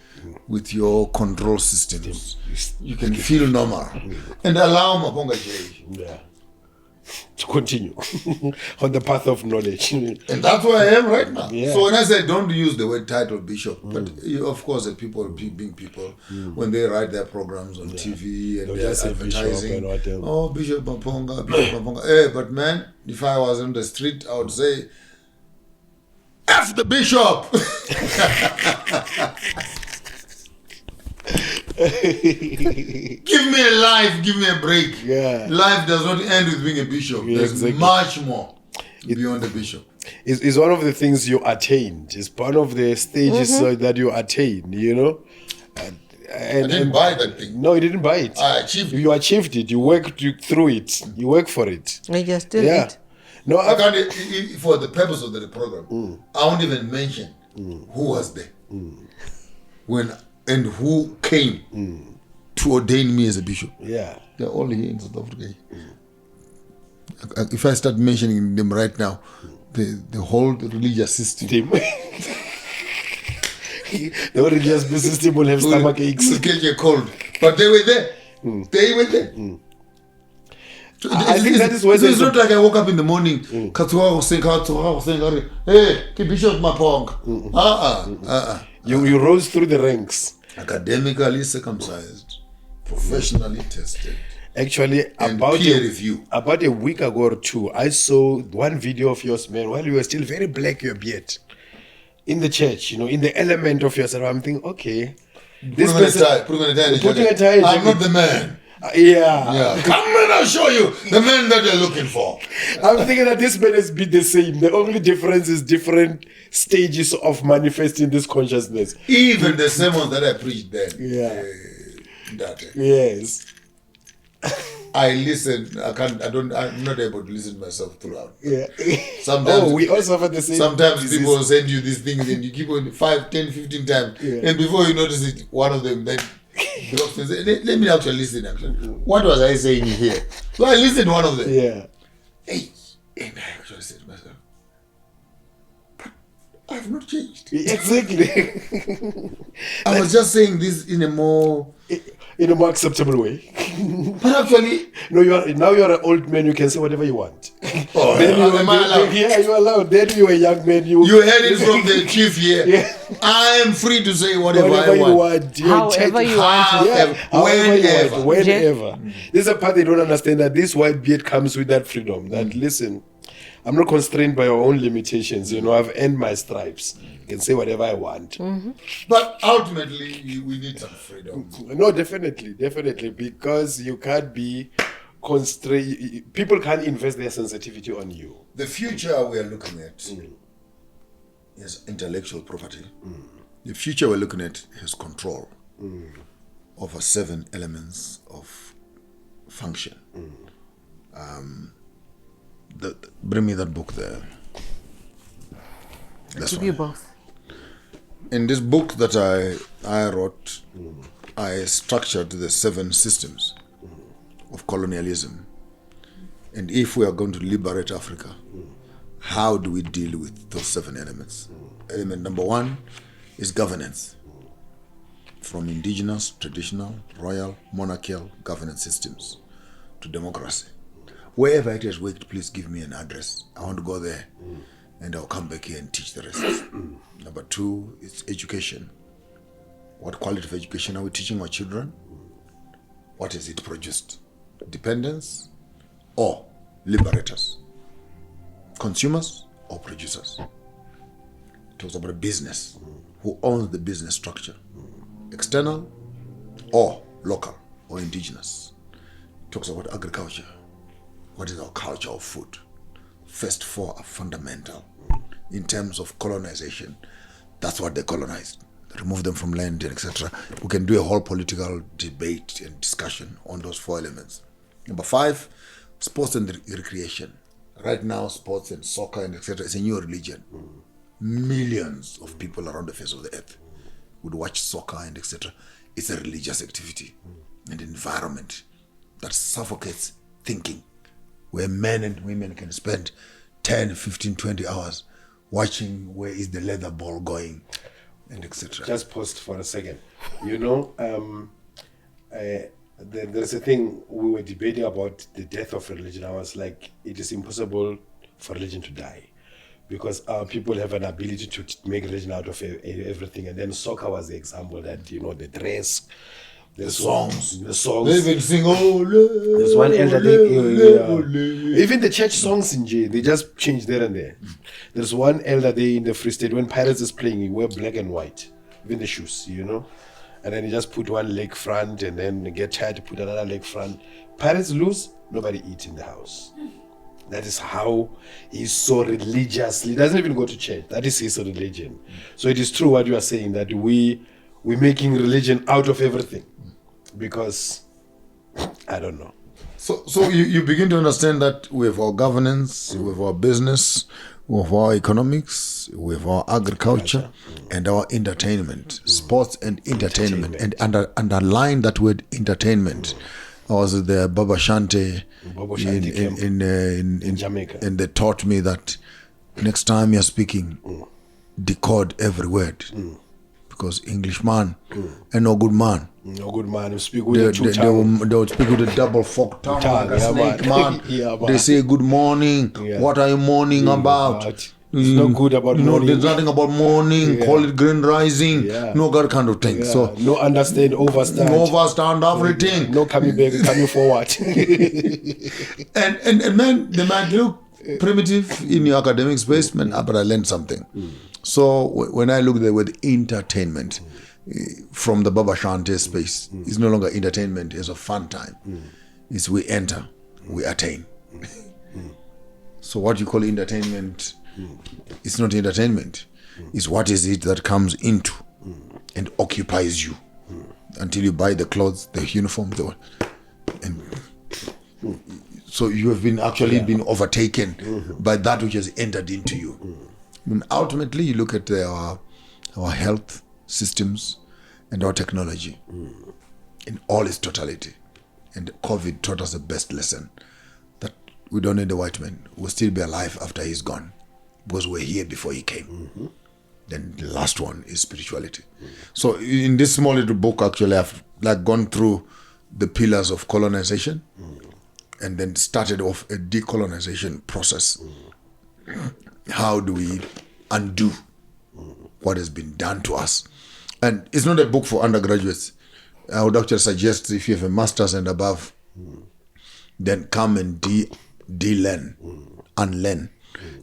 with your control systems, you can feel normal, and allow Maponga J to continue on the path of knowledge. And that's where I am right now. So when I say don't use the word title bishop, but of course the people being people, when they write their programs on TV and they're advertising, Bishop Maponga, Bishop Maponga. Hey, but man, if I was on the street, I would say, F the bishop! Give me a life, give me a break. Life does not end with being a bishop. There's much more beyond the bishop. It's one of the things you attained. It's part of the stages that you attain, you know. I didn't buy that thing. No, you didn't buy it. I achieved it. You achieved it. You worked through it. You work for it. I just did it. No, I can't, for the purpose of the program, I won't even mention who was there. When and who came to ordain me as a bishop. They're all here in South Africa. If I start mentioning them right now, the whole religious system. The whole religious system will have stomach aches. Will get you cold. But they were there. They were there. I think that is where it's not like I woke up in the morning, hey, Bishop Maponga. You rose through the ranks. Academically circumcised, professionally tested. Actually, about a week ago or two, I saw one video of yours, man, while you were still very black, your beard, in the church, you know, in the element of yourself. I'm thinking, okay, this person, putting a tie. I'm not the man. Yeah, come and I'll show you the man that you're looking for. I'm thinking that this man has been the same. The only difference is different stages of manifesting this consciousness. Even the sermons that I preached then. Yes. I listen. I'm not able to listen to myself throughout. Yeah. Sometimes we also have the same. Sometimes people send you these things and you keep on 5, 10, 15 times. And before you notice it, one of them then drops and says, let me actually listen. What was I saying here? So I listened to one of them. Yeah. Hey, and I actually said to myself, but I have not changed. Exactly. I was just saying this in a more acceptable way. But actually, no, now you're an old man. You can say whatever you want. Oh, then you're allowed. Then you were a young man. You heard it from the chief here. Yeah. I am free to say whatever I want. However you want. Whenever. This is a part they don't understand, that this white beard comes with that freedom. That listen, I'm not constrained by your own limitations. I've earned my stripes. I can say whatever I want. But ultimately, we need some freedom. No, definitely, because you can't be constrained. People can't invest their sensitivity on you. The future we are looking at is intellectual property. The future we're looking at is control over 7 elements of function. Bring me that book there. I'll give you both. In this book that I wrote, I structured the 7 systems of colonialism. And if we are going to liberate Africa, how do we deal with those 7 elements? Element number 1 is governance. From indigenous, traditional, royal, monarchical governance systems to democracy. Wherever it has worked, please give me an address. I want to go there. And I'll come back here and teach the rest. Number 2 is education. What quality of education are we teaching our children? What has it produced? Dependence or liberators? Consumers or producers? It talks about business. Who owns the business structure? External or local or indigenous? It talks about agriculture. What is our culture of food? First 4 are fundamental. In terms of colonization, that's what they colonized. Remove them from land, etc. We can do a whole political debate and discussion on those 4 elements. Number 5, sports and recreation. Right now, sports and soccer and etc. is a new religion. Millions of people around the face of the earth would watch soccer and etc. It's a religious activity and environment that suffocates thinking, where men and women can spend 10, 15, 20 hours watching where is the leather ball going and etc. Just pause for a second. There's a thing we were debating about the death of religion. I was like, it is impossible for religion to die because our people have an ability to make religion out of everything. And then soccer was the example that, the dress, the songs. They even sing, there's one elder even the church songs in J, they just change there and there. There's one elder day in the Free State, when Pirates is playing, you wear black and white, even the shoes, and then you just put one leg front and then get tired to put another leg front. Pirates lose, nobody eats in the house. That is how he's so religiously, he doesn't even go to church. That is his religion. So it is true what you are saying, that we're making religion out of everything. Because I don't know. So you begin to understand that we have our governance, we have our business, we have our economics, we have our agriculture, and our entertainment, sports and entertainment. And underline that word entertainment. I was there, Baba Shante in Jamaica, and they taught me that next time you're speaking, decode every word. Because Englishman and no good man. No good man. You speak with a two tongue. They would speak with a double forked tongue like a snake, man. They say good morning. Yeah. What are you mourning about? It's not good about mourning. There's nothing about mourning. Yeah. Call it grand rising. Yeah. No that kind of thing. Yeah. So no understand, overstand. Overstand everything. Yeah. No coming back, coming forward. and man, they might look primitive in your academic space, man, but I learned something. So when I look at the word entertainment, from the Baba Shante space. It's no longer entertainment, it's a fun time. It's we enter, we attain. So what you call entertainment, it's not entertainment. It's what is it that comes into and occupies you until you buy the clothes, the uniform, and so you have been actually been overtaken by that which has entered into you. And ultimately, you look at our health systems and our technology in all its totality. And COVID taught us the best lesson, that we don't need the white man. We'll still be alive after he's gone, because we're here before he came. Then the last one is spirituality. So in this small little book, actually, I've like gone through the pillars of colonization and then started off a decolonization process. How do we undo what has been done to us? And it's not a book for undergraduates. I would actually suggest, if you have a master's and above, then come and de-learn, unlearn,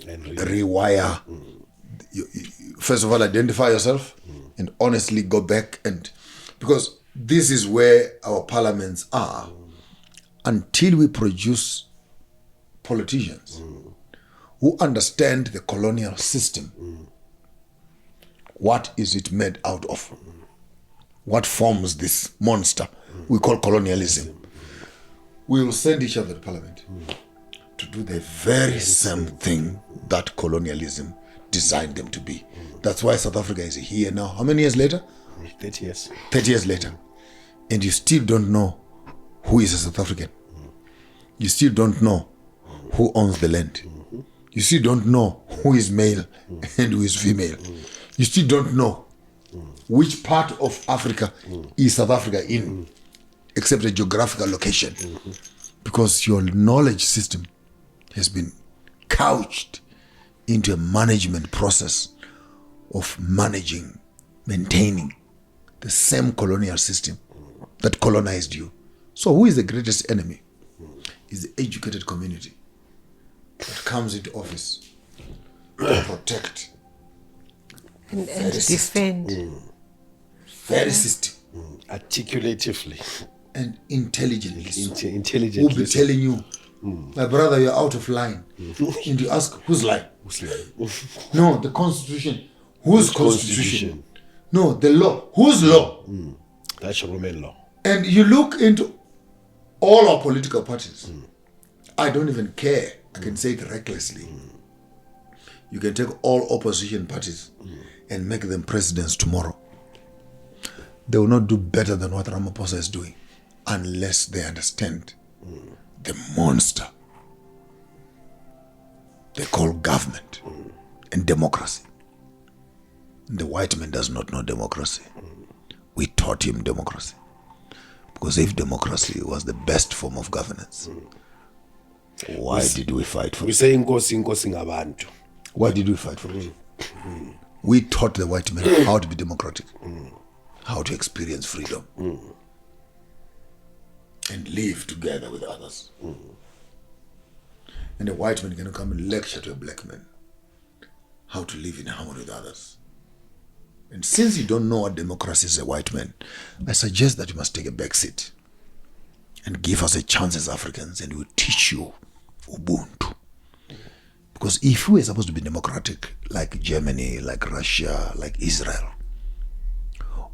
and rewire. First of all, identify yourself and honestly go back, and because this is where our parliaments are. Until we produce politicians who understand the colonial system, what is it made out of? What forms this monster we call colonialism? We will send each other to parliament to do the very same thing that colonialism designed them to be. That's why South Africa is here now. How many years later? 30 years. 30 years later. And you still don't know who is a South African. You still don't know who owns the land. You still don't know who is male and who is female. You still don't know which part of Africa is South Africa in, except a geographical location. Because your knowledge system has been couched into a management process of managing, maintaining the same colonial system that colonized you. So who is the greatest enemy? Is the educated community that comes into office to protect and defend. Very system. Articulatively. And intelligently. Intelligently. Who will be telling you, my brother, you're out of line. And you ask, whose line? Whose line? No, the constitution. Whose constitution? No, the law. Whose law? That's Roman law. And you look into all our political parties. I don't even care. I can say it recklessly. You can take all opposition parties and make them presidents tomorrow. They will not do better than what Ramaphosa is doing unless they understand the monster they call government and democracy. The white man does not know democracy. We taught him democracy. Because if democracy was the best form of governance, why did we fight for it? We say inkosi ngabantu. Why did we fight for it? We taught the white man how to be democratic, how to experience freedom, and live together with others. And the white man can come and lecture to a black man how to live in harmony with others. And since you don't know what democracy is, a white man, I suggest that you must take a back seat and give us a chance as Africans, and we'll teach you Ubuntu. Because if we are supposed to be democratic, like Germany, like Russia, like Israel,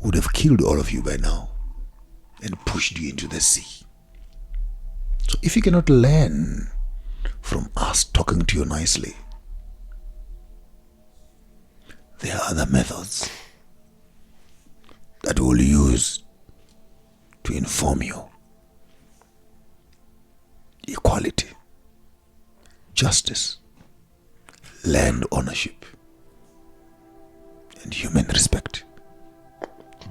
would have killed all of you by now and pushed you into the sea. So if you cannot learn from us talking to you nicely, there are other methods that we'll use to inform you. Equality, justice, land ownership, and human respect.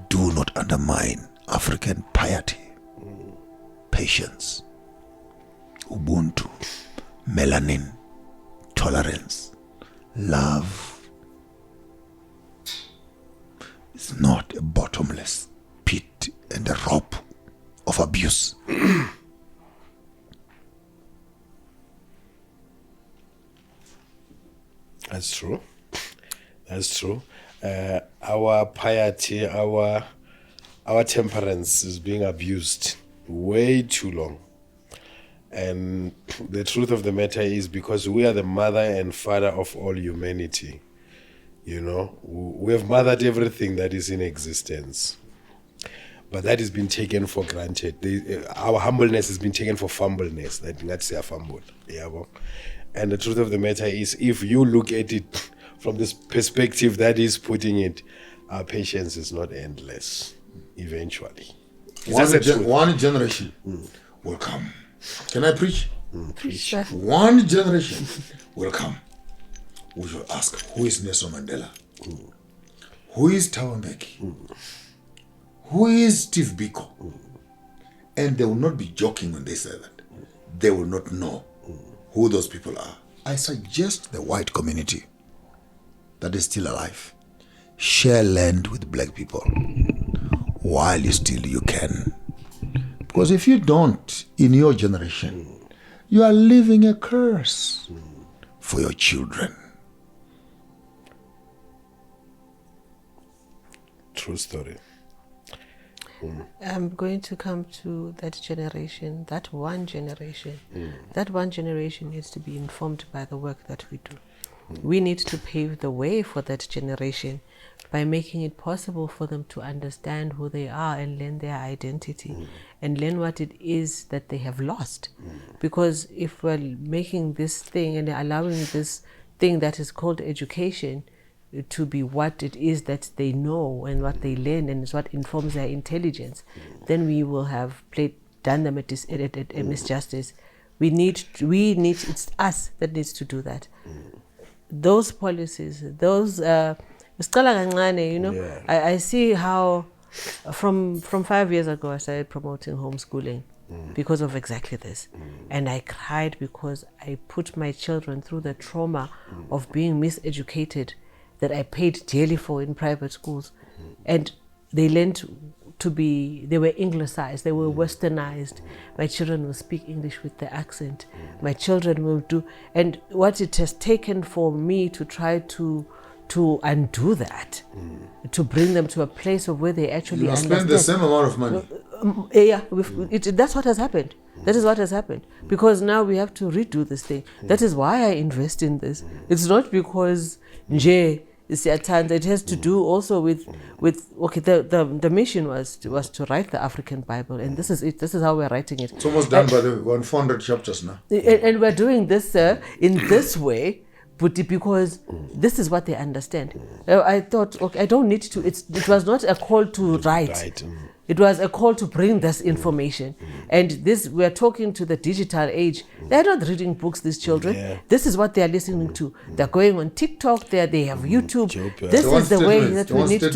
Do not undermine African piety, patience, Ubuntu, melanin, tolerance, love. It's not a bottomless pit and a rope of abuse. That's true. That's true. our piety, our temperance is being abused way too long. And the truth of the matter is, because we are the mother and father of all humanity, we have mothered everything that is in existence. But that has been taken for granted. Our humbleness has been taken for fumbleness. That's a fumble. And the truth of the matter is, if you look at it from this perspective that is putting it, our patience is not endless, eventually. One generation will come. Can I preach? Preach. One generation will come. We will ask, who is Nelson Mandela? Who is Thabo Mbeki? Who is Steve Biko? And they will not be joking when they say that. They will not know who those people are. I suggest the white community that is still alive, share land with black people while you can. Because if you don't, in your generation, you are leaving a curse for your children. True story. I'm going to come to that generation, that one generation. That one generation needs to be informed by the work that we do. We need to pave the way for that generation by making it possible for them to understand who they are and learn their identity and learn what it is that they have lost. Because if we're making this thing and allowing this thing that is called education to be what it is that they know and what they learn and is what informs their intelligence, then we will have done them a misjustice. It's us that needs to do that. Those policies, those I see how from 5 years ago I started promoting homeschooling because of exactly this. And I cried because I put my children through the trauma of being miseducated that I paid dearly for in private schools. And they learned they were Anglicized, they were westernized. My children will speak English with the accent. My children will do, and what it has taken for me to try to undo that, to bring them to a place of where they actually understand. Spend the same amount of money. That's what has happened. That is what has happened. Because now we have to redo this thing. That is why I invest in this. It's not because it has to do also with the mission was to write the African Bible, and this is it. This is how we're writing it. It's almost done by the 400 chapters now. And we're doing this in this way, but because this is what they understand. I thought, I don't need to. It was not a call to write. It was a call to bring this information. And we're talking to the digital age. They're not reading books, these children. Yeah. This is what they're listening to. They're going on TikTok, they have YouTube. This is the way that we need to.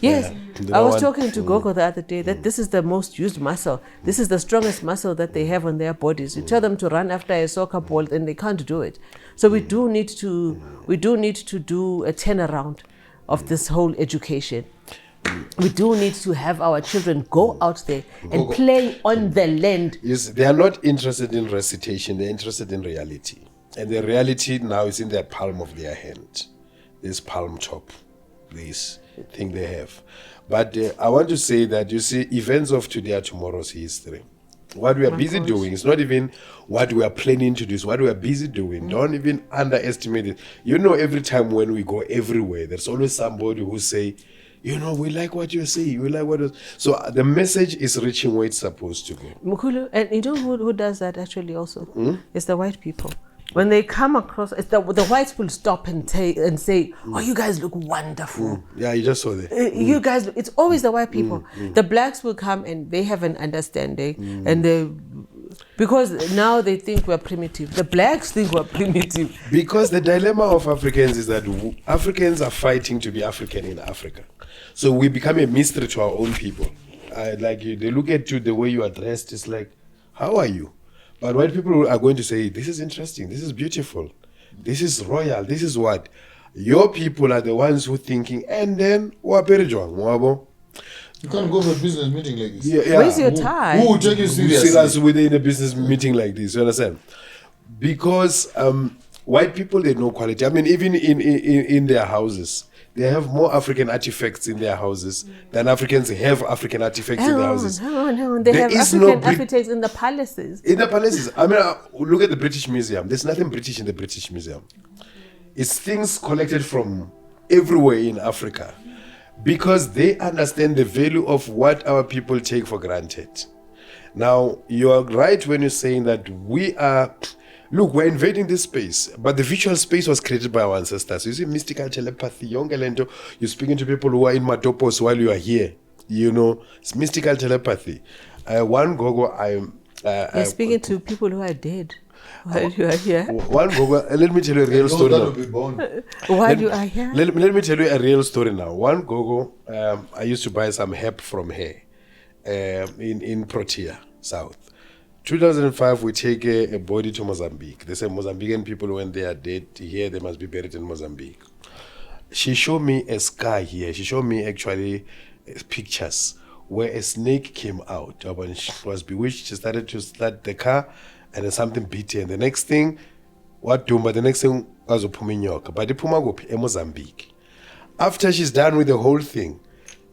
Yes. Yeah. I was talking to Gogo the other day that this is the most used muscle. This is the strongest muscle that they have on their bodies. You tell them to run after a soccer ball and they can't do it. So we do need to do a turnaround of this whole education. We do need to have our children go out there and play on the land. Yes, they are not interested in recitation, they're interested in reality. And the reality now is in the palm of their hand. This palm top, this thing they have. But I want to say that, you see, events of today are tomorrow's history. What we are busy doing is not even what we are planning to do, it's what we are busy doing. Don't even underestimate it. Every time when we go everywhere, there's always somebody who say, we like what you're saying. We like what. So the message is reaching where it's supposed to go. Mukulu, and you know who does that actually also? It's the white people. When they come across, it's the whites will stop and say, "Oh, you guys look wonderful." Yeah, you just saw that. You guys, it's always the white people. The blacks will come and they have an understanding, and because now they think we're primitive. The blacks think we're primitive. Because the dilemma of Africans is that Africans are fighting to be African in Africa. So we become a mystery to our own people. They look at you, the way you are dressed, it's like, how are you? But white people are going to say, this is interesting, this is beautiful, this is royal, this is what? Your people are the ones who thinking, and then, you can't go for a business meeting like this. Yeah. Where's your tie? Who will take you seriously? Serious within a business meeting like this, you understand? Because white people, they know quality. I mean, even in their houses, they have more African artifacts in their houses than Africans have African artifacts in their houses. Hang on. They There have is African no artifacts in the palaces. In the palaces. I mean, look at the British Museum. There's nothing British in the British Museum. It's things collected from everywhere in Africa because they understand the value of what our people take for granted. Now, you are right when you're saying that we're invading this space, but the virtual space was created by our ancestors. You see, mystical telepathy, you're speaking to people who are in Matopos while you are here. It's mystical telepathy. One gogo, You're speaking to people who are dead while you are here. One gogo, let me tell you a real story now. While you are here? Let me tell you a real story now. One gogo, I used to buy some hemp from her in Protea, South. 2005, we take a body to Mozambique. They say Mozambican people, when they are dead here, they must be buried in Mozambique. She showed me a sky here. She showed me actually pictures where a snake came out. When she was bewitched, she started to start the car and then something beat her. And the next thing, but the next thing was Puminyoka. But the Pumagopi in Mozambique. After she's done with the whole thing,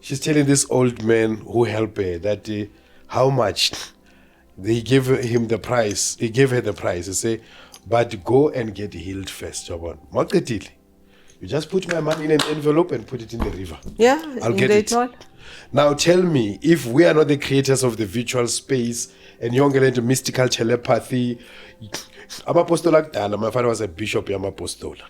she's telling this old man who helped her that how much. They gave him the price. He gave her the price. He say, but go and get healed first. You just put my money in an envelope and put it in the river. Yeah, I'll get it. Now tell me, if we are not the creators of the virtual space and you're going into mystical telepathy, Amapostola Kdala, my father was a bishop, Amapostola.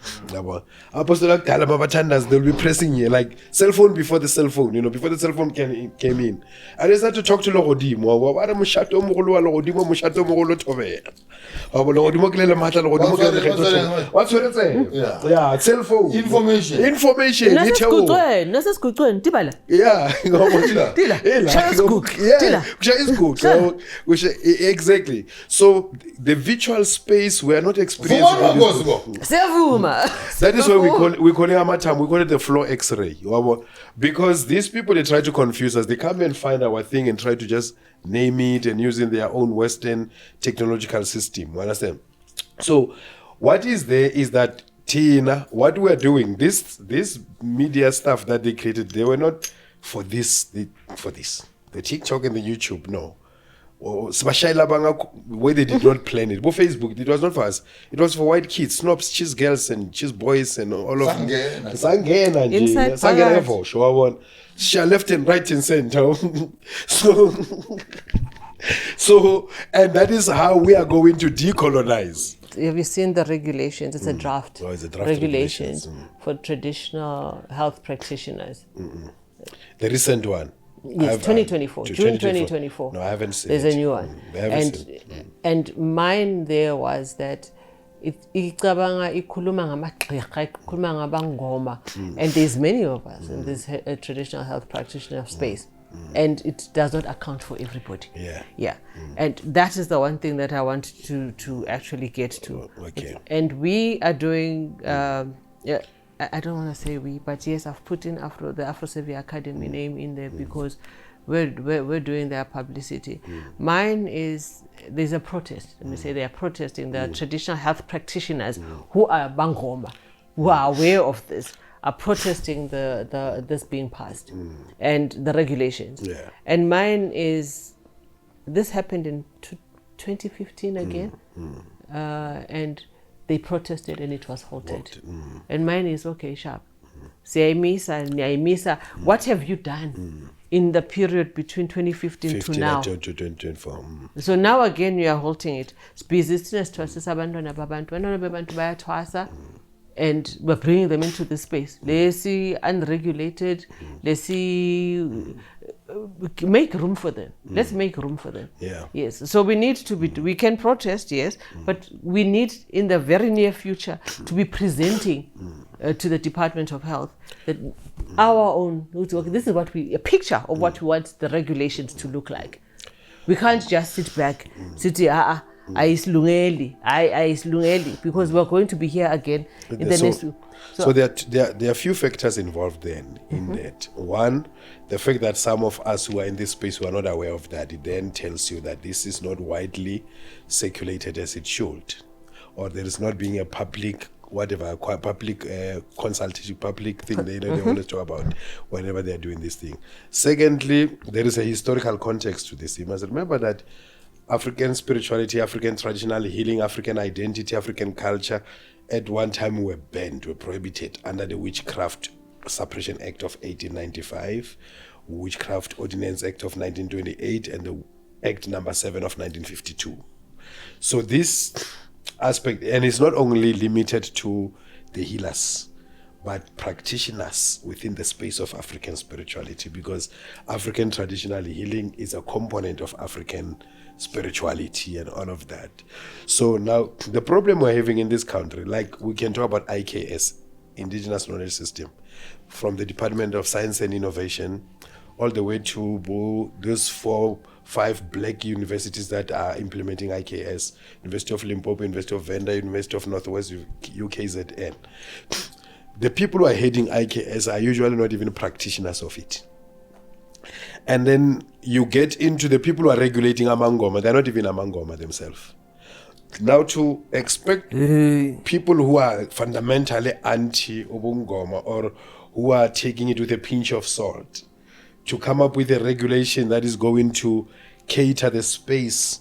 Apostola Kdala, Mabatandas, they'll be pressing you like cell phone before the cell phone, before the cell phone came in. And they started to talk to Logodimo. What a mushato Mogolo, Logodimo, Mushato Mogolo Tove. What's what it say? Yeah, cell phone. Information. Yeah. Exactly. So the virtual space we are not experiencing. That is why we call it Amatam. We call it the floor X-ray. Because these people, they try to confuse us. They come and find our thing and try to just name it and using their own Western technological system. You understand? So what is there is that Tina, what we are doing, this media stuff that they created, they were not for this. The TikTok and the YouTube, no. Where they did not plan it. But Facebook, it was not for us. It was for white kids, snobs, cheese girls and cheese boys and all of them. She left and right and center. So, and that is how we are going to decolonize. Have you seen the regulations? It's a draft. Oh, it's a draft regulations for traditional health practitioners. The recent one. Yes, 2024, June 2024. No, I haven't seen There's it. a new one. And mine there was that and there's many of us in this traditional health practitioner space. And it does not account for everybody. Yeah. And that is the one thing that I want to actually get to. Okay. And we are doing I don't want to say we, but yes, I've put in the AfroSavvy Academy name in there because we're doing their publicity. Mine is, there's a protest. Let me say they are protesting. The traditional health practitioners who are Bangoma, who are aware of this, are protesting this being passed and the regulations. Yeah. And mine is, this happened in 2015 again, and they protested and it was halted. And mine is, okay, sharp. What have you done in the period between 2015 to now? So now again you are halting it. And we're bringing them into this space. Let's see unregulated. Let's see, make room for them. Let's make room for them. Yeah. Yes. So we need to be. We can protest, yes, but we need in the very near future to be presenting to the Department of Health that our own. This is what a picture of what we want the regulations to look like. We can't just sit back, because we're going to be here again in the next week. So there are a few factors involved then in that. One, the fact that some of us who are in this space who are not aware of that, it then tells you that this is not widely circulated as it should, or there is not being a public whatever public consultative public thing they always talk about whenever they're doing this thing. Secondly, there is a historical context to this. You must remember that African spirituality, African traditional healing, African identity, African culture at one time were banned, were prohibited under the Witchcraft Suppression Act of 1895, Witchcraft Ordinance Act of 1928, and the Act number 7 of 1952. So this aspect, and it's not only limited to the healers, but practitioners within the space of African spirituality, because African traditional healing is a component of African spirituality and all of that. So now the problem we're having in this country, like we can talk about IKS, Indigenous Knowledge System, from the Department of Science and Innovation all the way to those 4-5 black universities that are implementing IKS, University of Limpopo, University of Venda, University of Northwest UKZN. The people who are heading IKS are usually not even practitioners of it. And then you get into the people who are regulating Amangoma, they're not even Amangoma themselves. Now to expect people who are fundamentally anti-Ubungoma or who are taking it with a pinch of salt to come up with a regulation that is going to cater the space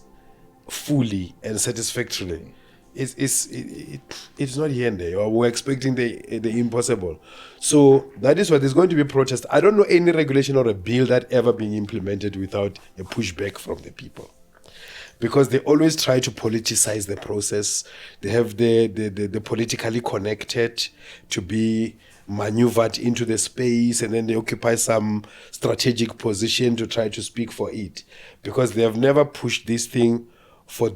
fully and satisfactorily, it's not here and there. We're expecting the impossible. So that is what is going to be protest. I don't know any regulation or a bill that ever being implemented without a pushback from the people, because they always try to politicize the process. They have the politically connected to be maneuvered into the space, and then they occupy some strategic position to try to speak for it, because they have never pushed this thing for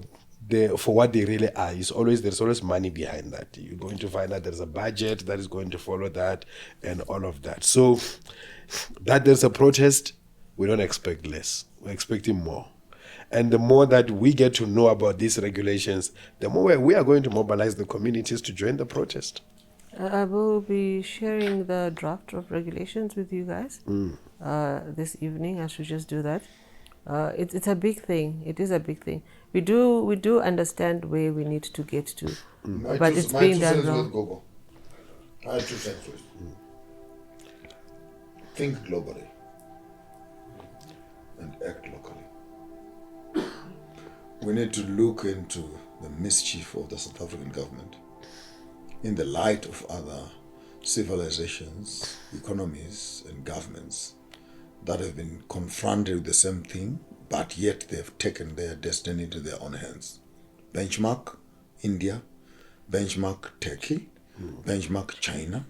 what they really are. There's always money behind that. You're going to find that there's a budget that is going to follow that and all of that. So that there's a protest, we don't expect less. We're expecting more. And the more that we get to know about these regulations, the more we are going to mobilize the communities to join the protest. I will be sharing the draft of regulations with you guys this evening. I should just do that. It's a big thing. It is a big thing. We do understand where we need to get to, but it's being done wrong. I have 2 cents first. Think globally and act locally. We need to look into the mischief of the South African government in the light of other civilizations, economies, and governments that have been confronted with the same thing, but yet they have taken their destiny into their own hands. Benchmark India, benchmark Turkey, benchmark China,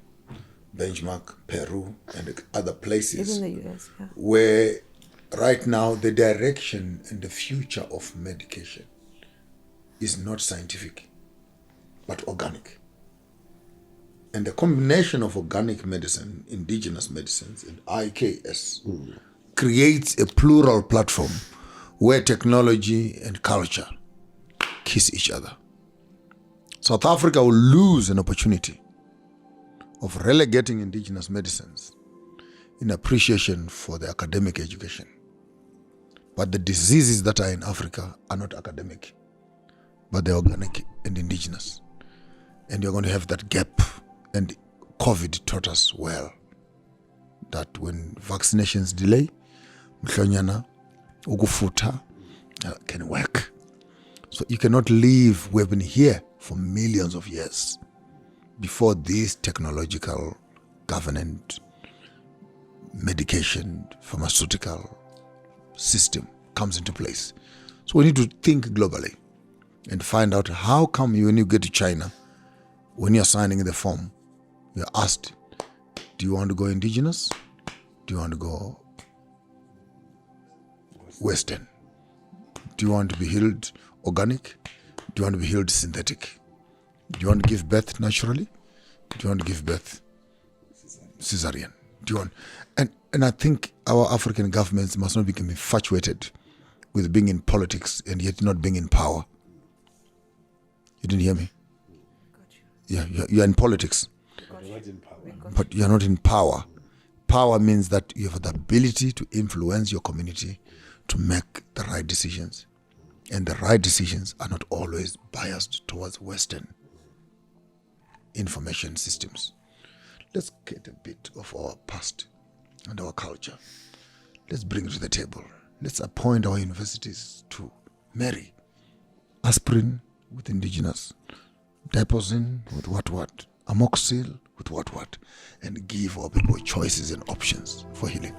benchmark Peru, and other places. Even the US, yeah. Where right now the direction and the future of medication is not scientific, but organic. And the combination of organic medicine, indigenous medicines, and IKS creates a plural platform where technology and culture kiss each other. South Africa will lose an opportunity of relegating indigenous medicines in appreciation for the academic education. But the diseases that are in Africa are not academic, but they're organic and indigenous. And you're going to have that gap. And COVID taught us well that when vaccinations delay, mhlonyana, ukufuta can work. So you cannot leave. We've been here for millions of years before this technological, government, medication, pharmaceutical system comes into place. So we need to think globally and find out how come when you get to China, when you're signing the form, you're asked, do you want to go indigenous? Do you want to go Western? Do you want to be healed organic? Do you want to be healed synthetic? Do you want to give birth naturally? Do you want to give birth cesarean? Do you want? And I think our African governments must not become infatuated with being in politics and yet not being in power. You didn't hear me? Yeah, you're in politics. But you're not in power. Power means that you have the ability to influence your community to make the right decisions. And the right decisions are not always biased towards Western. information systems. Let's get a bit of our past and our culture. Let's bring it to the table. Let's appoint our universities to marry aspirin with indigenous, diposin with what, amoxicillin with what, and give our people choices and options for healing.